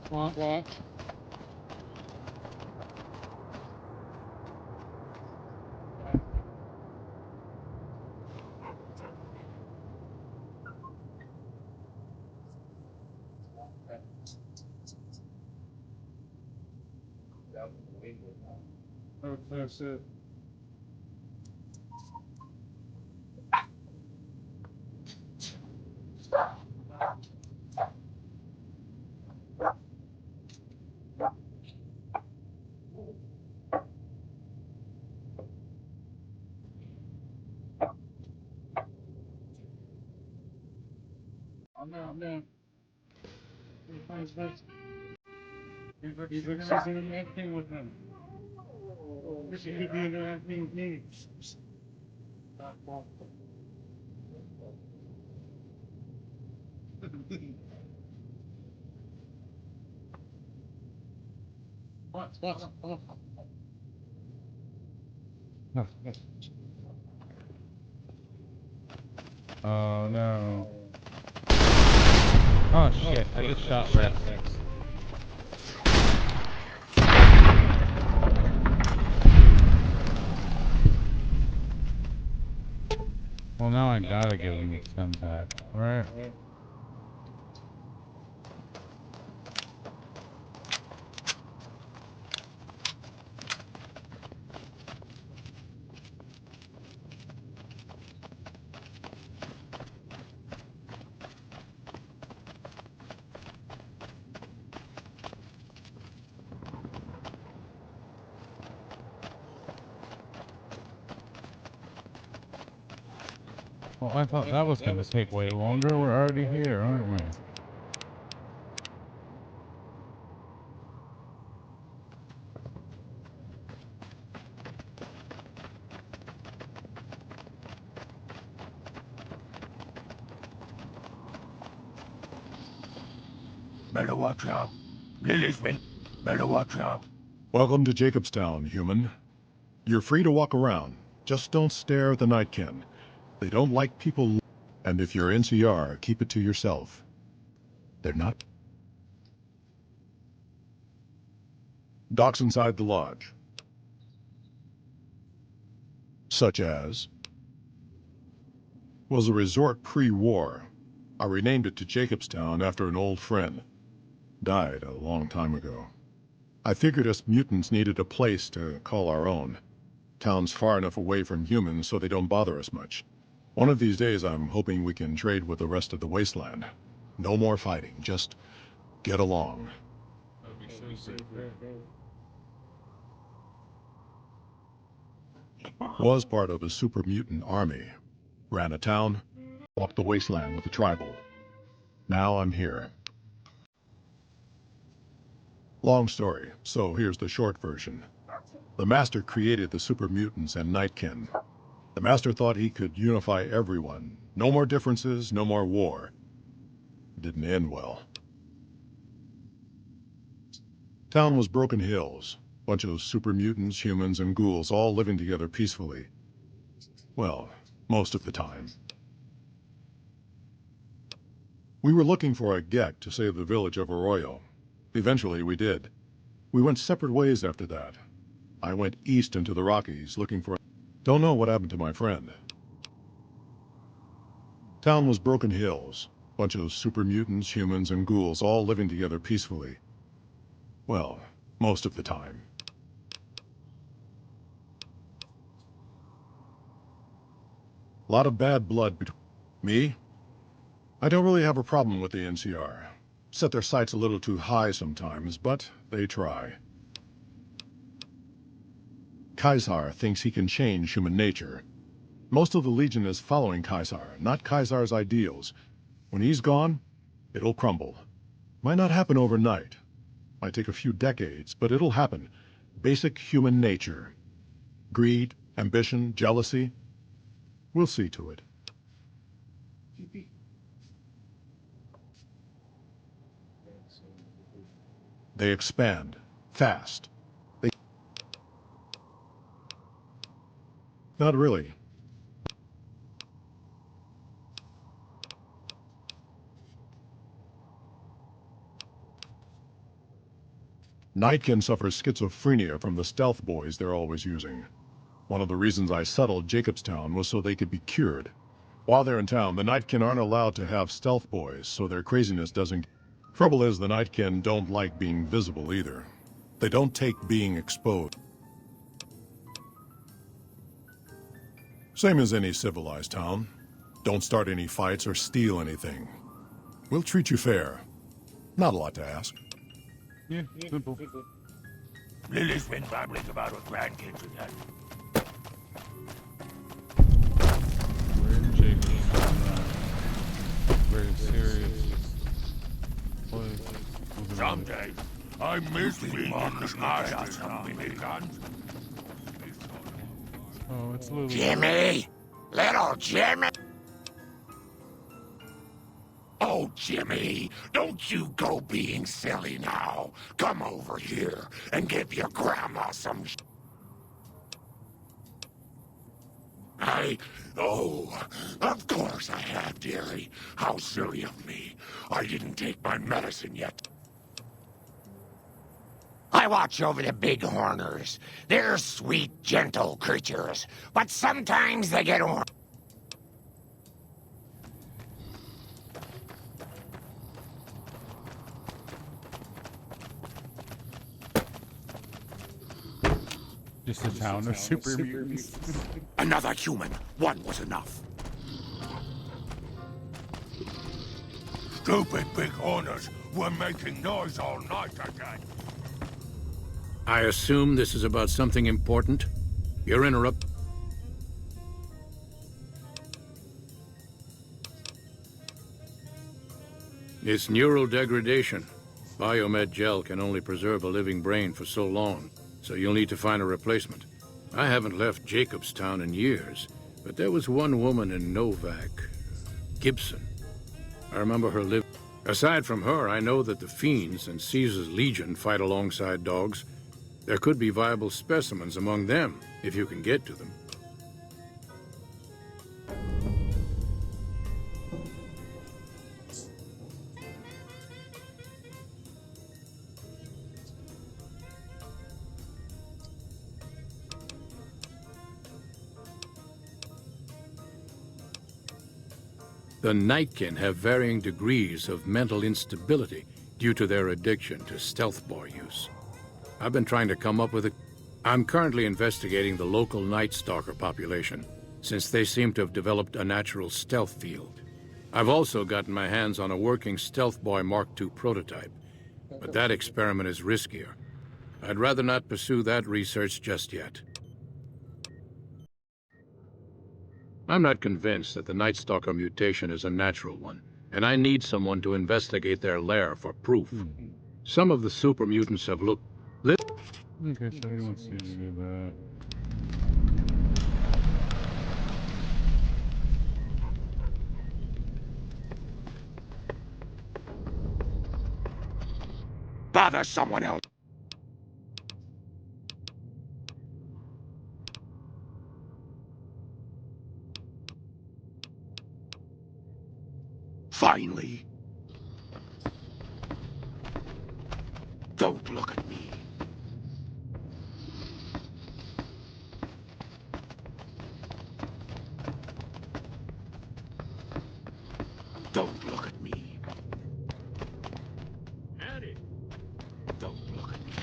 What? That's it. I'm down. He's interacting with him. He's interacting with me. What? Oh no. Oh shit, I just shot Rex. Well, now I gotta give him some back, right? Well, I thought that was gonna take way longer. We're already here, aren't we? Better watch out. Lily's been. Better watch out. Welcome to Jacobstown, human. You're free to walk around. Just don't stare at the Nightkin. They don't like people. And if you're NCR, keep it to yourself. They're not. Docks inside the lodge. Such as was a resort pre-war. I renamed it to Jacobstown after an old friend. Died a long time ago. I figured us mutants needed a place to call our own. Town's far enough away from humans so they don't bother us much. One of these days I'm hoping we can trade with the rest of the wasteland. No more fighting, just get along. Was part of a super mutant army. Ran a town, walked the wasteland with the tribal. Now I'm here. Long story, so here's the short version. The Master created the super mutants and Nightkin. The Master thought he could unify everyone. No more differences, no more war. Didn't end well. Town was Broken Hills. Bunch of super mutants, humans, and ghouls all living together peacefully. Well, most of the time. We were looking for a Gek to save the village of Arroyo. Eventually we did. We went separate ways after that. I went east into the Rockies looking for... Don't know what happened to my friend. Town was Broken Hills. Bunch of super mutants, humans, and ghouls all living together peacefully. Well, most of the time. A lot of bad blood between... Me? I don't really have a problem with the NCR. Set their sights a little too high sometimes, but they try. Kaisar thinks he can change human nature. Most of the Legion is following Kaisar, not Kaisar's ideals. When he's gone, it'll crumble. Might not happen overnight. Might take a few decades, but it'll happen. Basic human nature. Greed, ambition, jealousy. We'll see to it. They expand. Fast. Not really. Nightkin suffers schizophrenia from the stealth boys they're always using. One of the reasons I settled Jacobstown was so they could be cured. While they're in town, the Nightkin aren't allowed to have stealth boys, so their craziness doesn't... Trouble is, the Nightkin don't like being visible either. They don't take being exposed. Same as any civilized town. Don't start any fights or steal anything. We'll treat you fair. Not a lot to ask. Yeah, simple. Lily's been babbling about her grandkids again. We're in Jacobstown. Very serious place. Someday, I miss being in the masters of mini guns. Oh, it's Lily. Jimmy! Little Jimmy! Oh, Jimmy, don't you go being silly now. Come over here and give your grandma some Oh, of course I have, dearie. How silly of me. I didn't take my medicine yet. I watch over the bighorners. They're sweet, gentle creatures, but sometimes they get on. Just a town of super mutants. Another human. One was enough. Stupid bighorners were making noise all night again. I assume this is about something important? You're interrupt... It's neural degradation. Biomed gel can only preserve a living brain for so long, so you'll need to find a replacement. I haven't left Jacobstown in years, but there was one woman in Novak, Gibson. I remember her live. Aside from her, I know that the Fiends and Caesar's Legion fight alongside dogs. There could be viable specimens among them, if you can get to them. The Nightkin have varying degrees of mental instability due to their addiction to stealth boy use. I've been trying to come up with a... I'm currently investigating the local Night Stalker population, since they seem to have developed a natural stealth field. I've also gotten my hands on a working Stealth Boy Mark II prototype, but that experiment is riskier. I'd rather not pursue that research just yet. I'm not convinced that the Night Stalker mutation is a natural one, and I need someone to investigate their lair for proof. Some of the super mutants have looked... Okay, so he wants you to do that. Bother someone else. Finally. Don't look at me. Don't look at me. Eddie. Don't look at me.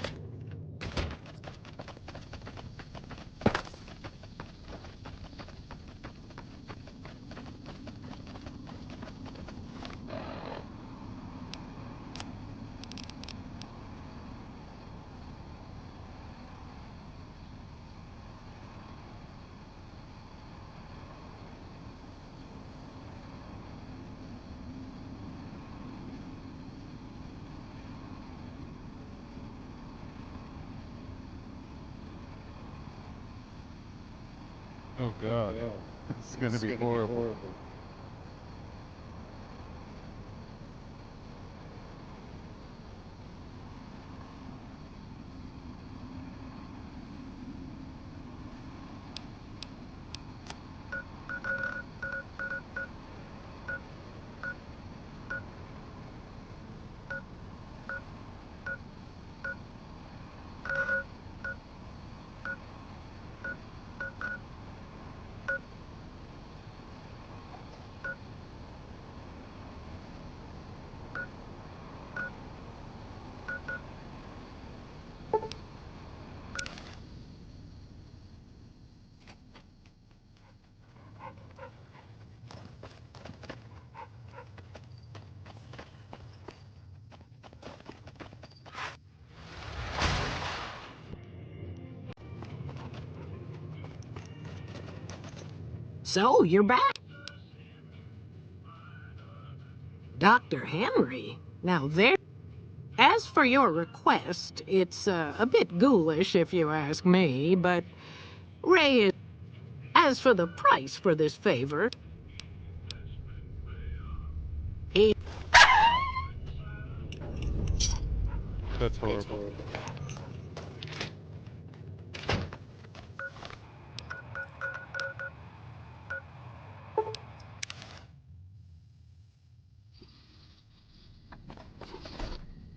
Oh god, it's gonna be horrible. So, you're back. Dr. Henry? Now there... As for your request, it's a bit ghoulish if you ask me, but Ray is... As for the price for this favor... He... That's horrible.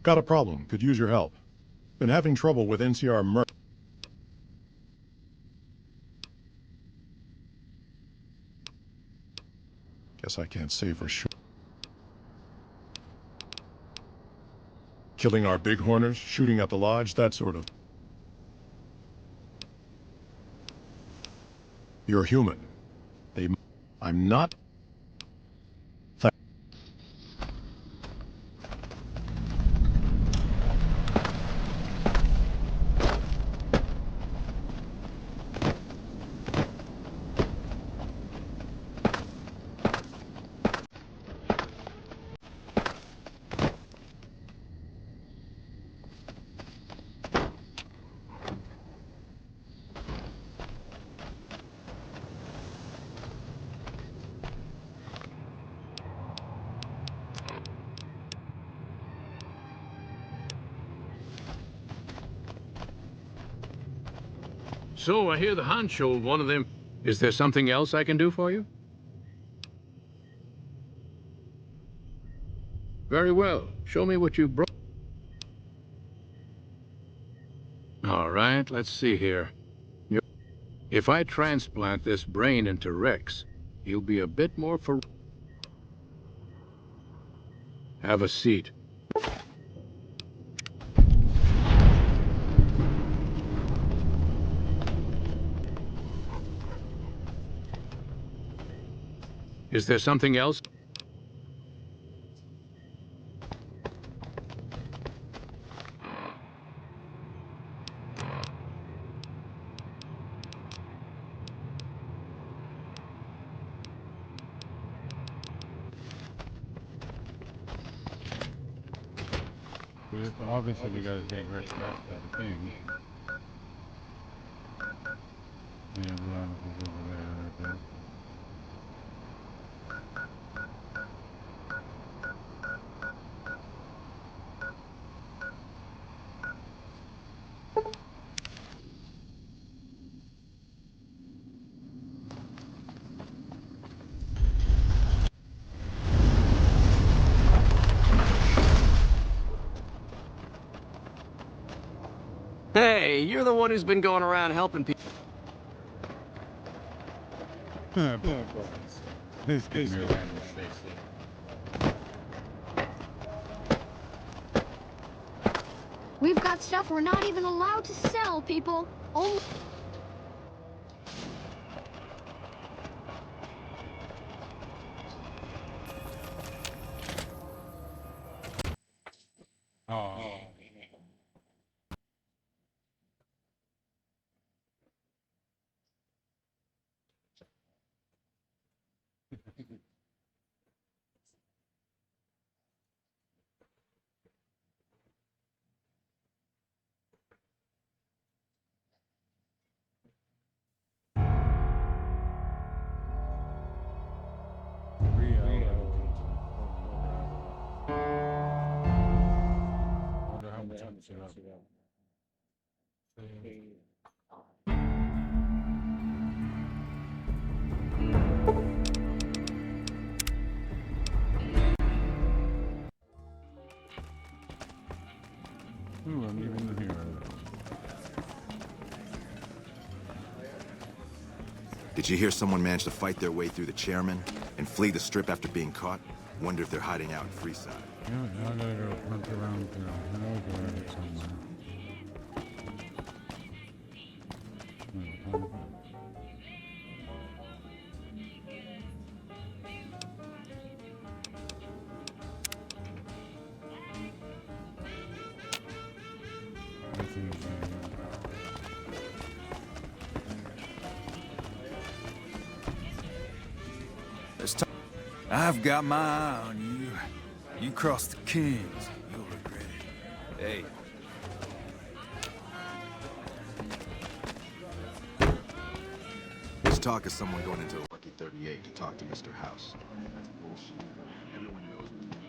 Got a problem. Could use your help. Been having trouble with NCR merc. Guess I can't say for sure. Killing our bighorners, shooting at the lodge, that sort of... You're human. I'm not... So, I hear the honcho, one of them. Is there something else I can do for you? Very well. Show me what you brought. All right, let's see here. If I transplant this brain into Rex, he'll be a bit more for... Have a seat. Is there something else? Obviously, we gotta take Rex back to the thing. Yeah, over there. Hey, you're the one who's been going around helping people. Please give me a random We've got stuff we're not even allowed to sell, people. Only... Oh. Ooh, I'm even the hero. Did you hear someone managed to fight their way through the chairman and flee the strip after being caught? Wonder if they're hiding out in Freeside. Yeah, I gotta go hunt around there. I know I'll go it somewhere. I've got my eye on you. You cross the Kings, you'll regret it. Hey. There's talk of someone going into Lucky 38 to talk to Mr. House. That's bullshit. Everyone knows Mr. House.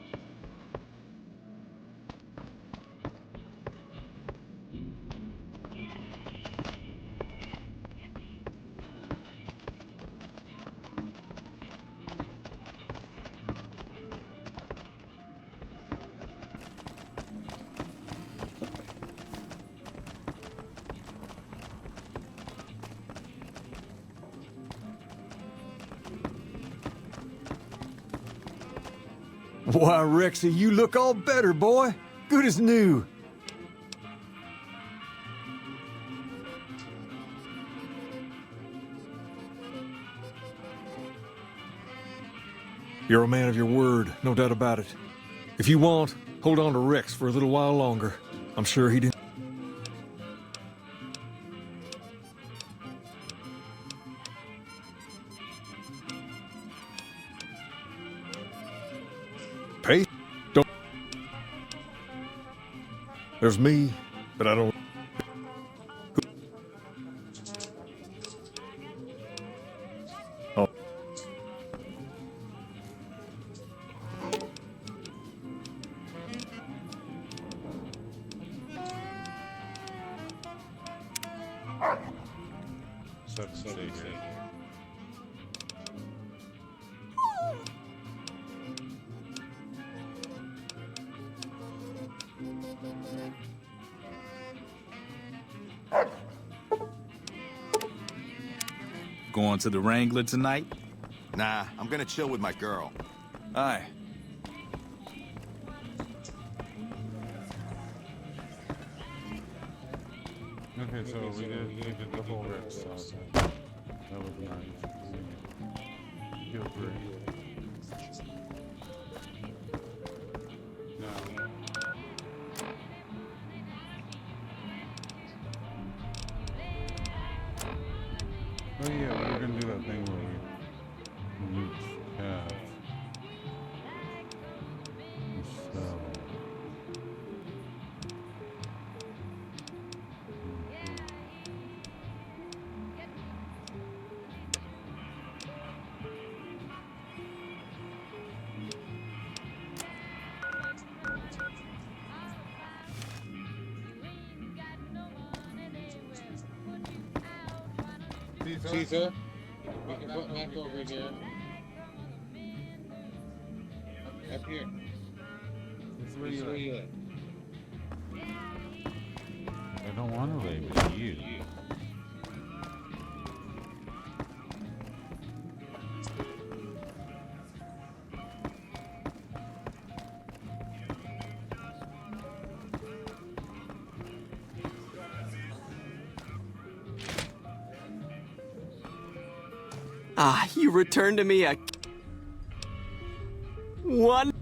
Why, Rexy, you look all better, boy. Good as new. You're a man of your word, no doubt about it. If you want, hold on to Rex for a little while longer. I'm sure he didn't. Pay? Don't. There's me, but I don't. Oh. Going to the Wrangler tonight? Nah, I'm gonna chill with my girl. Aye. Okay, so we did the whole rip stuff. That was nice. Feel free. No. Oh yeah, we were gonna do that thing where we loot calf. So. Caesar, we can put Mac over here. Up here. This is where you live. I don't want to lay with you. Ah, you returned to me a... one...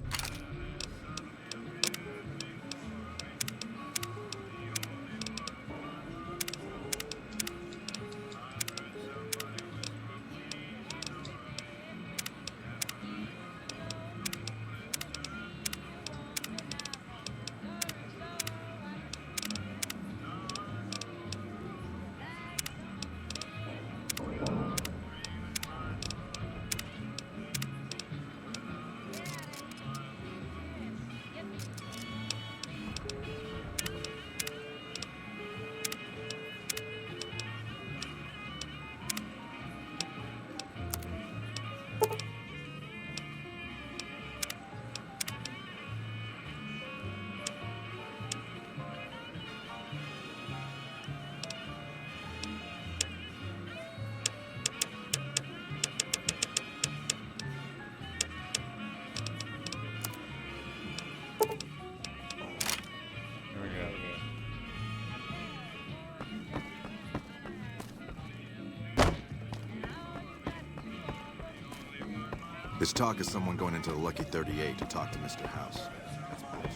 There's talk of someone going into the Lucky 38 to talk to Mr. House. That's bullshit.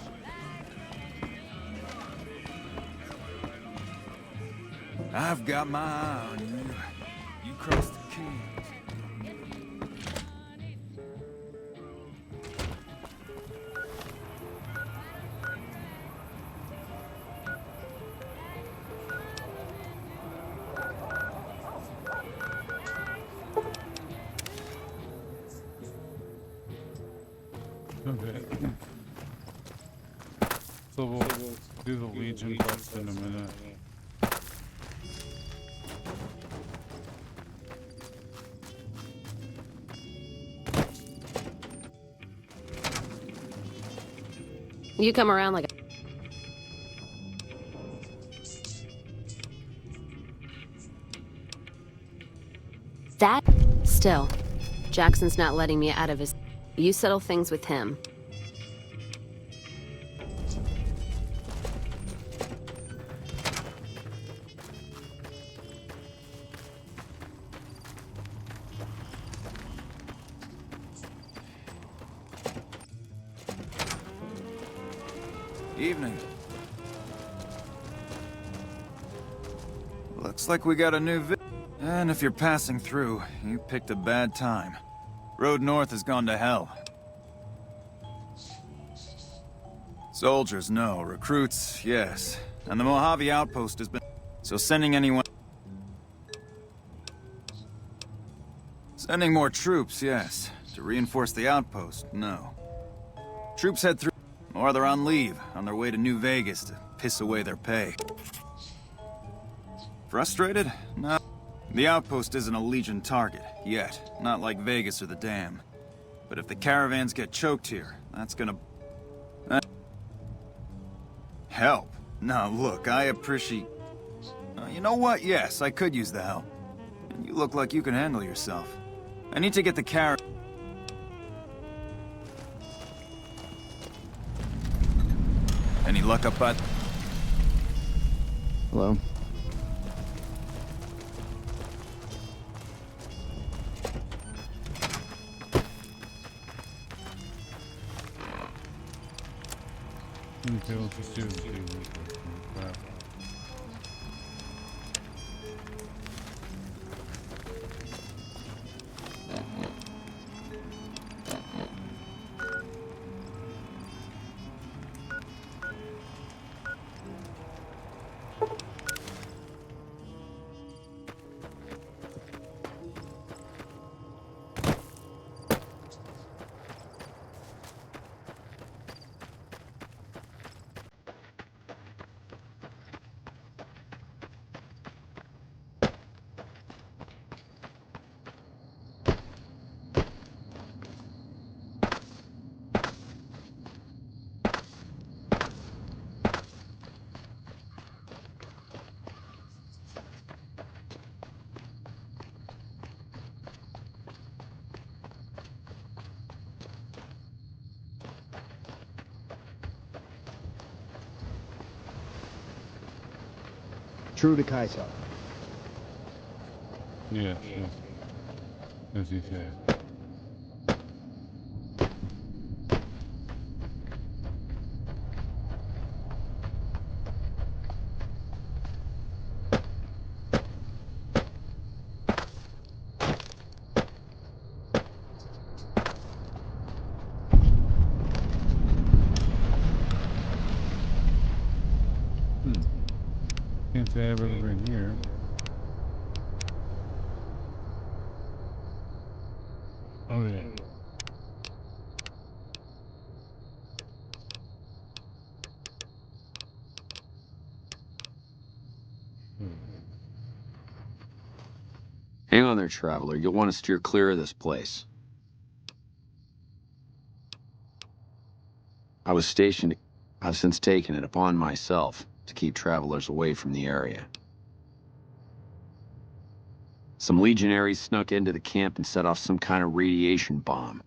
I've got my eye on you. You cross the Kings. Okay. So we'll do the Legion quest in a minute. You come around like a... That? Still, Jackson's not letting me out of his... You settle things with him. Evening. Looks like we got a new And if you're passing through, you picked a bad time. Road north has gone to hell. Soldiers, no. Recruits, yes. And the Mojave outpost has been... So sending anyone... Sending more troops, yes. To reinforce the outpost, no. Troops head through... Or they're on leave, on their way to New Vegas to piss away their pay. Frustrated? No. The outpost isn't a Legion target, yet. Not like Vegas or the Dam. But if the caravans get choked here, that's gonna... Help? Now look, I appreciate... you know what? Yes, I could use the help. And you look like you can handle yourself. I need to get the Any luck up by... Hello? Okay, we'll just do that. True to Kaiser. Yes, yes. As you say. Can't say I've ever been here. Oh yeah. Hang on there, traveler. You'll want to steer clear of this place. I was stationed. I've since taken it upon myself to keep travelers away from the area. Some legionaries snuck into the camp and set off some kind of radiation bomb.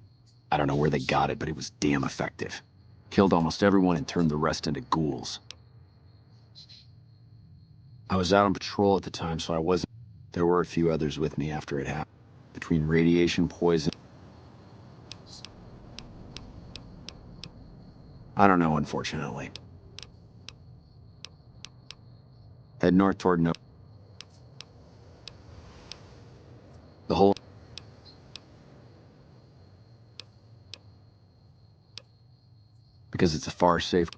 I don't know where they got it, but it was damn effective. Killed almost everyone and turned the rest into ghouls. I was out on patrol at the time, so I wasn't... There were a few others with me after it happened. Between radiation poison... I don't know, unfortunately. Head north toward no... The whole... Because it's a far safer...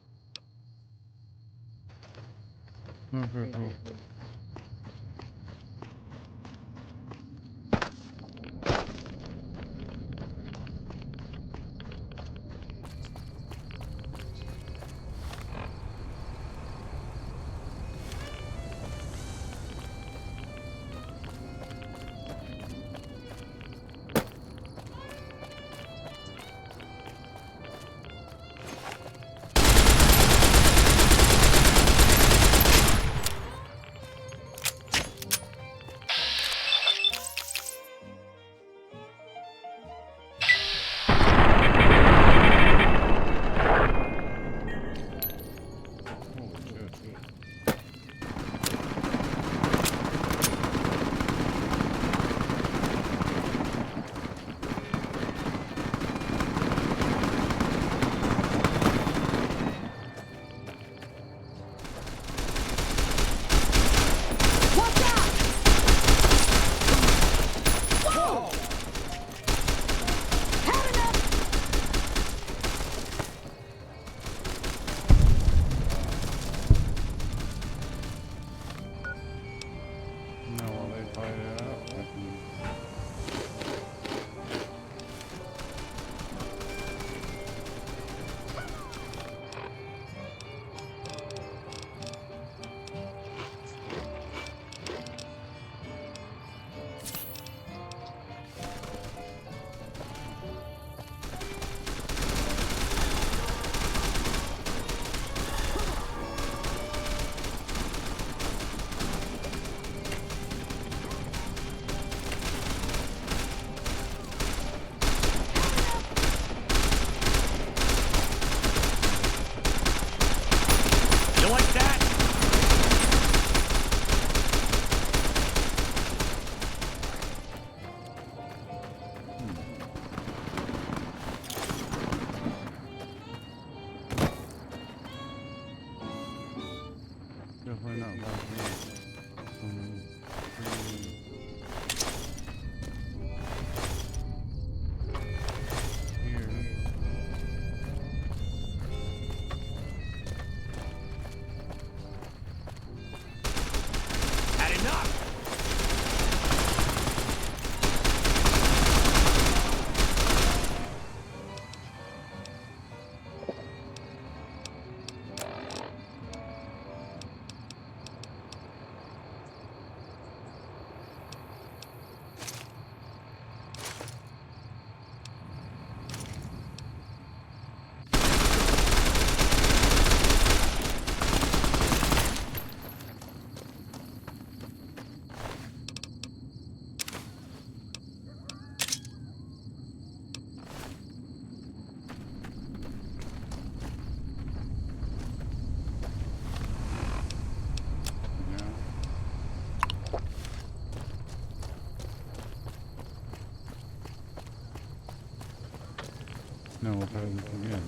No, we'll try this again.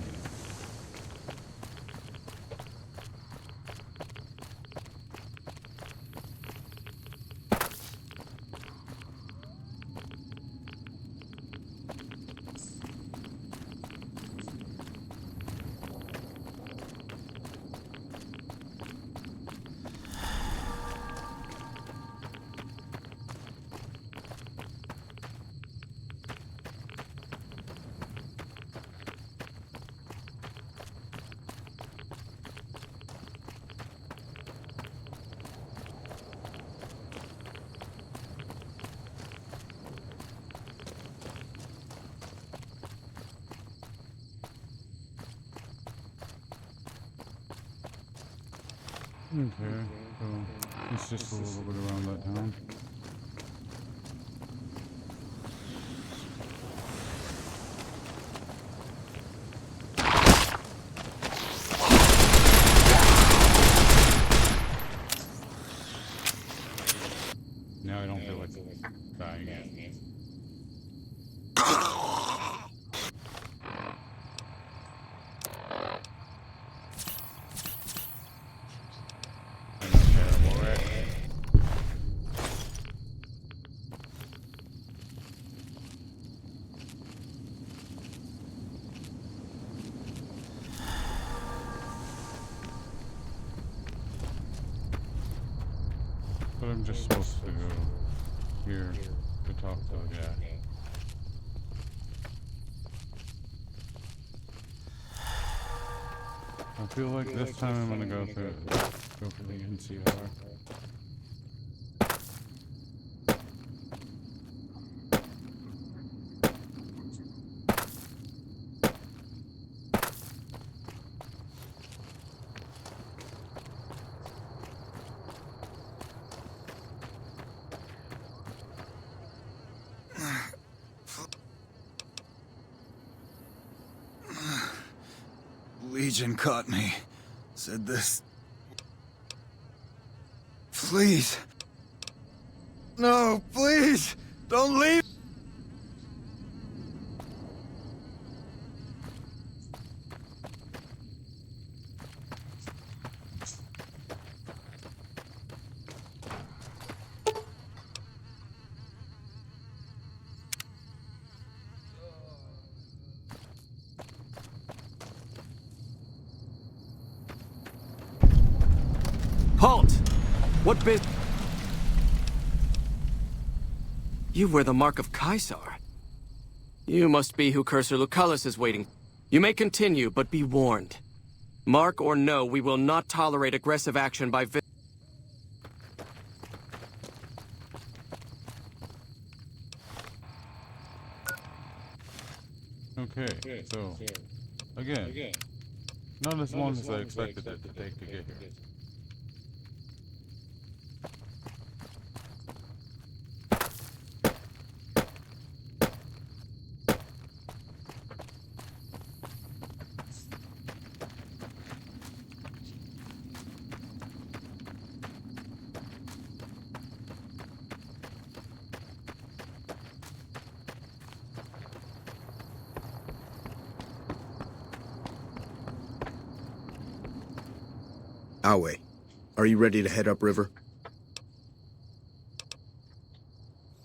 Okay, so it's just a little bit around that town. Now I don't feel like dying yet. But I'm just supposed to go here to talk to the guy. I feel like this time I'm gonna go for the NCR. Legion caught me. Said this. Please. No, please. Don't leave. Halt! What You wear the mark of Caesar. You must be who Cursor Lucullus is waiting. You may continue, but be warned. Mark or no, we will not tolerate aggressive action by Okay, so again, not as long as I expected it to take to get here. Awe, are you ready to head upriver?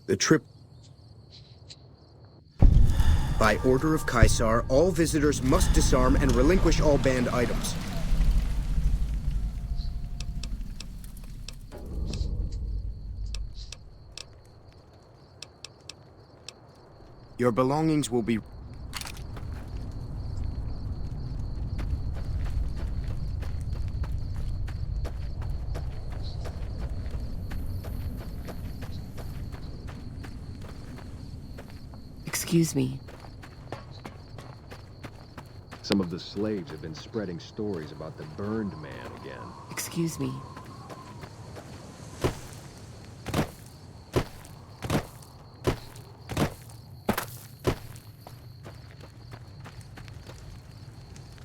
The trip... By order of Caesar, all visitors must disarm and relinquish all banned items. Your belongings will be... Excuse me. Some of the slaves have been spreading stories about the burned man again. Excuse me.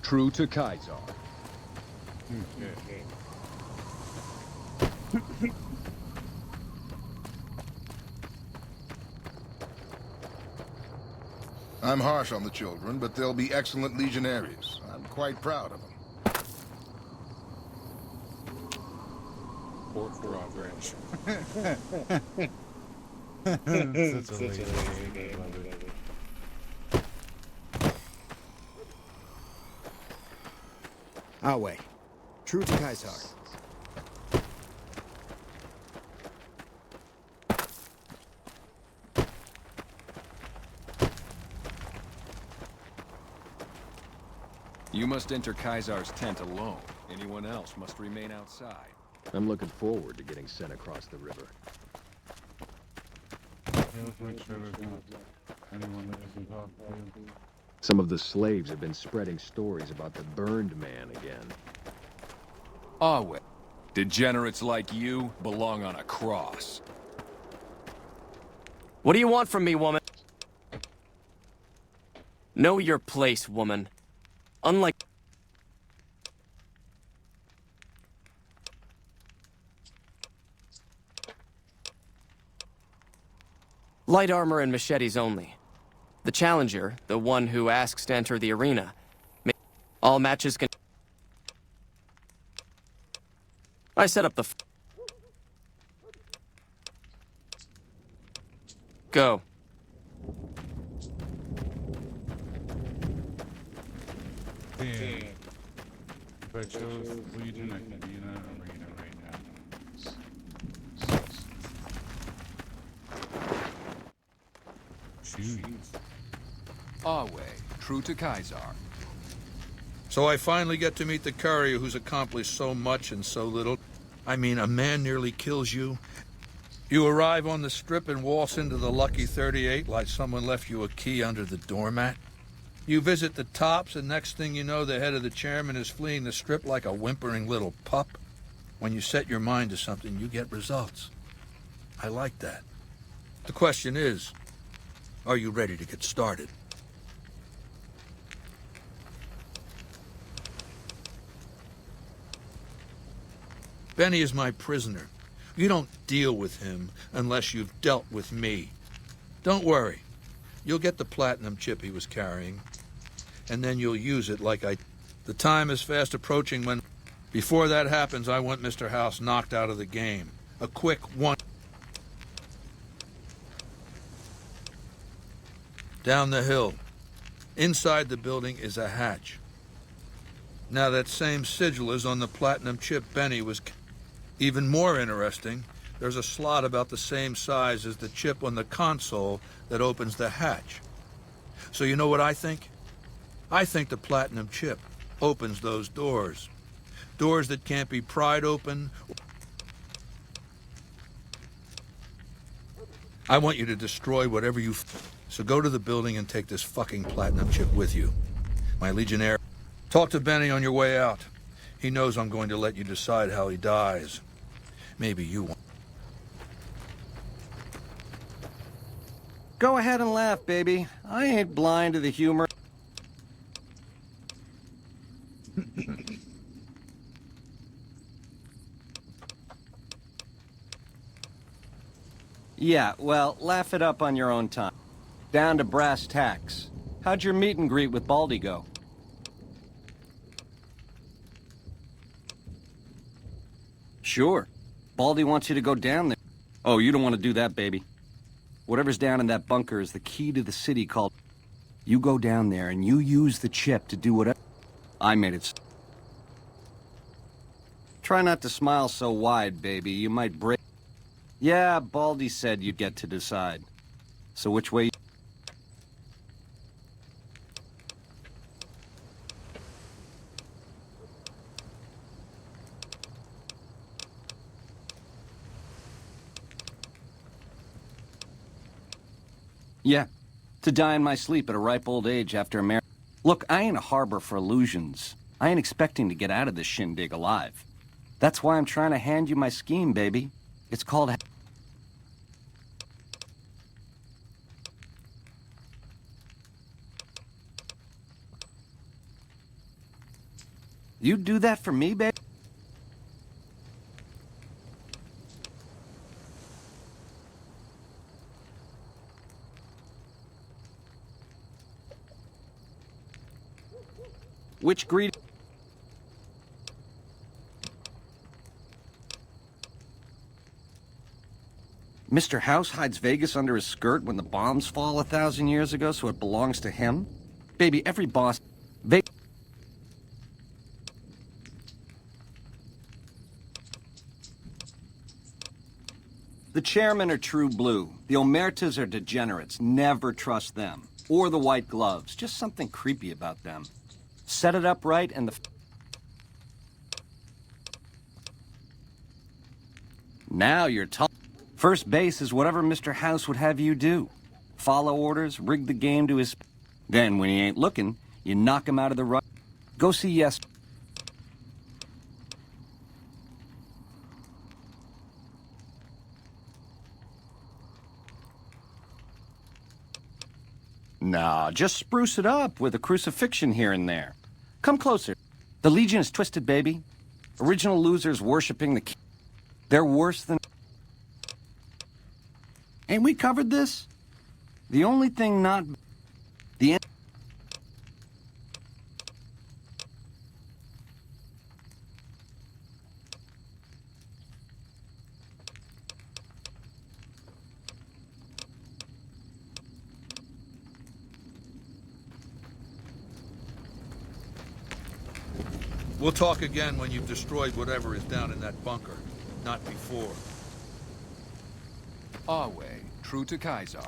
True to Caesar. Okay. I'm harsh on the children, but they'll be excellent legionaries. I'm quite proud of them. Poor Roberts. Such a lazy game, I love it. Our way. True to Kaiser. You must enter Kaiser's tent alone. Anyone else must remain outside. I'm looking forward to getting sent across the river. Let's make sure there's not anyone that doesn't talk to. Some of the slaves have been spreading stories about the burned man again. Ah, well. Degenerates like you belong on a cross. What do you want from me, woman? Know your place, woman. Unlike... Light armor and machetes only. The challenger, the one who asks to enter the arena, all matches can... I set up the... Go. Damn. If I chose Legion, I could be in an arena right now. Jeez. Our way, true to Kaiser. So I finally get to meet the courier who's accomplished so much in so little. I mean, a man nearly kills you. You arrive on the strip and waltz into the Lucky 38 like someone left you a key under the doormat. You visit the tops, and next thing you know, the head of the chairman is fleeing the strip like a whimpering little pup. When you set your mind to something, you get results. I like that. The question is, are you ready to get started? Benny is my prisoner. You don't deal with him unless you've dealt with me. Don't worry. You'll get the platinum chip he was carrying, and then you'll use it like I... The time is fast approaching when... Before that happens, I want Mr. House knocked out of the game. A quick one... Down the hill. Inside the building is a hatch. Now that same sigil is on the platinum chip Benny was... Even more interesting, there's a slot about the same size as the chip on the console that opens the hatch. So you know what I think? I think the platinum chip opens those doors. Doors that can't be pried open. I want you to destroy whatever you... So go to the building and take this fucking platinum chip with you. My Legionnaire, talk to Benny on your way out. He knows I'm going to let you decide how he dies. Maybe you want... Go ahead and laugh, baby. I ain't blind to the humor. Yeah, well, laugh it up on your own time. Down to brass tacks. How'd your meet and greet with Baldy go? Sure. Baldy wants you to go down there. Oh, you don't want to do that, baby. Whatever's down in that bunker is the key to the city called... You go down there and you use the chip to do whatever... I made it... Try not to smile so wide, baby. You might break... Yeah, Baldy said you'd get to decide. So which way... Yeah, to die in my sleep at a ripe old age after a marriage. Look, I ain't a harbor for illusions. I ain't expecting to get out of this shindig alive. That's why I'm trying to hand you my scheme, baby. It's called... You'd do that for me, baby? Which greedy... Mr. House hides Vegas under his skirt when the bombs fall 1,000 years ago, so it belongs to him? Baby, every boss... The chairmen are true blue. The omertas are degenerates. Never trust them. Or the white gloves. Just something creepy about them. Set it up right and the... Now you're talking. First base is whatever Mr. House would have you do. Follow orders, rig the game to his... Then, when he ain't looking, you knock him out of the rut. Go see Yes. Nah, just spruce it up with a crucifixion here and there. Come closer. The Legion is twisted, baby. Original losers worshipping the... They're worse than... Ain't we covered this? The only thing not... The end... We'll talk again when you've destroyed whatever is down in that bunker. Not before. Our way, true to Kaiser.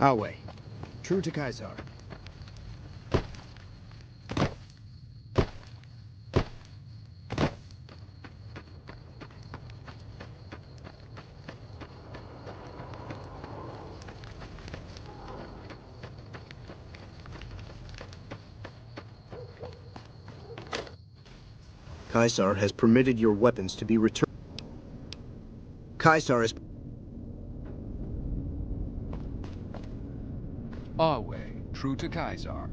Our way. True to Kaiser. Kaiser has permitted your weapons to be returned. Kaiser is... Our way, true to Kaiser.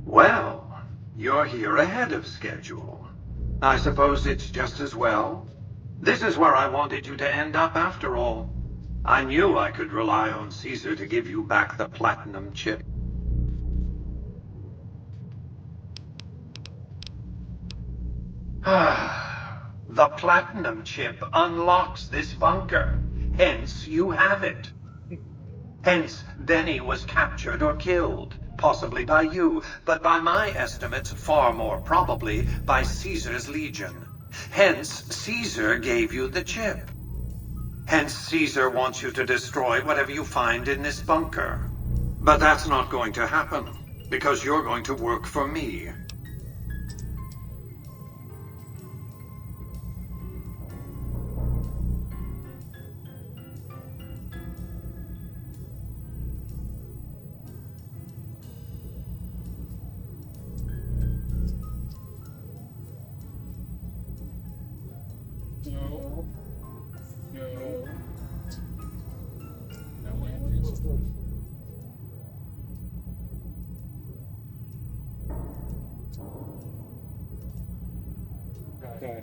Well, you're here ahead of schedule. I suppose it's just as well. This is where I wanted you to end up after all. I knew I could rely on Caesar to give you back the platinum chip. The platinum chip unlocks this bunker. Hence, you have it. Hence, Denny was captured or killed. Possibly by you, but by my estimates, far more probably by Caesar's Legion. Hence, Caesar gave you the chip. Hence, Caesar wants you to destroy whatever you find in this bunker. But that's not going to happen, because you're going to work for me. Okay.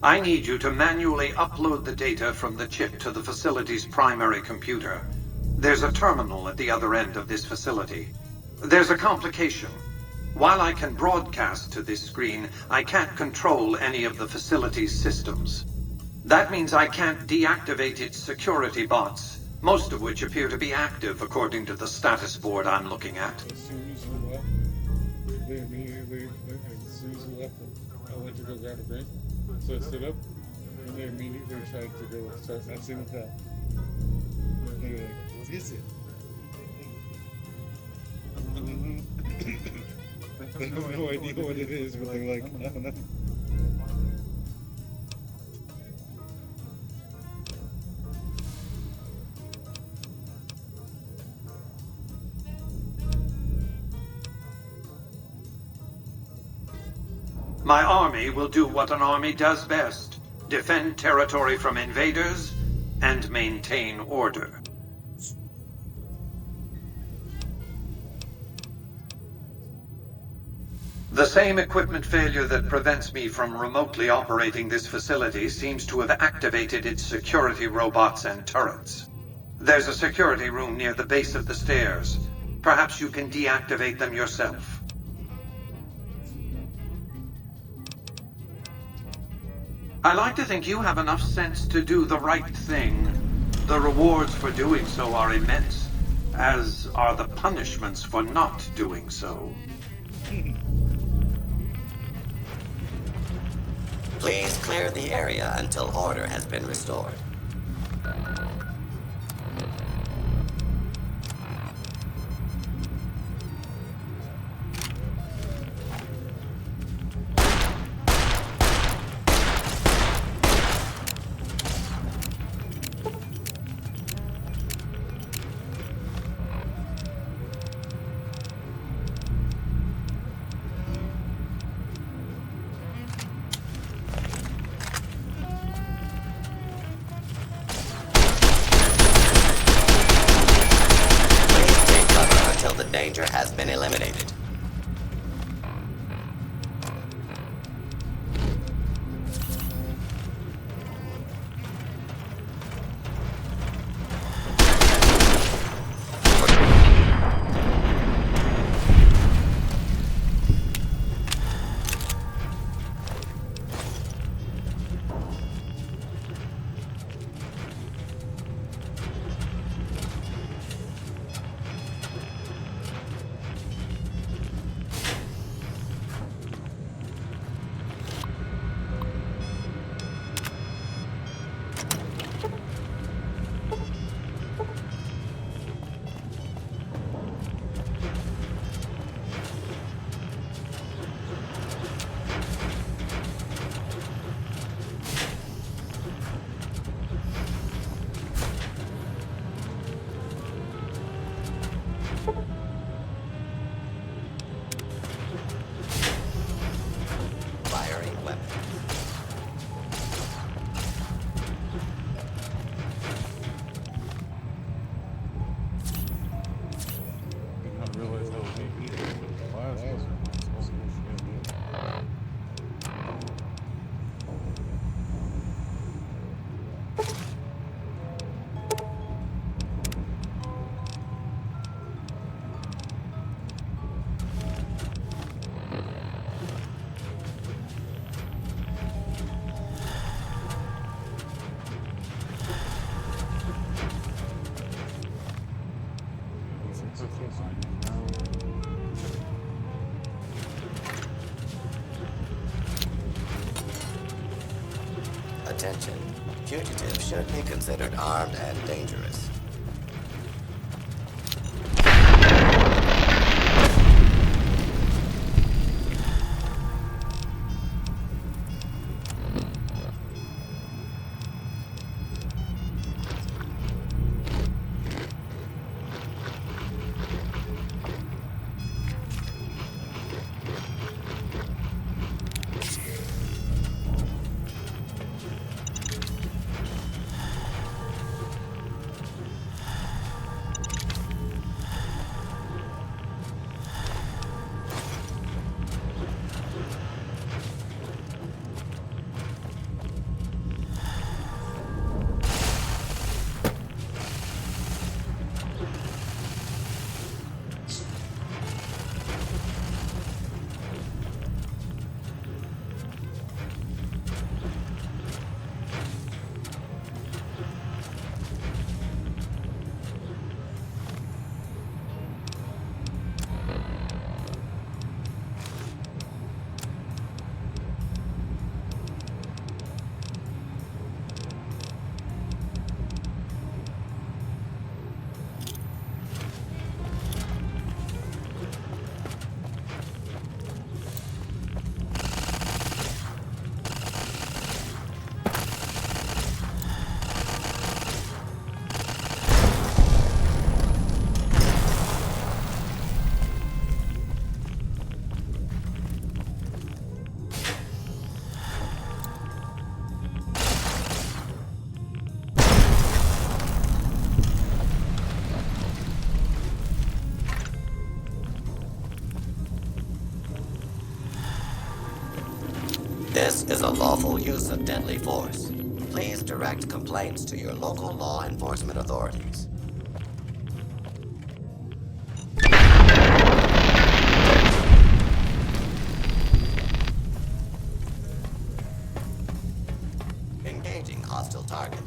I need you to manually upload the data from the chip to the facility's primary computer. There's a terminal at the other end of this facility. There's a complication. While I can broadcast to this screen, I can't control any of the facility's systems. That means I can't deactivate its security bots, most of which appear to be active according to the status board I'm looking at. As soon as you left, they immediately, as soon as you left, I went to go grab a drink. So I stood up, and they immediately tried to go start messing with that. And they were like, what is it? I have no idea what it is, but they're like, I don't know. My army will do what an army does best: defend territory from invaders and maintain order. The same equipment failure that prevents me from remotely operating this facility seems to have activated its security robots and turrets. There's a security room near the base of the stairs. Perhaps you can deactivate them yourself. I like to think you have enough sense to do the right thing. The rewards for doing so are immense, as are the punishments for not doing so. Please clear the area until order has been restored. Danger has been eliminated. Attention. fugitive should be considered armed and dangerous. This is a lawful use of deadly force. Please direct complaints to your local law enforcement authorities. Engaging hostile target.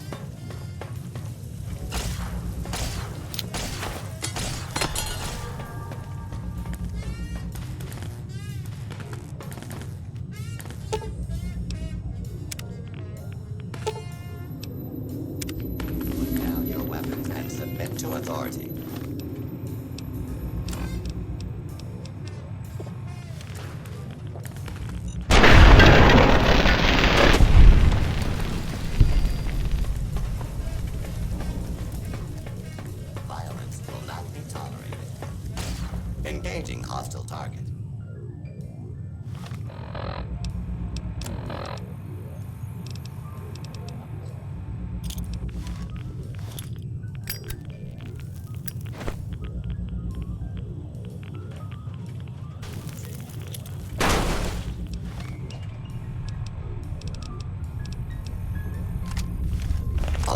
To authority. Violence will not be tolerated. Engaging hostile target.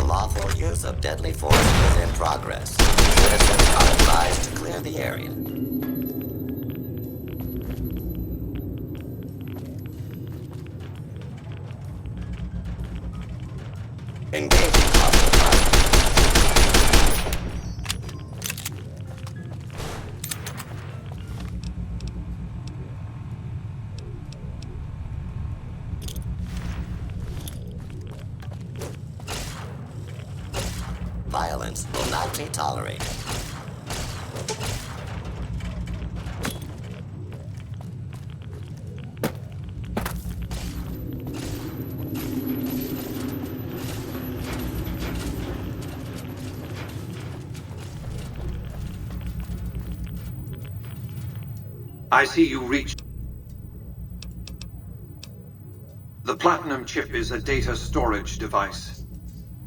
Lawful use of deadly force is in progress. Citizens are advised to clear the area. Engaging hostile target. Violence will not be tolerated. I see you reached. The Platinum chip is a data storage device.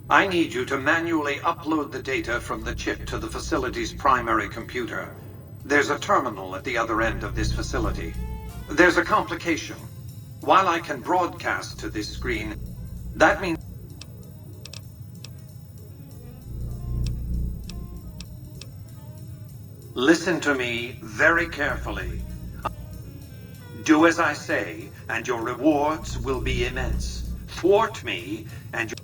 I need you to manually upload the data from the chip to the facility's primary computer. There's a terminal at the other end of this facility. There's a complication. While I can broadcast to this screen, that means... Listen to me very carefully. Do as I say, and your rewards will be immense. Thwart me, and your...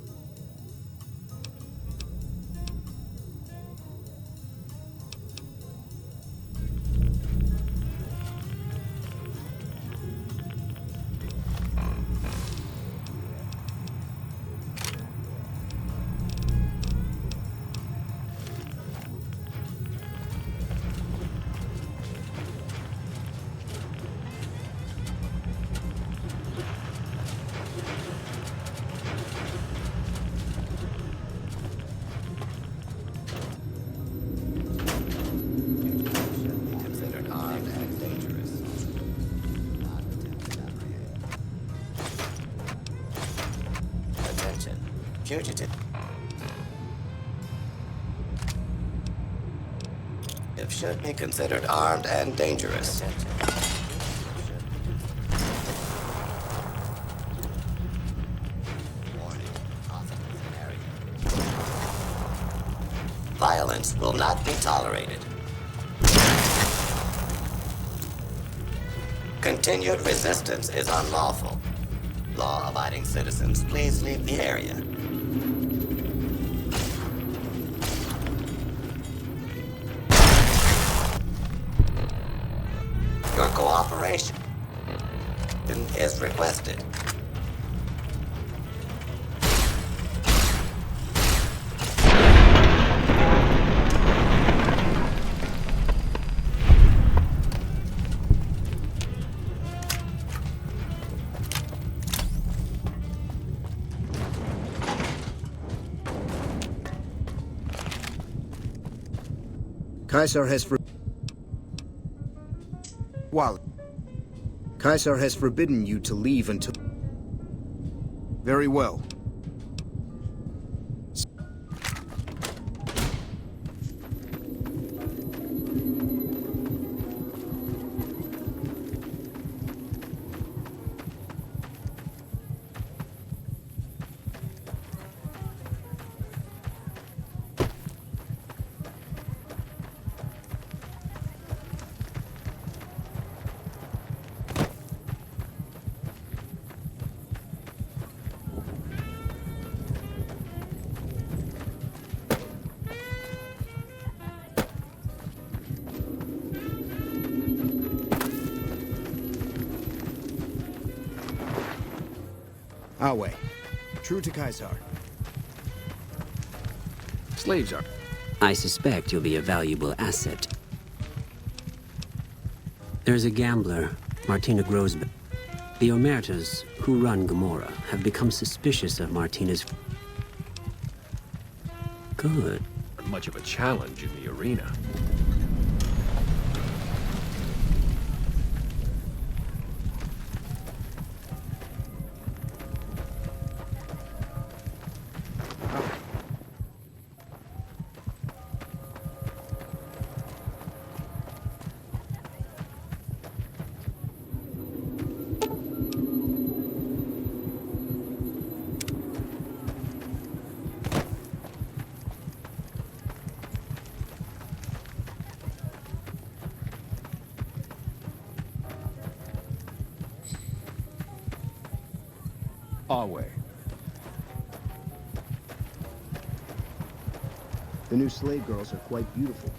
fugitive should be considered armed and dangerous. Violence will not be tolerated. Continued resistance is unlawful. Law-abiding citizens, please leave the area. Your cooperation is requested. Caesar has forbidden you to leave until... Very well. Our way. True to Caesar. Slaves are. I suspect you'll be a valuable asset. There's a gambler, Martina Grosbeck. The Omertas, who run Gomorrah, have become suspicious of Martina's... Good. Not much of a challenge in the arena. Our way. The new slave girls are quite beautiful.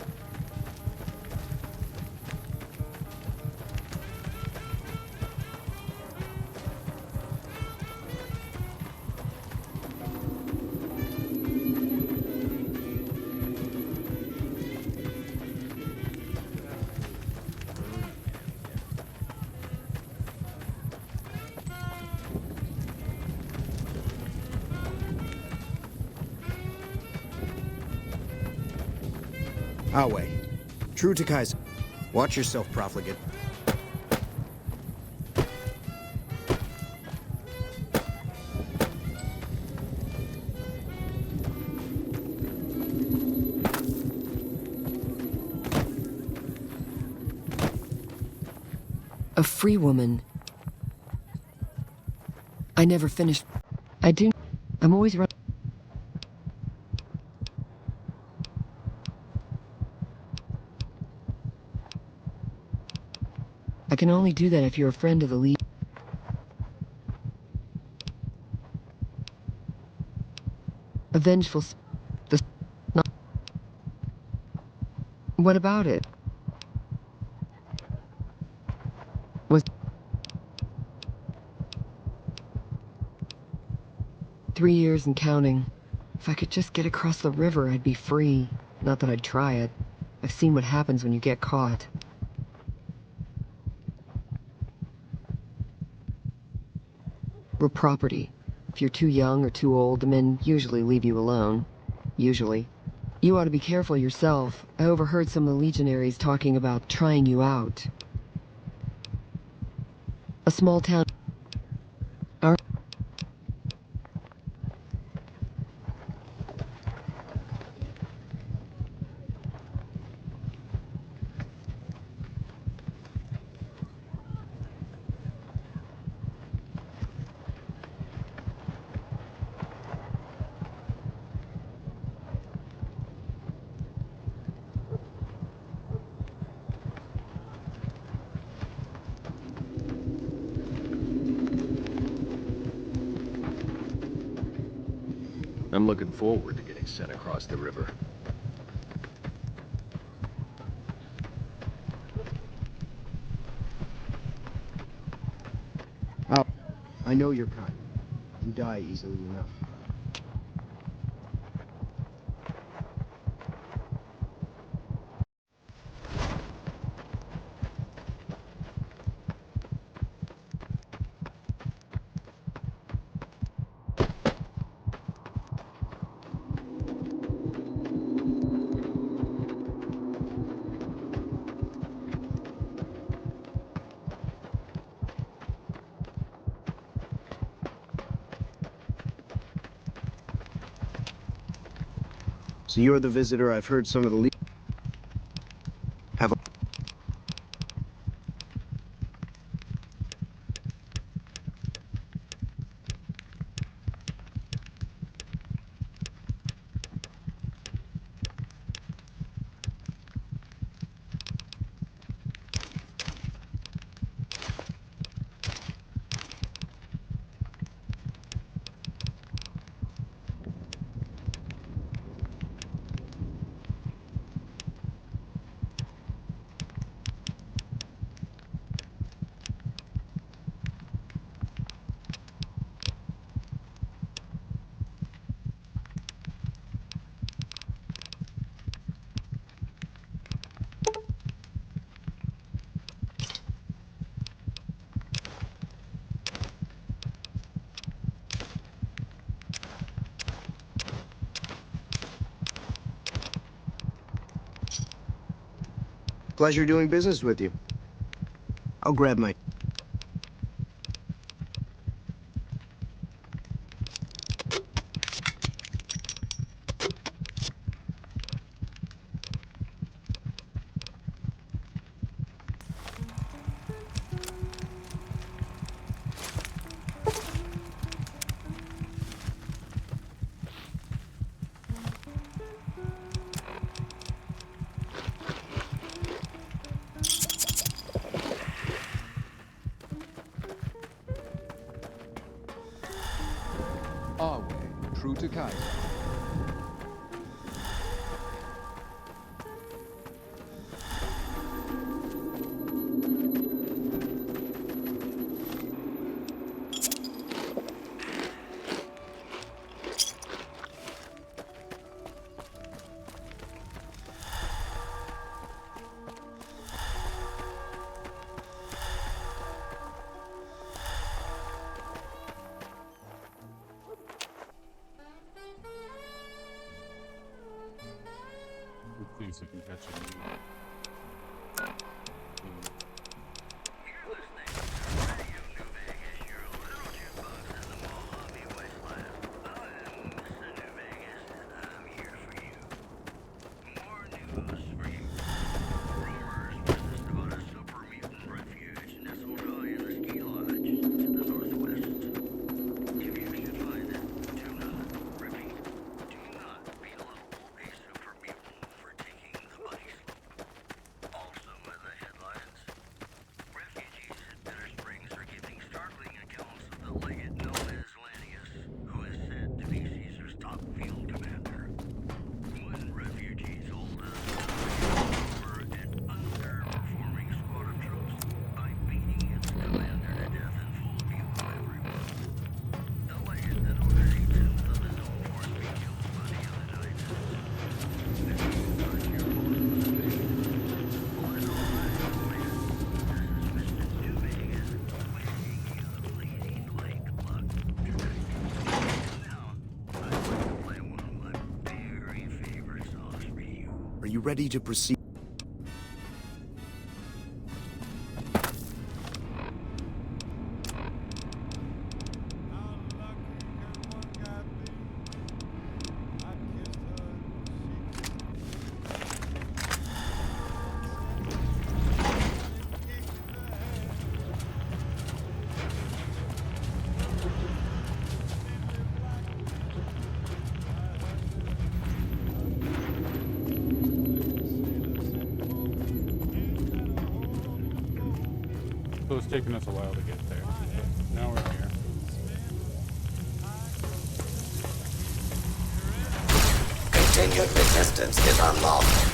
Our way. True to Kaiser. Watch yourself, profligate. A free woman. I never finished. I'm always running. I can only do that if you're a friend of the League. A vengeful... No. What about it? Was... 3 years and counting. If I could just get across the river, I'd be free. Not that I'd try it. I've seen what happens when you get caught. We're property. If you're too young or too old, the men usually leave you alone. Usually. You ought to be careful yourself. I overheard some of the legionaries talking about trying you out. A small town... I'm looking forward to getting sent across the river. Oh, I know your kind. You die easily enough. So you're the visitor I've heard some of the have a pleasure doing business with you. I'll grab my... Our way, true to Kaiser. Please, I can catch it. Are you ready to proceed? So it's taken us a while to get there. But now we're here. Continued resistance is unlawful.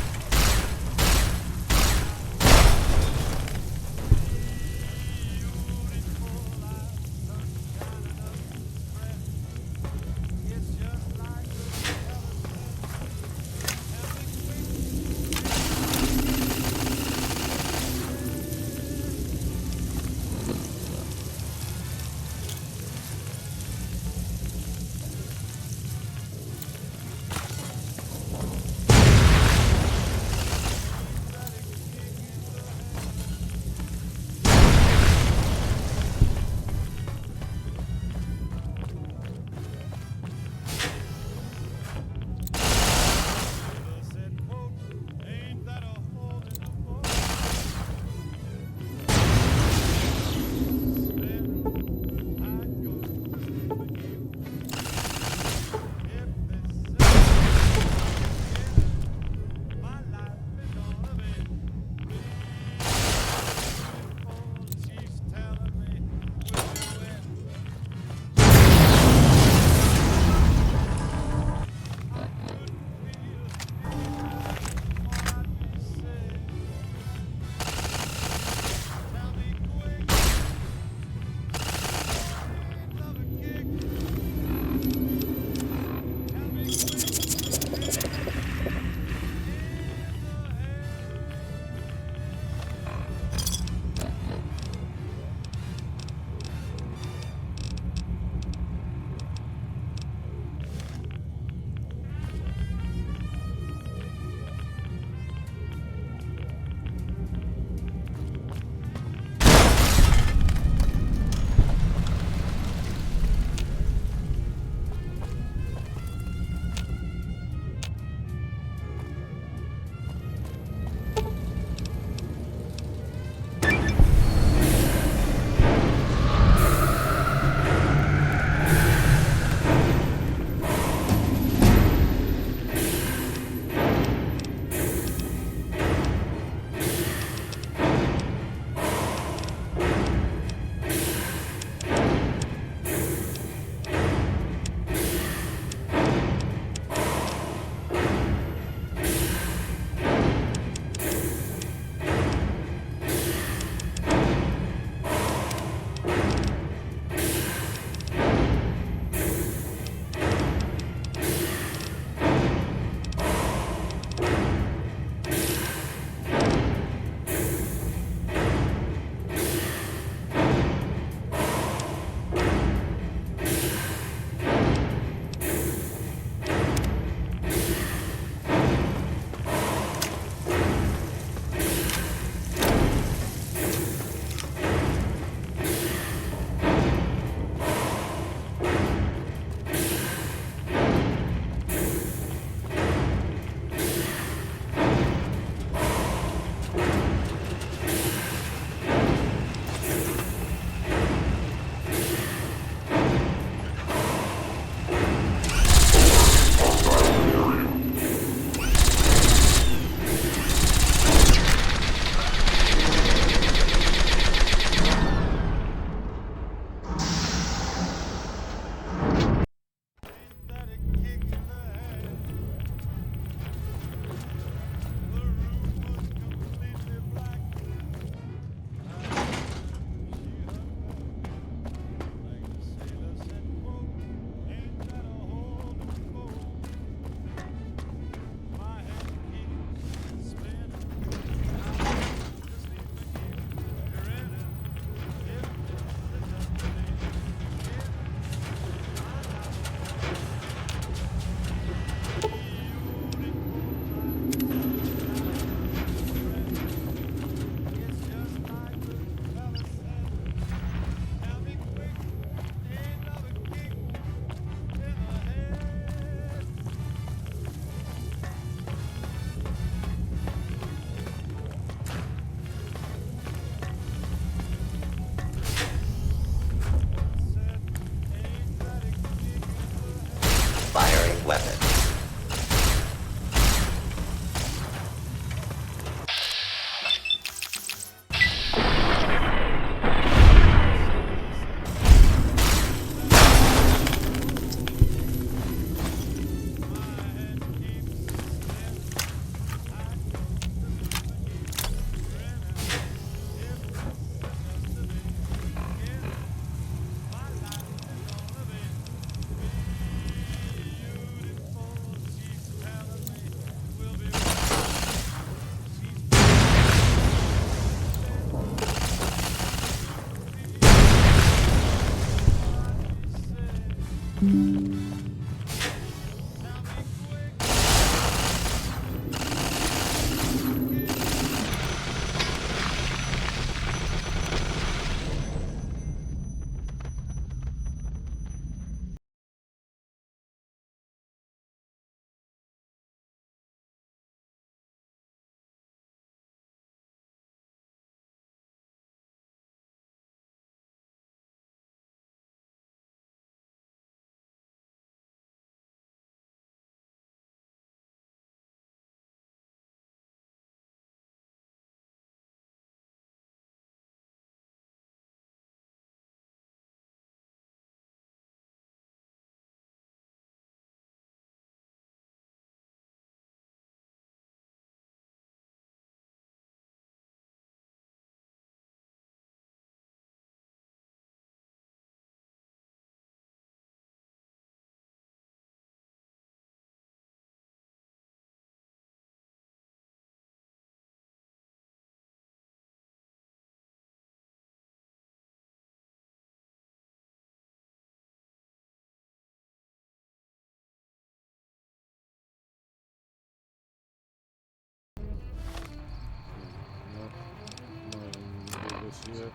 Yet.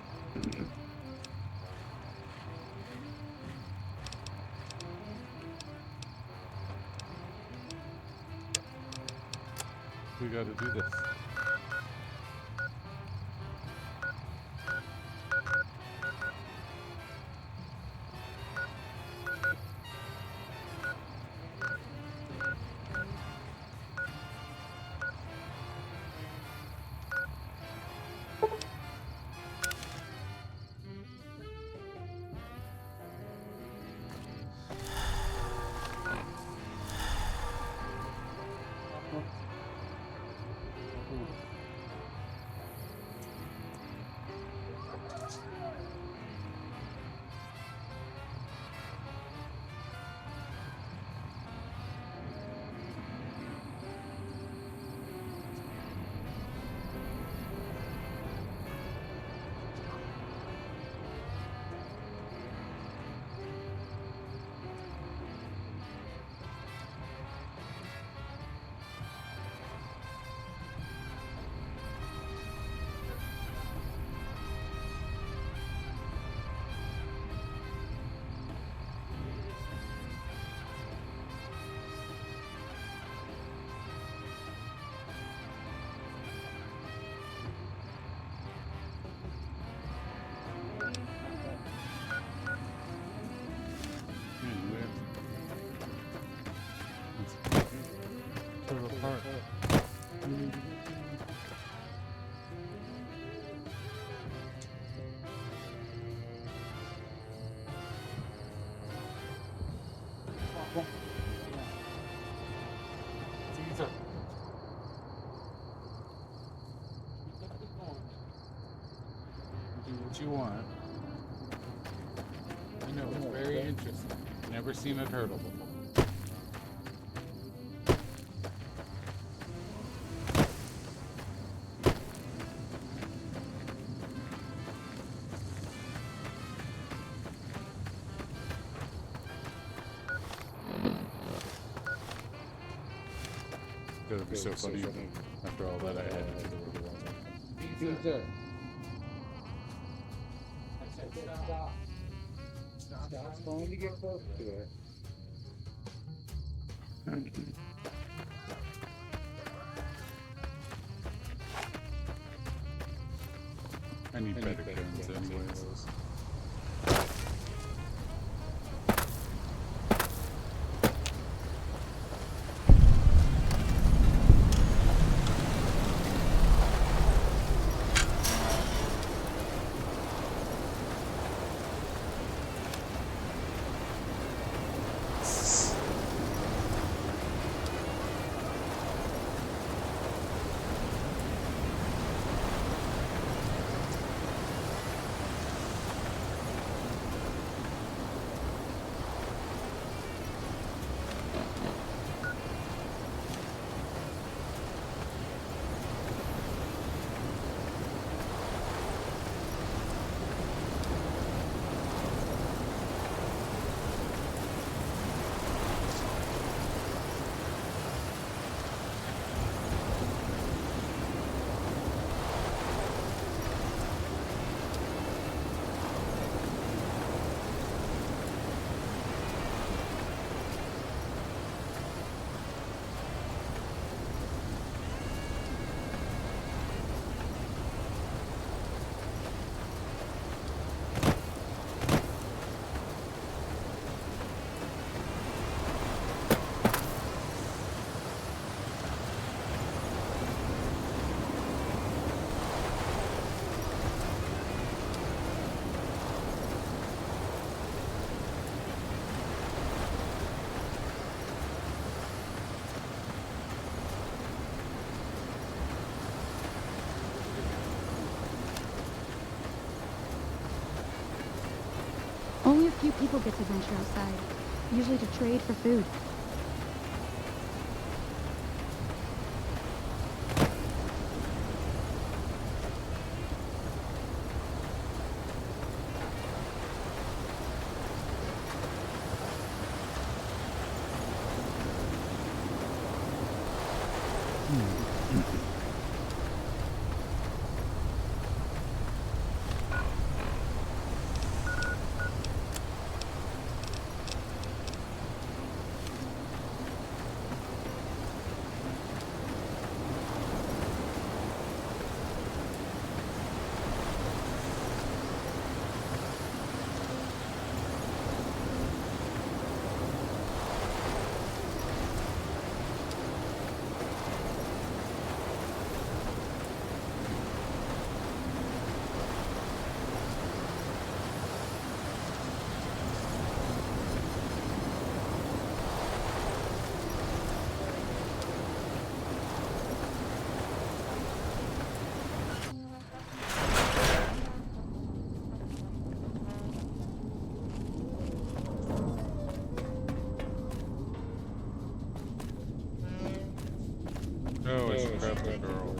We gotta do this. Do what you want. I know, it's very interesting. Never seen a turtle before. It would be so funny after all that I had to do. Caesar. I said stop. Stop. It's going to get close to it. I need better guns anyways. few people get to venture outside, usually to trade for food. No, it's grab the girl.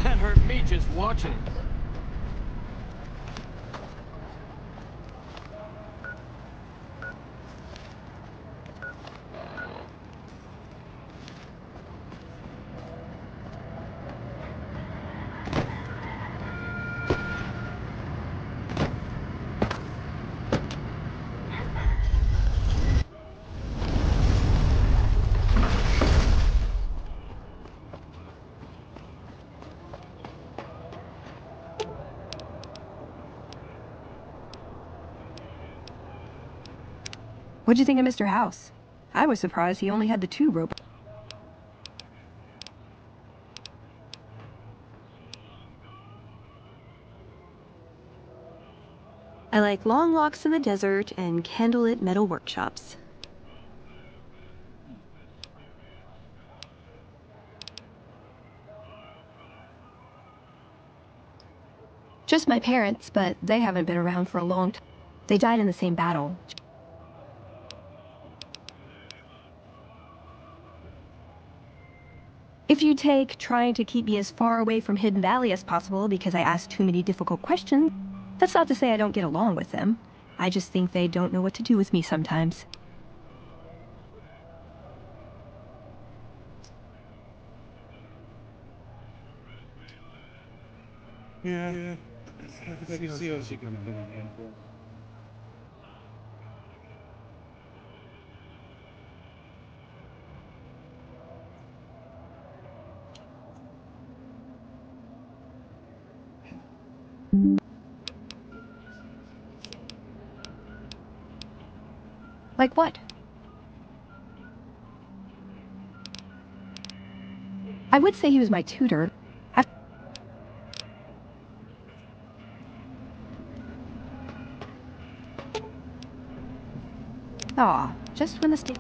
That hurt me just watching it. What'd you think of Mr. House? I was surprised he only had the 2 rope. I like long walks in the desert and candlelit metal workshops. Just my parents, but they haven't been around for a long time. They died in the same battle. If you take trying to keep me as far away from Hidden Valley as possible because I ask too many difficult questions, that's not to say I don't get along with them. I just think they don't know what to do with me sometimes. Yeah. I can see how she can have been a handful. Like what? I would say he was my tutor. Aw, just when the state...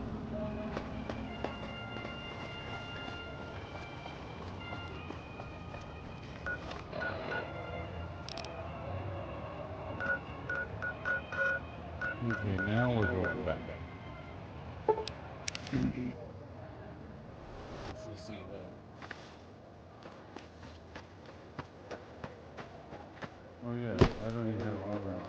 Okay, now we're going back. Let's see that. Oh yeah, I don't even have armor on.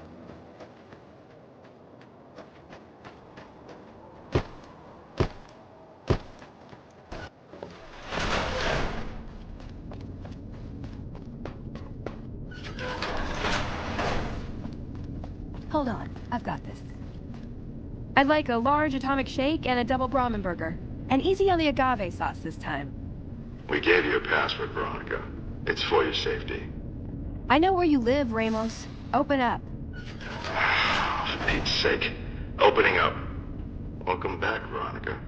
Hold on, I've got this. I'd like a large atomic shake and a double Brahmin burger. And easy on the agave sauce this time. We gave you a password, Veronica. It's for your safety. I know where you live, Ramos. Open up. For Pete's sake. Opening up. Welcome back, Veronica.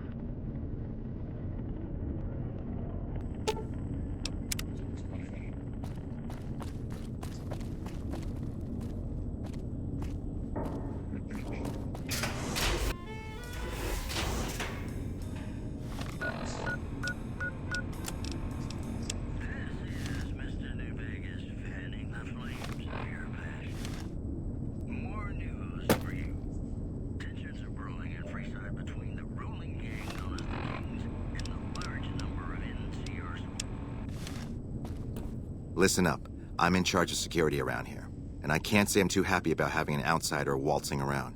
Listen up. I'm in charge of security around here, and I can't say I'm too happy about having an outsider waltzing around.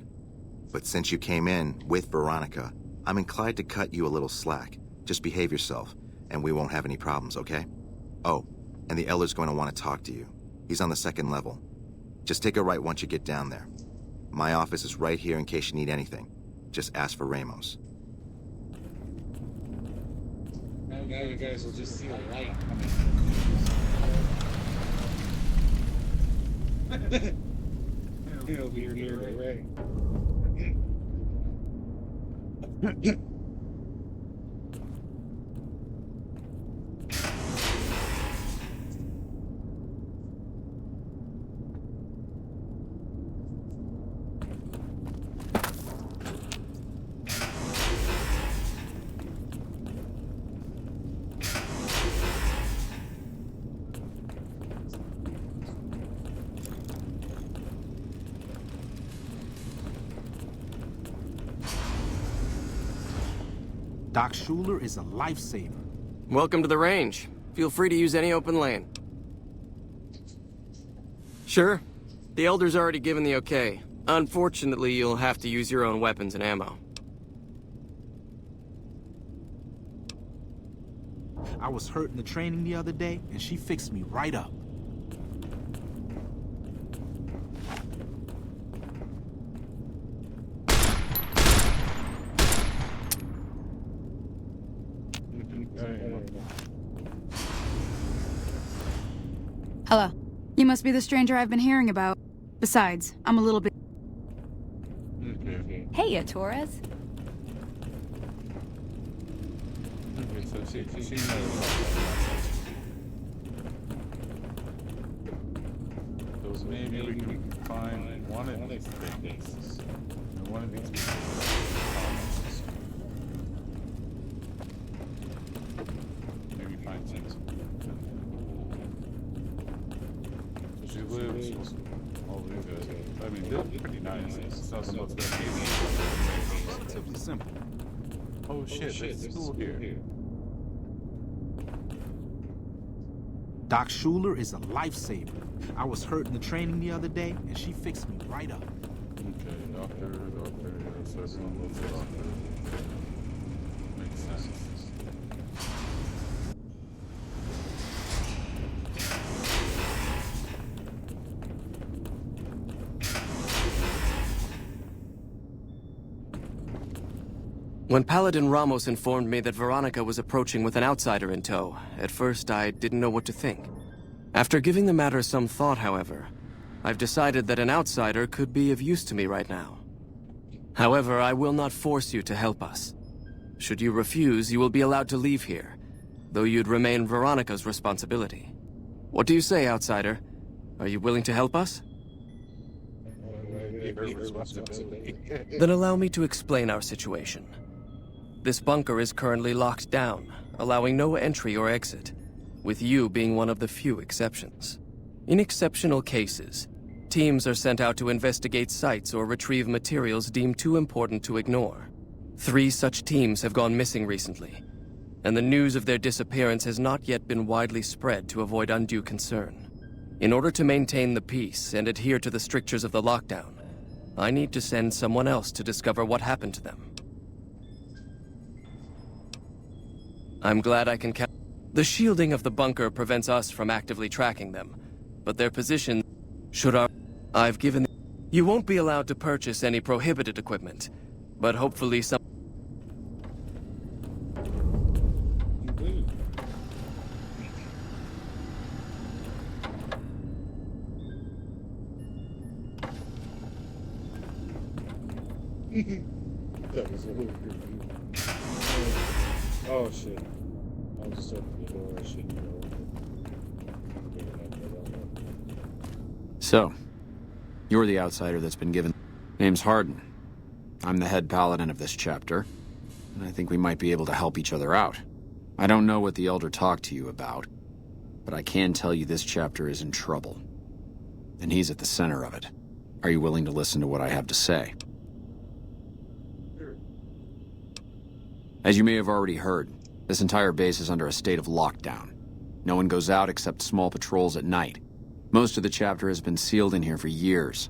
But since you came in with Veronica, I'm inclined to cut you a little slack. Just behave yourself, and we won't have any problems, okay? Oh, and the Elder's going to want to talk to you. He's on the 2nd level. Just take a right once you get down there. My office is right here in case you need anything. Just ask for Ramos. Now you guys will just see a light. It'll be near the way. Doc Schuler is a lifesaver. Welcome to the range. Feel free to use any open lane. Sure. The Elder's already given the okay. Unfortunately, you'll have to use your own weapons and ammo. I was hurt in the training the other day, and she fixed me right up. Hello. You must be the stranger I've been hearing about. Besides, I'm a little bit... Okay. Hey, Torres. Okay, so she knows. So maybe we can find one of these things. And one of these comments. Maybe find things. So she lives all these guys. I mean, they're pretty nice. It's not the most amazing. Relatively simple. Oh shit, there's school here. Doc Schuler is a lifesaver. I was hurt in the training the other day, and she fixed me right up. Okay, doctor, so everyone lives a doctor. Makes sense. When Paladin Ramos informed me that Veronica was approaching with an outsider in tow, at first I didn't know what to think. After giving the matter some thought, however, I've decided that an outsider could be of use to me right now. However, I will not force you to help us. Should you refuse, you will be allowed to leave here, though you'd remain Veronica's responsibility. What do you say, outsider? Are you willing to help us? Then allow me to explain our situation. This bunker is currently locked down, allowing no entry or exit, with you being one of the few exceptions. In exceptional cases, teams are sent out to investigate sites or retrieve materials deemed too important to ignore. 3 such teams have gone missing recently, and the news of their disappearance has not yet been widely spread to avoid undue concern. In order to maintain the peace and adhere to the strictures of the lockdown, I need to send someone else to discover what happened to them. I'm glad I can count. The shielding of the bunker prevents us from actively tracking them, but their position should our... I've given... You won't be allowed to purchase any prohibited equipment, But hopefully some... That was a little creepy. Oh shit. I'll just open the door. I shouldn't go. So, you're the outsider that's been given... Name's Hardin. I'm the head paladin of this chapter, and I think we might be able to help each other out. I don't know what the Elder talked to you about, but I can tell you this chapter is in trouble. And he's at the center of it. Are you willing to listen to what I have to say? As you may have already heard, this entire base is under a state of lockdown. No one goes out except small patrols at night. Most of the chapter has been sealed in here for years.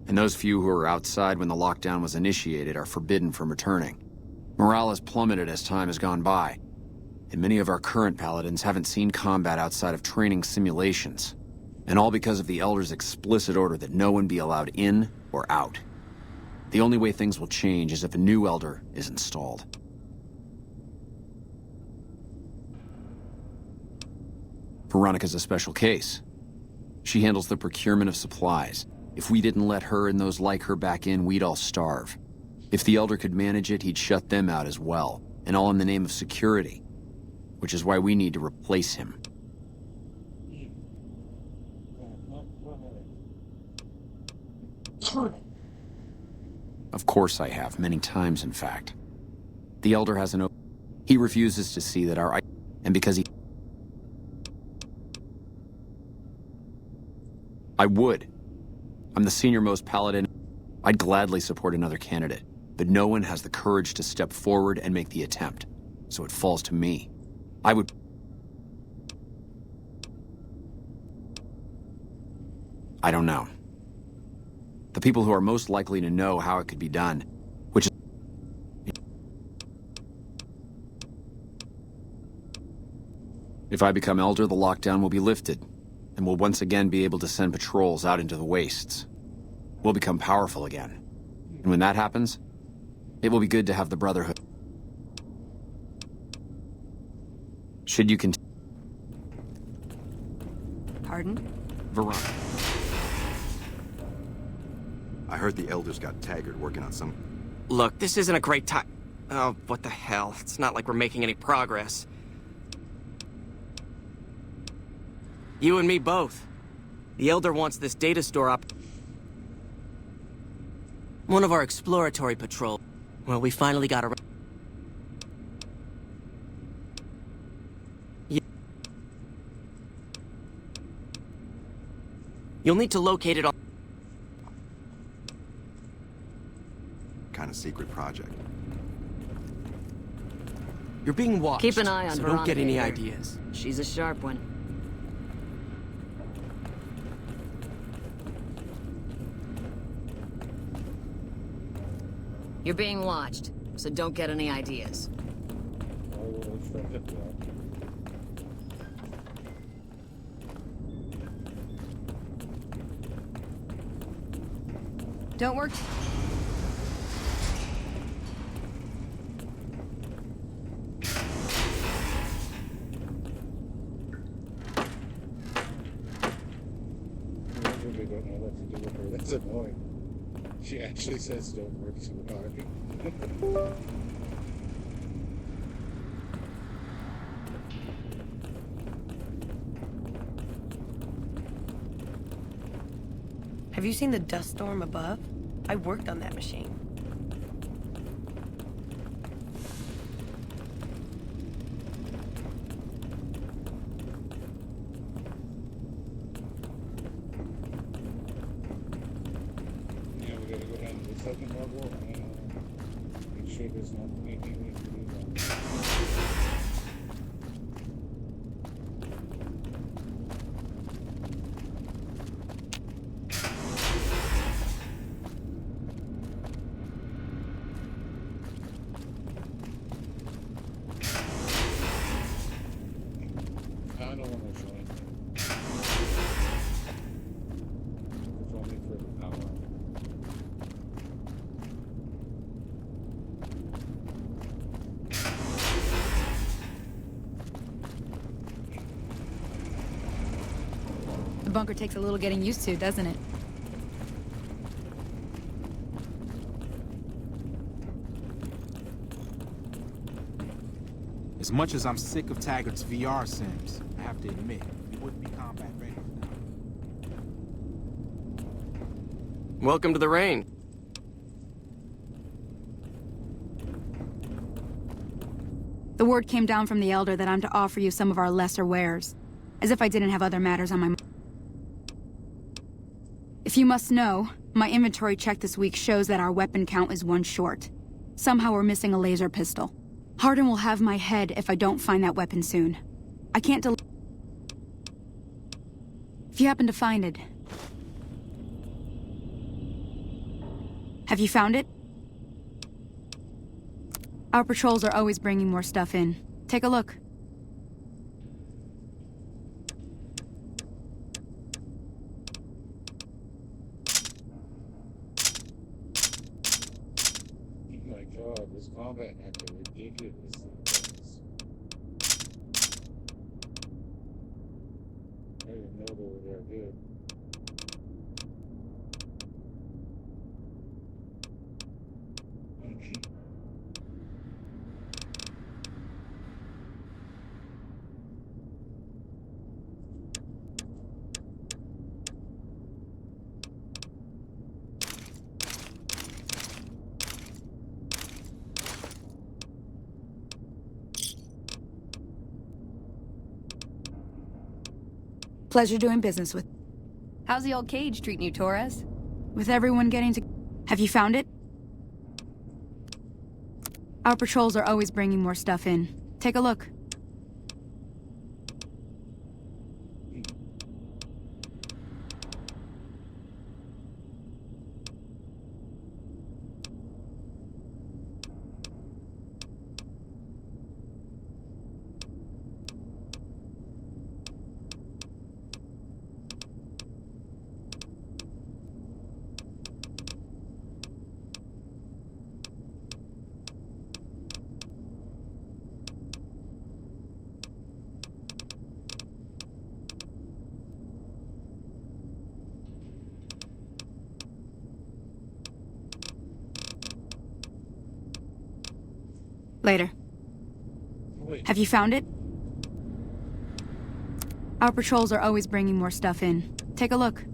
And those few who were outside when the lockdown was initiated are forbidden from returning. Morale has plummeted as time has gone by, and many of our current paladins haven't seen combat outside of training simulations. And all because of the Elder's explicit order that no one be allowed in or out. The only way things will change is if a new Elder is installed. Veronica's a special case. She handles the procurement of supplies. If we didn't let her and those like her back in, we'd all starve. If the Elder could manage it, he'd shut them out as well, and all in the name of security. Which is why we need to replace him. Of course I have, many times in fact. The Elder has an he refuses to see that our... And because he... I would. I'm the senior-most paladin. I'd gladly support another candidate, but no one has the courage to step forward and make the attempt, so it falls to me. I would... I don't know. The people who are most likely to know how it could be done, which is... If I become Elder, the lockdown will be lifted, and we'll once again be able to send patrols out into the wastes. We'll become powerful again. And when that happens, it will be good to have the Brotherhood. Should you continue... Pardon? Veronica. I heard the Elders got Taggart working on some... Look, this isn't a great time. Oh, what the hell. It's not like we're making any progress. You and me both. The Elder wants this data store up. One of our exploratory patrol. Well, we finally got around. You'll need to locate it on... Kind of secret project. You're being watched. Keep an eye on so Veronica. don't get any here. ideas. She's a sharp one. You're being watched, so don't get any ideas. Don't work. I really don't know what to do with her. That's annoying. She actually says don't work too hard. Have you seen the dust storm above? I worked on that machine. Yeah, we gotta go down to the second level and make sure there's not anything we can do down there. I don't want to join. It's only for the power. bunker takes a little getting used to, doesn't it? As much as I'm sick of Taggart's VR sims, I have to admit, he wouldn't be combat ready without it. Welcome to the rain. The word came down from the Elder that I'm to offer you some of our lesser wares. As if I didn't have other matters on my mind. If you must know, my inventory check this week shows that our weapon count is 1 short. Somehow we're missing a laser pistol. Hardin will have my head if I don't find that weapon soon. I can't If you happen to find it... Have you found it? Our patrols are always bringing more stuff in. Take a look. Oh my god, this combat actor ridiculous. I didn't know they were that good. Pleasure doing business with... How's the old cage treating you, Torres? With everyone getting to... Have you found it? Our patrols are always bringing more stuff in. Take a look. Later. Wait. Have you found it? Our patrols are always bringing more stuff in. Take a look.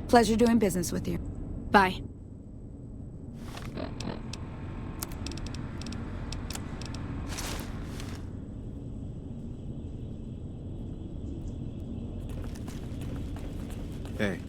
Pleasure doing business with you. Bye. Hey.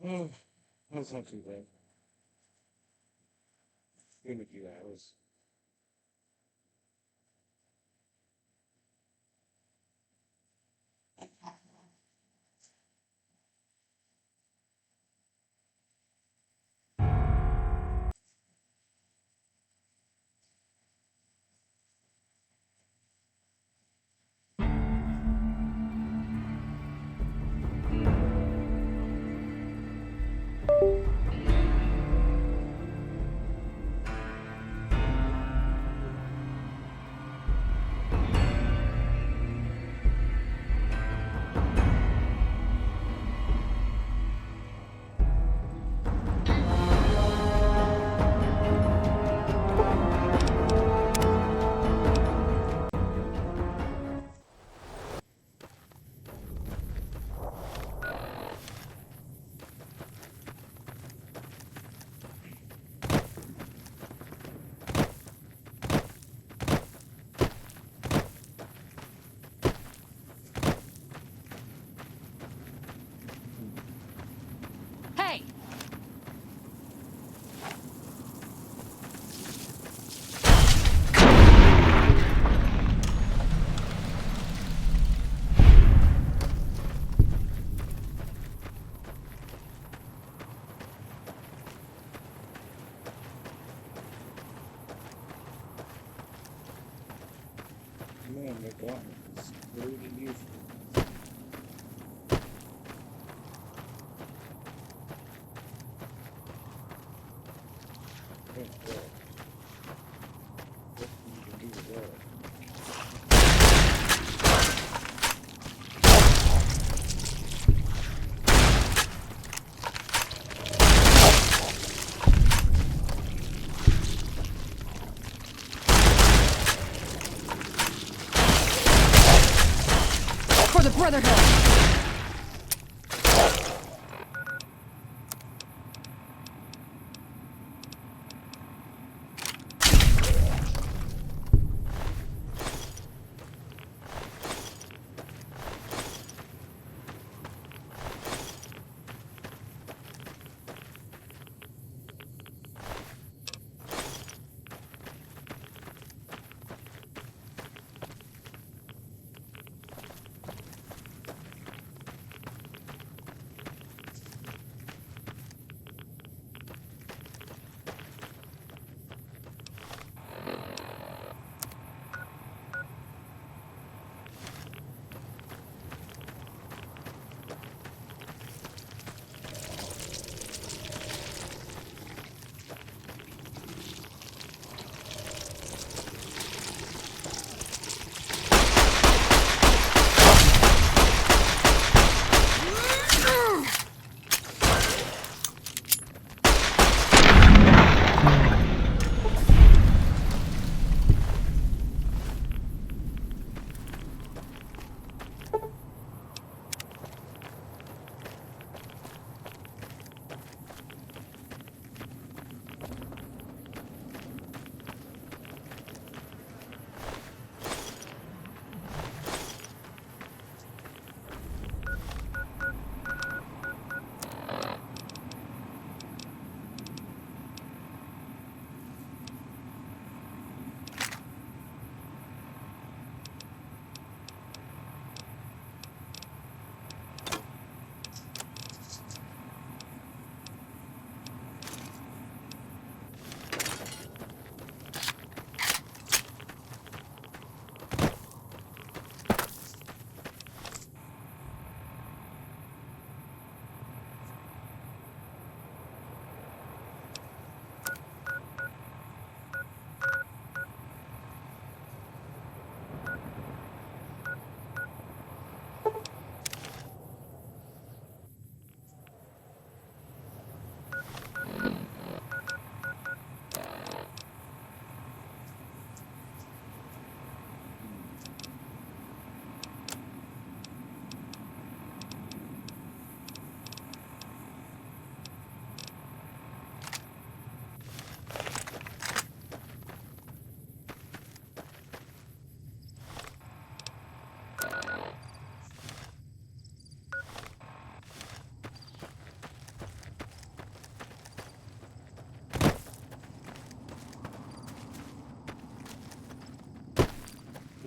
Oh, that's not too bad. In a few hours. Hey! Man, my God, it's very unusual. Oh, God. What can you do with that? For the Brotherhood!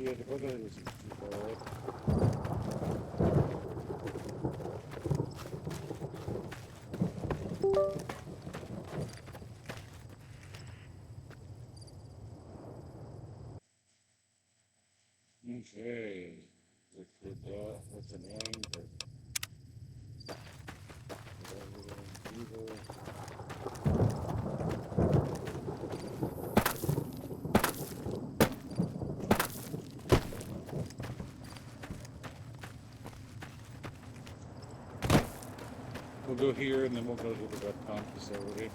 Yeah, the brother was too bad. Okay. That's an end, but we'll go here and then we'll go to the Redcon facility.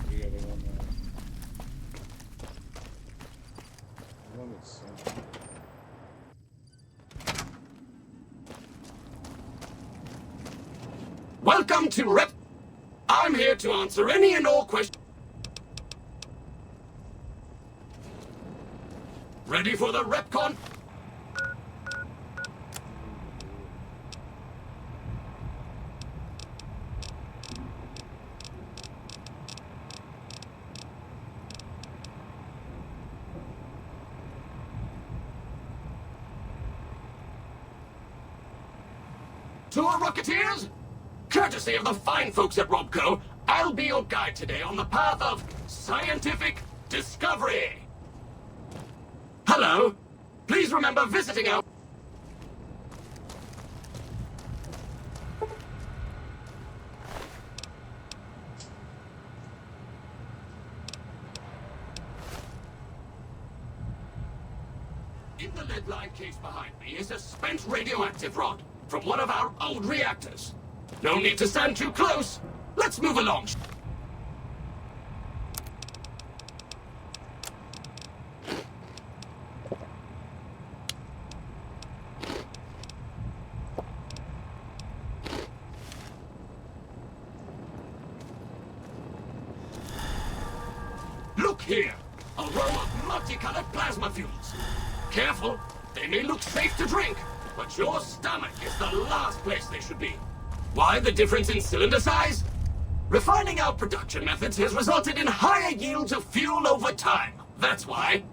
The other one, the one that's Welcome to Rep. I'm here to answer any and all questions. Ready for the Repcon? Tour Rocketeers? Courtesy of the fine folks at Robco, I'll be your guide today on the path of scientific discovery. Hello. Please remember visiting our... In the lead-lined case behind me is a spent radioactive rod from one of our old reactors. No need to stand too close. Let's move along. Look here, a row of multicolored plasma fuels. Careful, they may look safe to drink, but your stomach is the last place they should be. Why the difference in cylinder size? Refining our production methods has resulted in higher yields of fuel over time. That's why.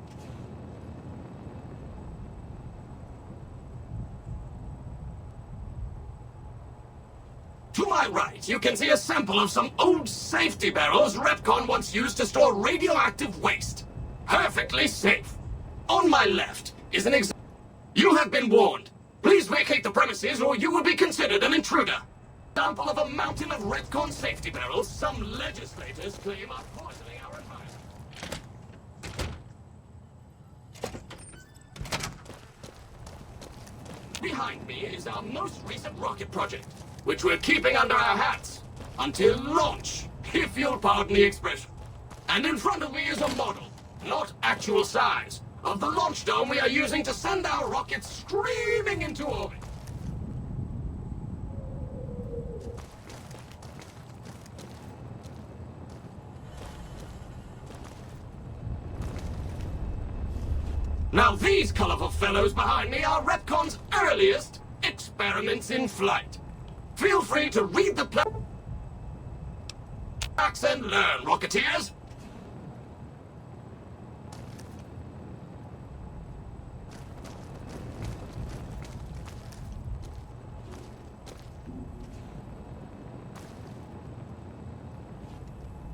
To my right, you can see a sample of some old safety barrels Repcon once used to store radioactive waste. Perfectly safe. On my left is an You have been warned. Please vacate the premises or you will be considered an intruder. Example of a mountain of Repcon safety barrels some legislators claim are poisoning our environment. Behind me is our most recent rocket project, which we're keeping under our hats until launch, if you'll pardon the expression. And in front of me is a model, not actual size, of the launch dome we are using to send our rockets screaming into orbit. Now these colorful fellows behind me are Repcon's earliest experiments in flight. Feel free to read the plaques and learn, Rocketeers.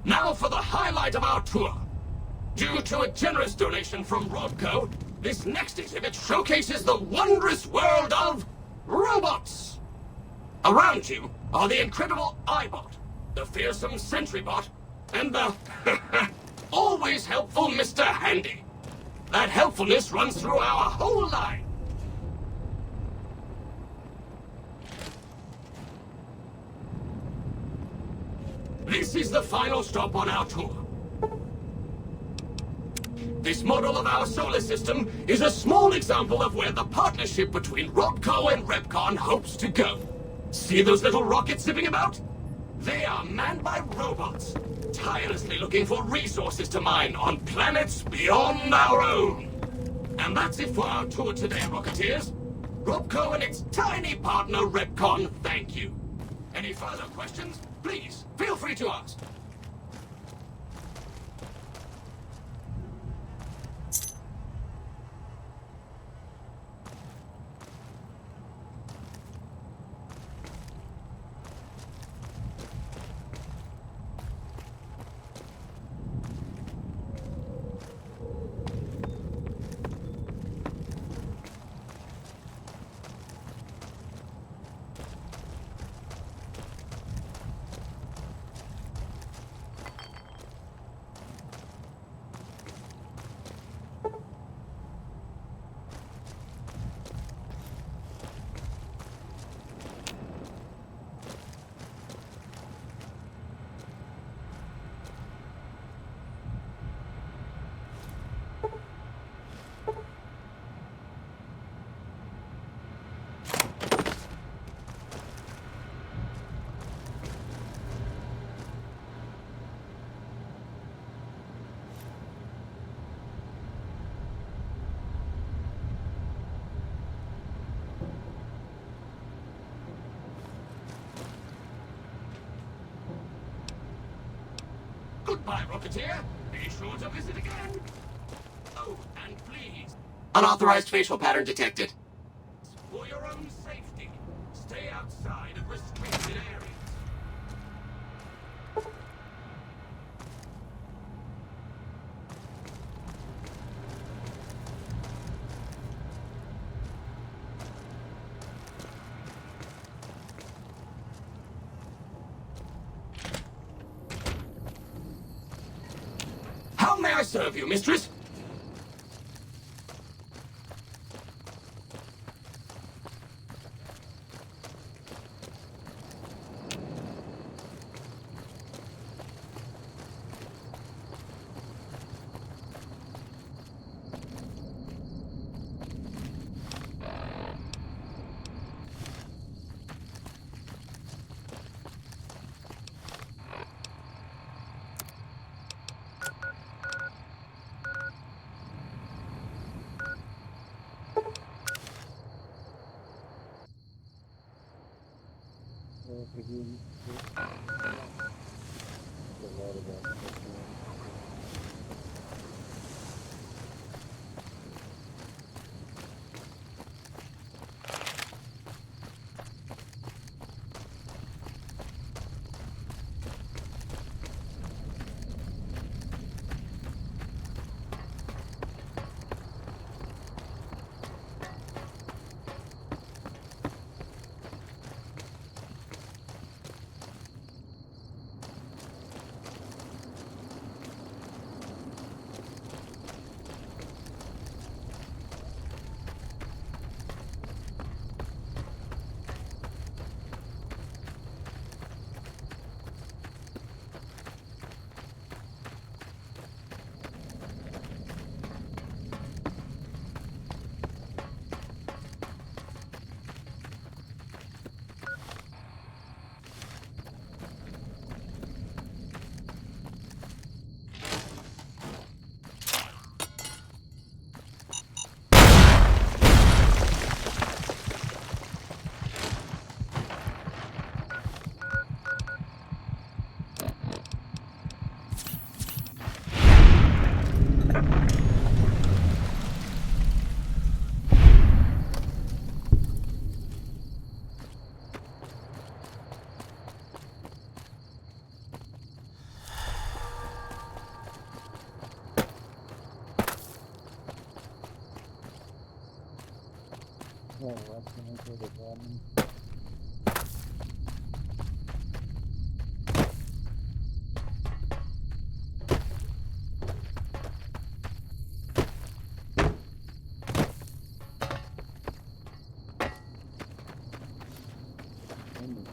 Now for the highlight of our tour. Due to a generous donation from Robco, this next exhibit showcases the wondrous world of robots. Around you are the incredible iBot, the fearsome SentryBot, and the always helpful Mr. Handy. That helpfulness runs through our whole line. This is the final stop on our tour. This model of our solar system is a small example of where the partnership between Robco and Repcon hopes to go. See those little rockets zipping about? They are manned by robots, tirelessly looking for resources to mine on planets beyond our own. And that's it for our tour today, Rocketeers. Robco and its tiny partner Repcon thank you. Any further questions? Please, feel free to ask. Goodbye, Rocketeer. Be sure to visit again. Oh, and please. Unauthorized facial pattern detected. For your own safety, stay outside of restricted areas. How may I serve you, mistress?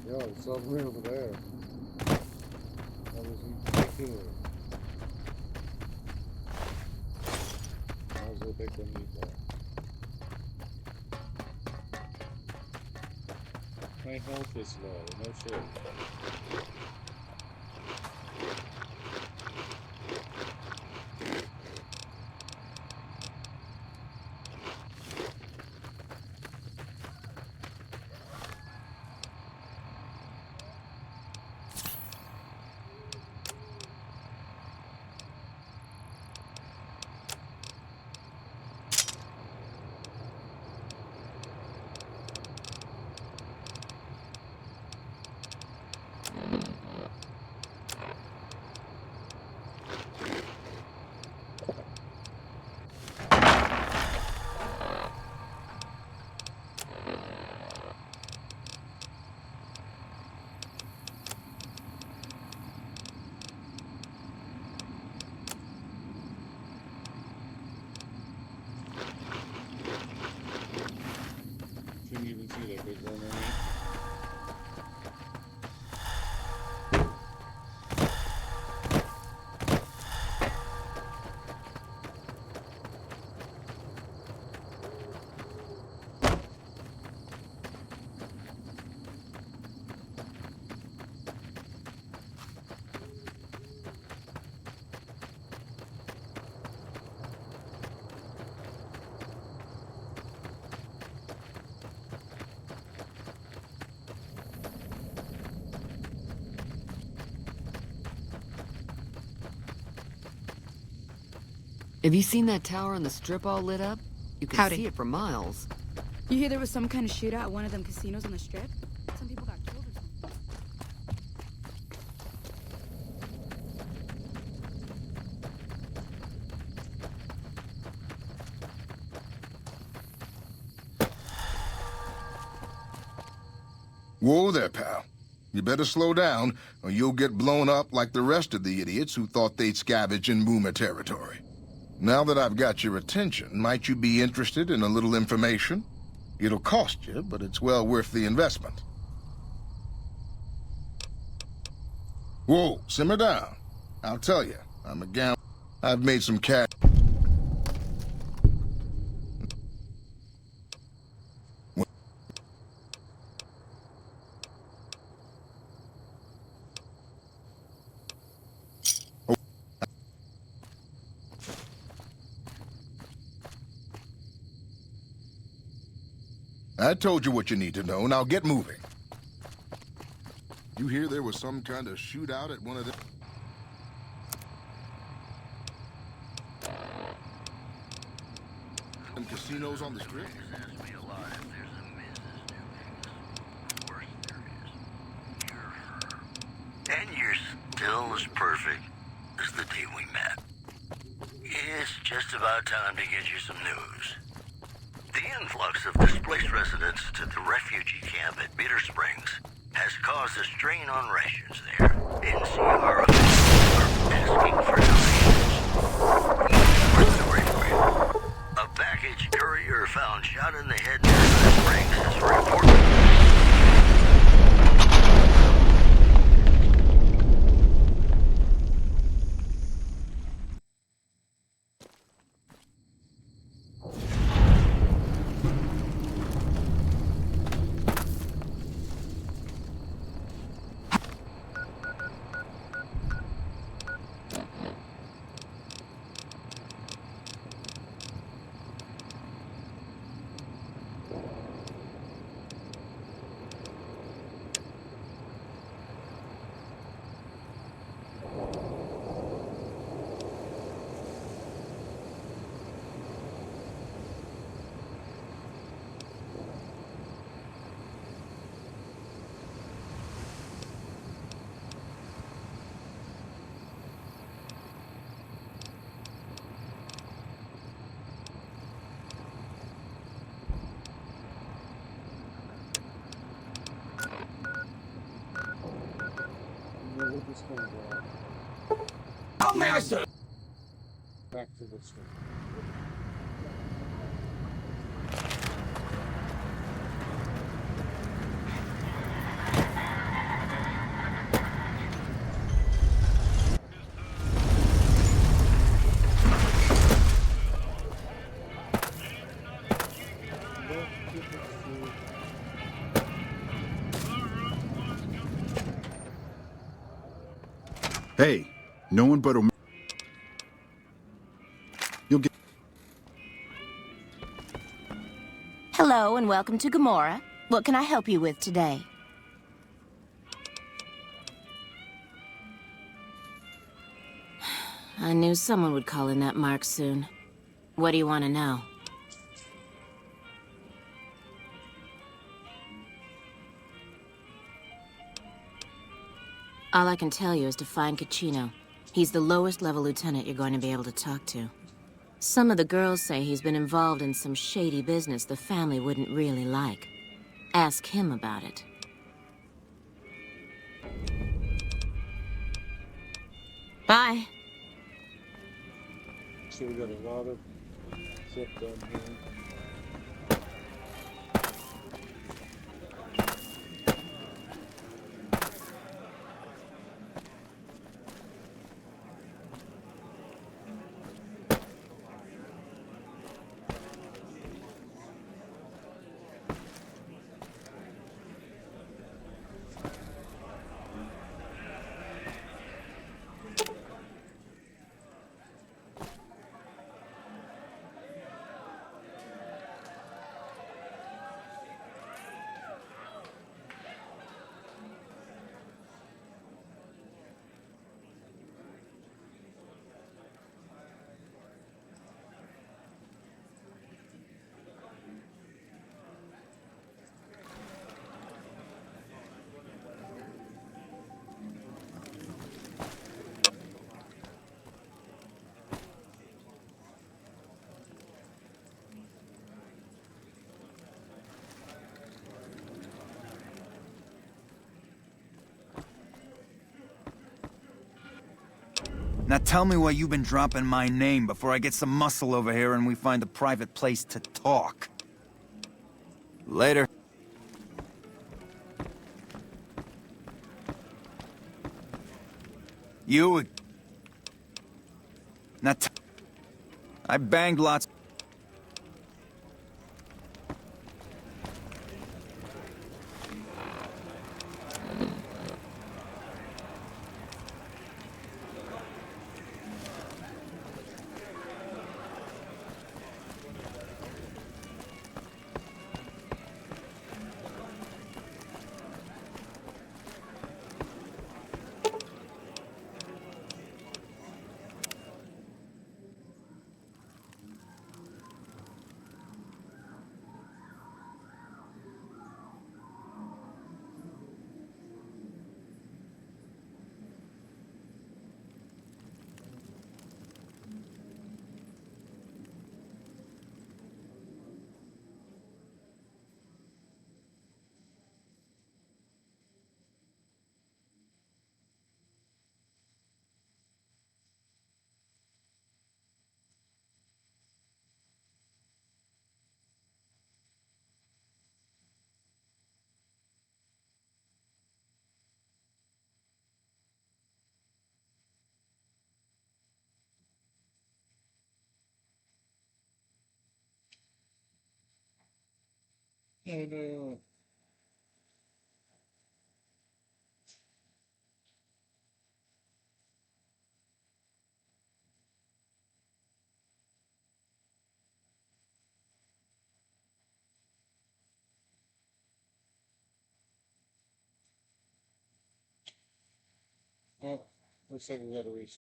Yo, it's all the way over there. That was ridiculous. I was a big one need that. My health is low, no shit. Have you seen that tower on the strip all lit up? You can Howdy. see it for miles. You hear there was some kind of shootout at one of them casinos on the strip? Some people got killed or something. Whoa there, pal. You better slow down, or you'll get blown up like the rest of the idiots who thought they'd scavenge in Boomer territory. Now that I've got your attention, might you be interested in a little information? It'll cost you, but it's well worth the investment. Whoa, simmer down. I'll tell you, I'm a gambler. I've made some cash. I told you what you need to know. Now get moving. You hear there was some kind of shootout at one of them casinos on the strip? And you're still as perfect as the day we met. It's just about time to get you some news. The influx of displaced residents to the refugee camp at Bitter Springs has caused a strain on rations there. NCR officials are asking for donations. Here's the story for you. A package courier found shot in the head near the Springs has reported. How may I serve? Back to the street. Hey, no one but you'll get. Hello and welcome to Gomorrah. What can I help you with today? I knew someone would call in that mark soon. What do you want to know? All I can tell you is to find Caccino. He's the lowest level lieutenant you're going to be able to talk to. Some of the girls say he's been involved in some shady business the family wouldn't really like. Ask him about it. Bye. So we got a lot of stuff down here. Now tell me why you've been dropping my name before I get some muscle over here and we find a private place to talk. Later. You... Now I banged lots... Oh no. Oh, looks like we gotta restart.